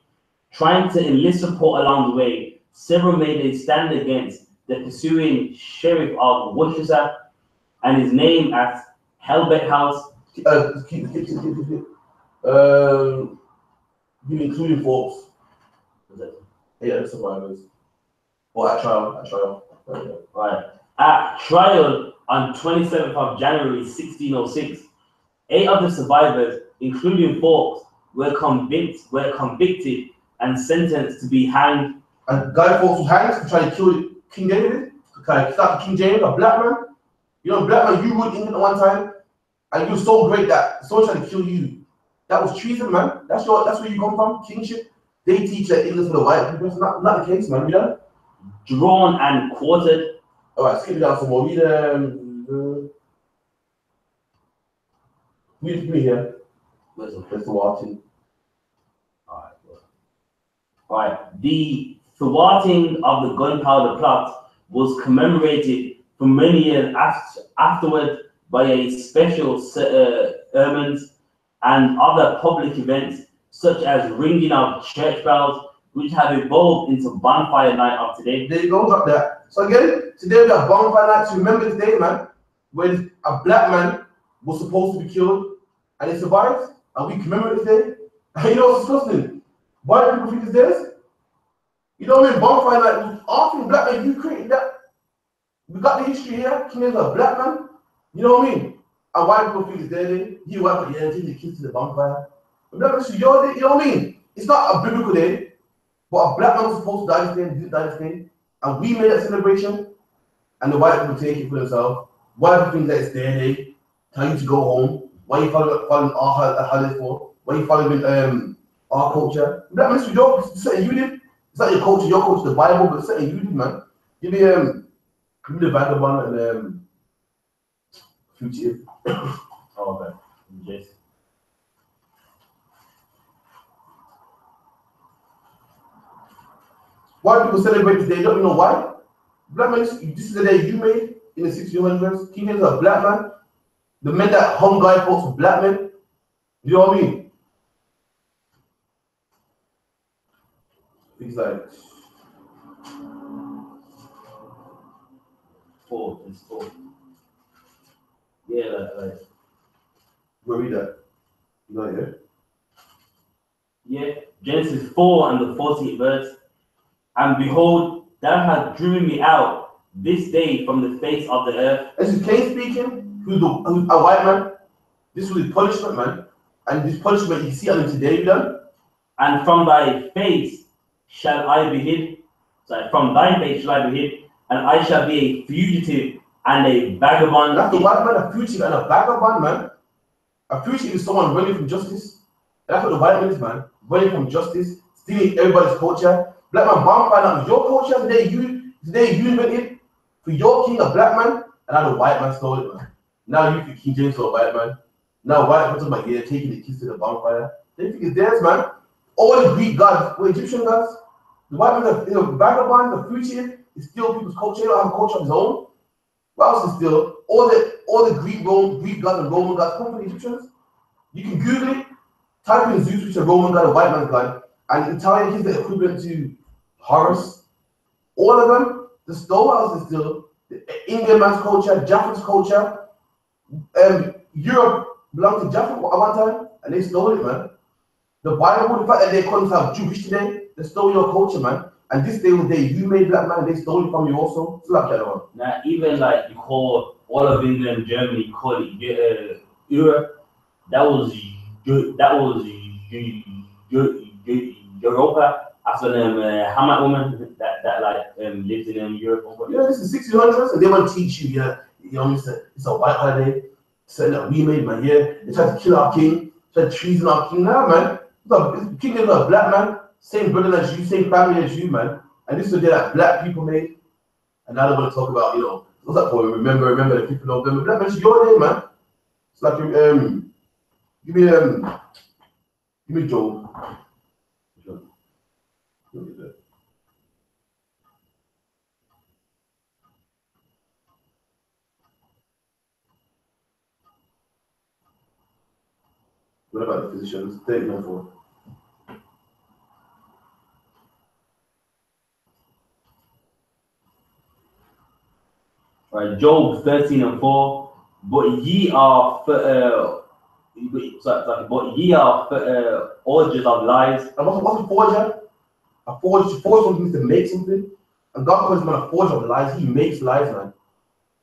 Trying to enlist support along the way, several made a stand against the pursuing Sheriff of Worcester and his name at Helbeck House. Including Fawkes. Yeah, survivors. Or at trial. Right. At trial on 27th of January 1606, 8 of the survivors, including Fawkes, were convicted and sentenced to be hanged. And Guy Fawkes was hanged for trying to kill King David, to kind of start King James, a black man. You know, black man, you ruled England at one time, and you were so great that someone tried to kill you. That was treason, man. That's where you come from, kingship. They teach that English for the white people. It's not the case, man. You know? Drawn and quartered. All right, skip it down some more. Read me here. Where's the watching? All right. The thwarting of the gunpowder plot was commemorated for many years afterward by a special sermons and other public events, such as ringing of church bells, which have evolved into bonfire night of today. There you go, drop that. So again, today we have bonfire night to remember this day, man, when a black man was supposed to be killed and he survived, and we commemorate this day. And you know what's disgusting? Why do people think it's theirs? You know what I mean? Bonfire night was asking black man, you created that. We got the history here. King is a black man. You know what I mean? And why people think it's their day? You white, but yeah, take the kids to the bonfire. But black man, your day, you know what I mean? It's not a biblical day, but a black man was supposed to die this day and didn't die this day. And we made that celebration, and the white people take it for themselves. Why do you think that it's their day? Tell you to go home. Why are you following our holiday for? Why are you following our culture? Black man, it's something you did. It's not your culture, the Bible, but it's something you did, man. Give me the vagabond and fugitive. Oh, okay. Yes. Why do people celebrate this day? You don't know why? Black man, this is the day you made in the 1600s. King James was a black man. The men that hung guy folks were black men. You know what I mean? It's like 4. It's 4. Yeah, like. Where read that? You know it, yeah? Yeah. Genesis 4 and the 40th verse. And behold, thou hast driven me out this day from the face of the earth. This is Cain speaking, who's a white man. This was his punishment, man. And this punishment you see on him today, done. And from thy face shall I be hid. So from thy face shall I be hid, and I shall be a fugitive and a vagabond. That's the white man, a fugitive and a vagabond, man. A fugitive is someone running from justice. That's what the white man is, man. Running from justice, stealing everybody's culture. Black man, bonfire night was your culture today. You invented for your king, a black man, and now the white man stole it, man. Now you think King James was a white man. Now white man talking about taking the kids to the bonfire. They think it's theirs, man. All the Greek gods were Egyptian gods. The white man is a vagabond, the fugitive, is still people's culture. He don't have a culture of his own. What else is still? All the Greek gods and Roman gods come from the Egyptians. You can Google it, type in Zeus, which is a Roman god, a white man's god, and Italian is the equivalent to Horus. All of them, the storehouse is still the Indian man's culture, Japanese culture. Europe belonged to Japan at one time, and they stole it, man. The Bible, the fact that they couldn't have Jewish today, they stole your culture, man. And this day was the day you made black man, and they stole it from you also. Slap that on. Now, even like you call all of England, Germany, you call it Europe. That was Europa. After them, Hamite woman that lives in Europe. Yeah, this is 1600s, and they want to teach you, you know, it's a white holiday. Saying that we made, man. Yeah, they tried to kill our king, tried to treason our king. Nah, man. King is a black man, same brother as you, same family as you, man. And this is the day that black people made. And now they want to talk about, you know, what's that for? Remember the people of November. Black man, it's your day, man. It's like give me Job. What about the physicians? Take no for. Right, Job 13 and 4. But ye are orgies of lies. And what's a forger? A forger something to make something. And God calls man a forger of lies. He makes lies, man.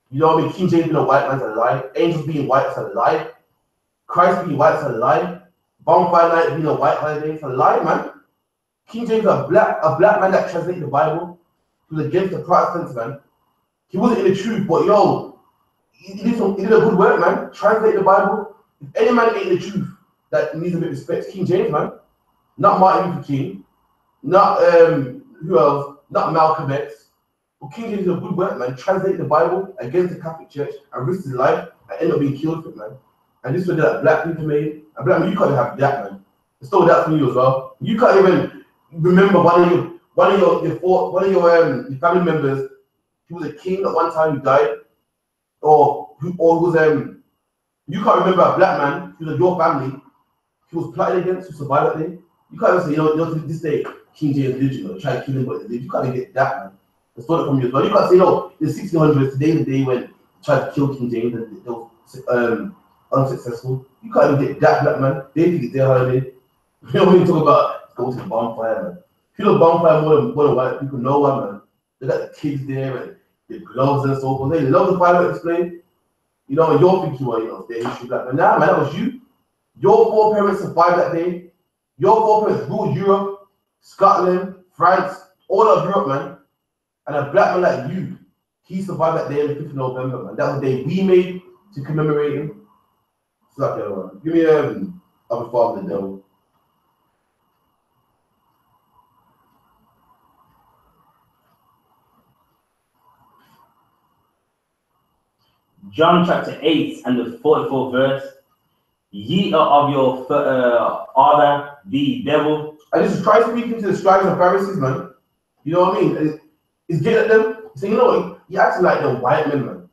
You know what I mean? King James being a white man's a lie. Angels being white is a lie. Christ being white is a lie. Bonfire night being a white holiday is a lie, man. King James is a black man that translated the Bible. He was against the Protestants, man. He wasn't in the truth, but yo, he did a good work, man. Translate the Bible. If any man ain't in the truth, that needs a bit of respect. King James, man. Not Martin Luther King. Not who else? Not Malcolm X. But King James did a good work, man. Translate the Bible against the Catholic Church and risked his life and ended up being killed for it, man. And this was that black people made. And black man, you can't have that, man. It's still that for you as well. You can't even remember one one of your family members, he was a king at one time who died, or who was you can't remember a black man who was in your family, he was plotted against, who survived that day. You can't even say, this day King James lived, try to kill him, but he lived. You can't even get that, man. It's stolen from you as well. You can't say, no, in the 1600s, today's the day when they tried to kill King James and they were unsuccessful. You can't even get that, black man. They think it's their holiday. You know when you talk about go to the bonfire, man. You know bonfire more than white people know one, man. They got the kids there and the gloves and so forth. They love the fire display. And you're thinking, their history black man. Nah, man, that was you. Your foreparents survived that day. Your foreparents ruled Europe, Scotland, France, all of Europe, man. And a black man like you, he survived that day on the 5th of November, man. That was the day we made to commemorate him. Suck it, man. Give me Our Father, the devil. John chapter 8 and the 44th verse. Ye are of your father, the devil. And this is Christ speaking to the scribes and Pharisees, man. You know what I mean? He's getting at them. He's saying, he acting like the white men, man.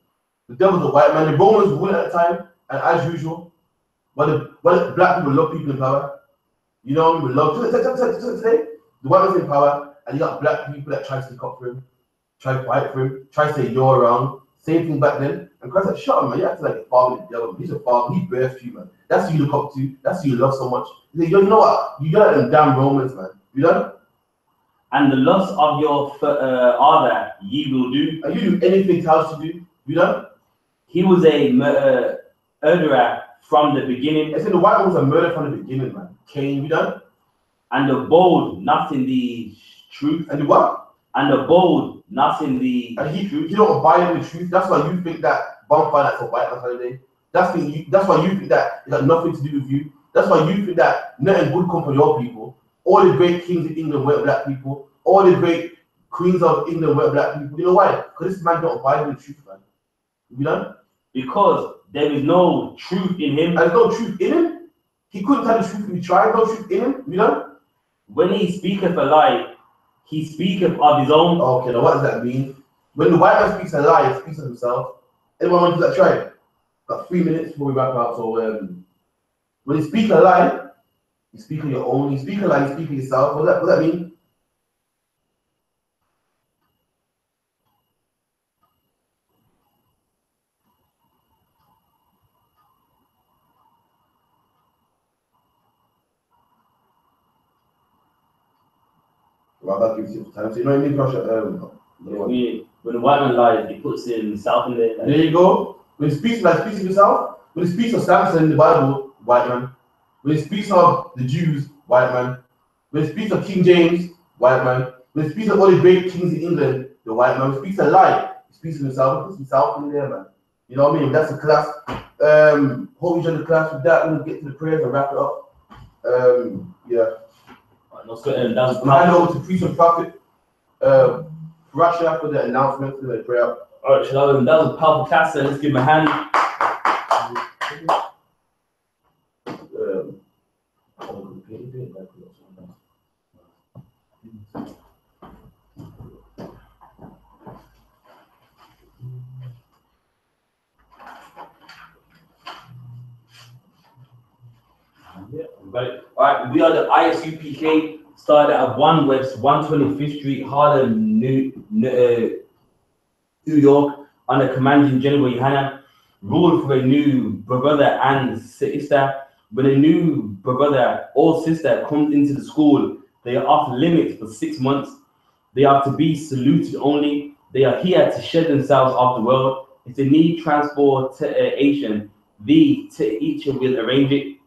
The devil's a white man. The Romans ruled at the time, and as usual, but black people love people in power. You know what I mean? We love today. The white man's in power, and you got black people that try to stick up for him, try to fight for him, try to say you're wrong. Same thing back then. And Christ's like, shut up, man. You acting like a father with the devil. He's a father. He birthed you, man. That's who you look up to. That's who you love so much. He said, you know what? You got them damn Romans, man. You know? And the lust of your father ye will do. And you do anything tells you to do. You know? He was a murderer from the beginning. I said the white man was a murderer from the beginning, man. Cain, you know? And the bold, not in the truth. And the what? And the bold, not in the truth. He don't abide in the truth. That's why you think that bonfire that's a white man's holiday. That's why you think that it got nothing to do with you. That's why you think that nothing good come from your people. All the great kings of England were black people. All the great queens of England were black people. You know why? Because this man don't abide in the truth, man. You know? Because there is no truth in him. And there's no truth in him. He couldn't tell the truth if he tried. No truth in him. You know? When he speaketh a lie, he speaketh of his own. Okay, now what does that mean? When the white man speaks a lie, he speaks of himself. Anyone want to do that? Try it. Got 3 minutes before we wrap up. So when you speak a lie, you speak of your own. You speak a lie, you speak of yourself. What does that mean? Well, that gives you time. So you know what I mean? When the white man lies, he puts himself in there. There you go. When he speaks of himself, when he speaks of Samson in the Bible, white man. When he speaks of the Jews, white man. When he speaks of King James, white man. When he speaks of all the great kings in England, the white man. When he speaks a lie, he speaks of himself. He puts himself in there, man. You know what I mean? That's the class. Hope you enjoyed the class. With that, we'll get to the prayers and wrap it up. Yeah. Let's go ahead and dance. Hand over to Priest and Prophet. Russia for the announcement for the prayer. All right, Shalom. That was a powerful class. So let's give him a hand. All right, we are the I.S.U.P.K. Started at 1 West 125th Street, Harlem, New York, under commanding General YAHANNA. Ruled for a new brother and sister. When a new brother or sister comes into the school, they are off limits for 6 months. They are to be saluted only. They are here to shed themselves off the world. If they need transportation, the teacher will arrange it.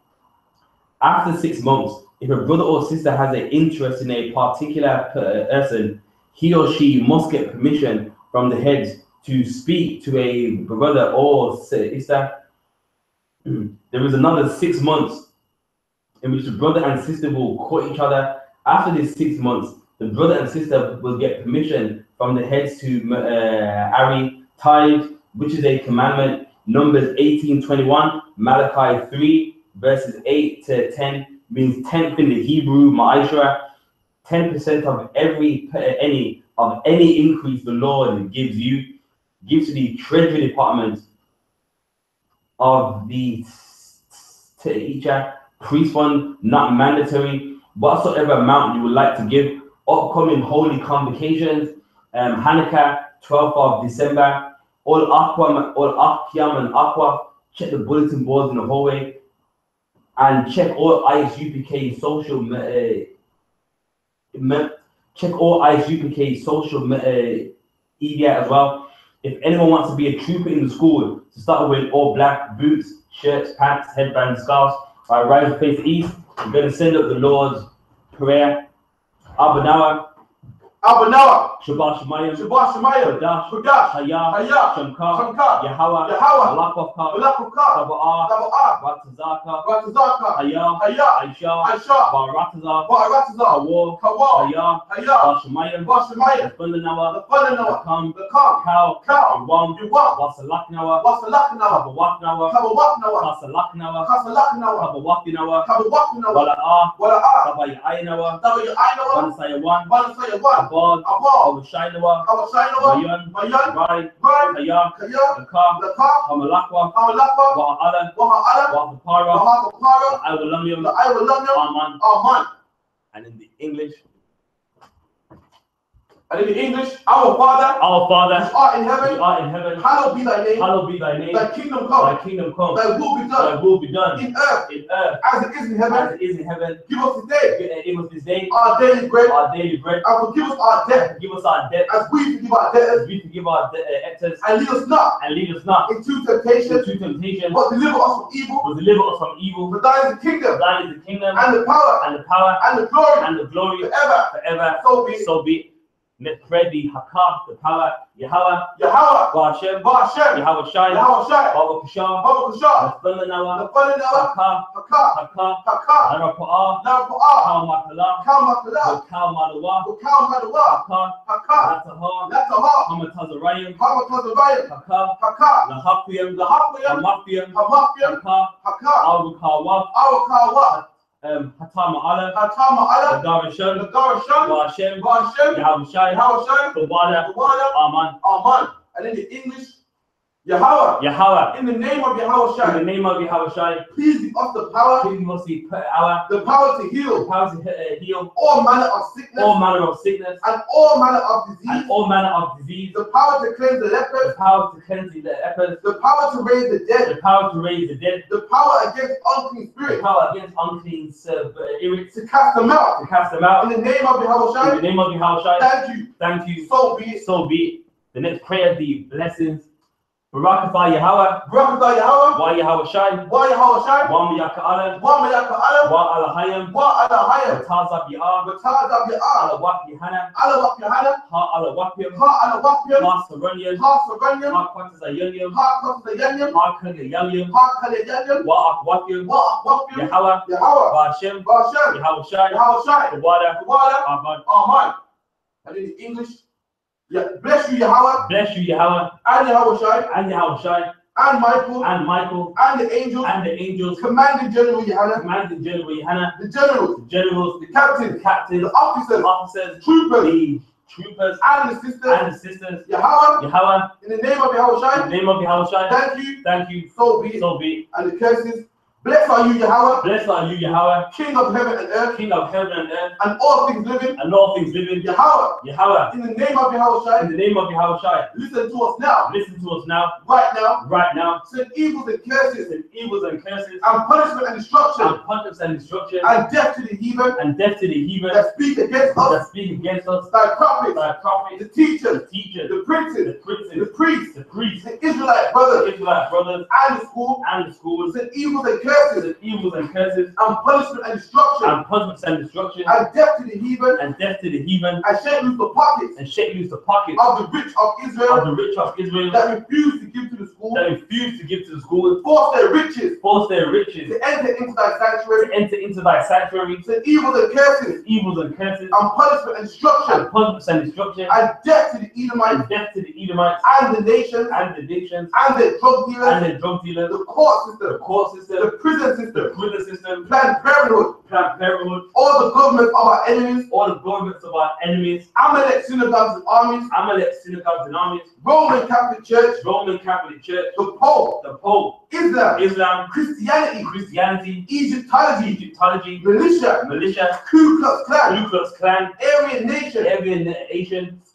After 6 months, if a brother or sister has an interest in a particular person, he or she must get permission from the heads to speak to a brother or sister. There is another 6 months in which the brother and sister will court each other. After these 6 months, the brother and sister will get permission from the heads to marry tithe, which is a commandment. Numbers 18:21, Malachi 3, verses 8 to 10, means 10th in the Hebrew, Ma'ashra. 10% of any increase the Lord gives to the Treasury Department of the teacher priest fund, not mandatory. Whatsoever amount you would like to give. Upcoming holy convocations, Hanukkah, 12th of December, all Akyam and Aqua. Check the bulletin boards in the hallway, and check all I.S.U.P.K social media as well. If anyone wants to be a trooper in the school, to start with all black boots, shirts, pants, headbands, scarves. I rise and face east. We're going to send up the Lord's Prayer. Abanawa. Shabbat Shemayim. Kodash. Hayah. Shamkar. Yahweh. Malakavka. Taba'ah. Ratazaka. Hayah. Aisha. Barataza. Kawar. Hayah. Bashemayim. Fundanawa. The Kam. Cow. Yuwam. Wasalaknawa. Kabawaknawa. Kasalaknawa. Kabawaknawa. Wala'ah. Tabayaynawa. Banasayawan. Abad, Shainawa, Mayan, Rai, Kaya, Laka, Hamalakwa, Wa'ala, Wa'apara, the Iwalamyam, Aman. And in the English, our Father, which art in heaven, hallowed be thy name. Thy kingdom come. Thy will be done. In earth, as it is in heaven. Give us this day our daily bread, and forgive us our debt, as we forgive our debtors. And lead us not into temptation, but deliver us from evil. For thine is the kingdom, and the power, and the glory, forever. So be it. Let's pray the Hakah, the power, Yahweh, Ba'ashem, Yahweh Shai, Baba Kushar, the Fulanawa, Hakah, Narapa'ah, Kalmalawa, Hakah, Latahar, Hamatazarayim, Hakah, Lahapiyam, Hakah, Awakawa, Hatama Allah, the Garashan, Yahweh Shai, Aman. And in the English, Yahweh. In the name of Yahweh Shai. Please give us the power. The power to heal. All manner of sickness. And all manner of disease. The power to cleanse the lepers. The power to raise the dead. The power against unclean spirits. To cast them out. In the name of Yahweh Shai. Thank you. So be it. The next prayer, the blessings. Barakatha Yahweh, Wa Yahweh Shai, Wa Miyaka Alam, Wa Alahayim, Taza Bi'ah, Alawak Yohanna, Ha Alawakyam, Ha Saranyam, Ha Kwatazayanyam, Ha Kalayanyam, Wa Akwakyam, Yahweh, Ba'ashem, Yahweh Shai, Kawada, Aman. And in English, bless you, Yahweh, and Yahweh Shai, and Michael, and the angels, commanding General Yahanna, the generals, the captains, the officers, troopers, and the sisters, Yahweh, in the name of Yahweh Shai, thank you, so be it, and the curses. Blessed are you, Yahweh, King of heaven and earth, and all things living, Yahweh, in the name of Yahweh Shai, listen to us now, right now, send evils and curses, and punishment and destruction, and death to the heathen, that speak against us, thy prophets, the teachers, the princes, the priests, the Israelite brothers, and the schools, send evils and curses, and punishment and destruction, and death to the heathen, and shake loose the pockets, of the rich of Israel, that refuse to give to the school, force their riches, to enter into thy sanctuary, send evils and curses, and punishment and destruction, and death to the Edomites, and the nations, and the drug dealers, the court system, the prison system, Planned Parenthood, Planned Parenthood, all the governments of our enemies, all the governments of our enemies, Amalek synagogues and armies, Amalek synagogues and armies, Roman Catholic Church, Roman Catholic Church, the Pope, Islam, Christianity, Egyptology, militia, Ku Klux Klan, Aryan Nation,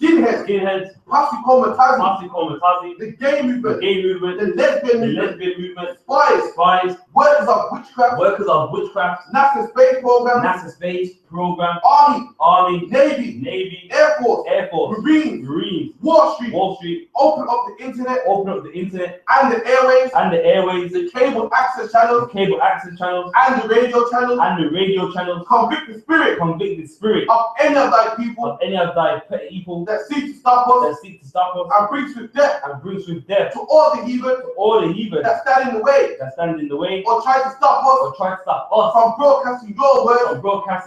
skinheads, Posse, the gay movement, the lesbian movement, spies, workers of witchcraft, NASA space program, army, navy, air force, marines, Wall Street, open up the internet, and the airways, the cable access channels, and the radio channels, convict the spirit of any of thy people that seek to stop us and brings with death to all the heathen that stand in the way or try to stop us from broadcasting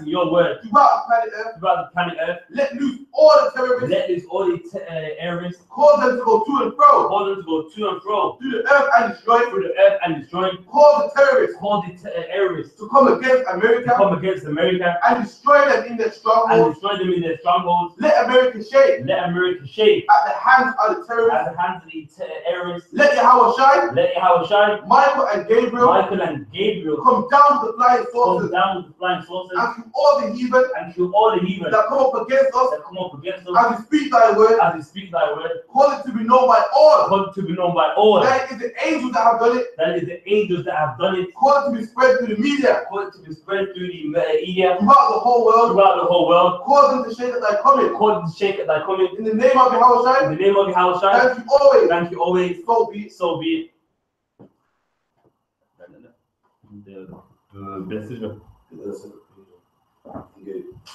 your word throughout the planet Earth. Let loose all the terrorists, cause them to go to and fro through the earth and destroy, cause the terrorists to come against America and destroy them in their strongholds. Let America shake at the hands of the terrorists. Let Yahweh shine. Michael and Gabriel come down with the flying saucers and kill all the heathen that come up against us as we speak thy word. Call it to be known by all. That is the angels that have done it. Call it to be spread through the media. Throughout the whole world. Cause them to shake at thy coming. In the name of Yahweh. Thank you always. So be it. Bless Israel.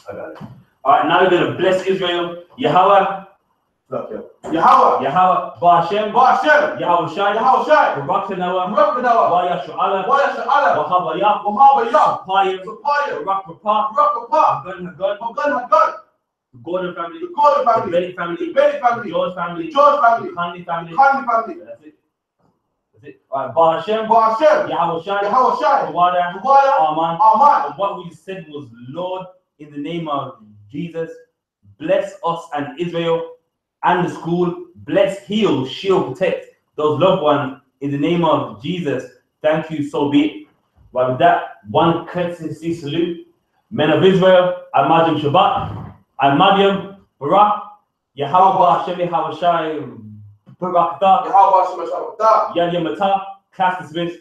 I got it. Alright, now we're gonna bless Israel. Yahweh, Ba'ashem, Yahweh Shai, Barakanawa, Waya Shu'ala, Wahabaya, Supplier, Rapapa, Hagun, the Gordon family, the Bennett family, the George family, the Conley family. That's it. Alright, Ba'ashem, Yahweh Shai, Tawada, Aman. And what we said was, Lord, in the name of Jesus, bless us and Israel and the school. Bless, heal, shield, protect those loved ones in the name of Jesus. Thank you, so be it. But with that, one courtesy salute. Men of Israel, Al-Majim Shabbat, Al-Madiam, Barak, Yahweh Hashem, Yahweh Shai, Barak Da, Yad Yamata, class dismissed.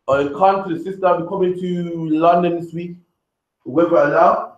I come to the sister. We're coming to London this week, weather allow.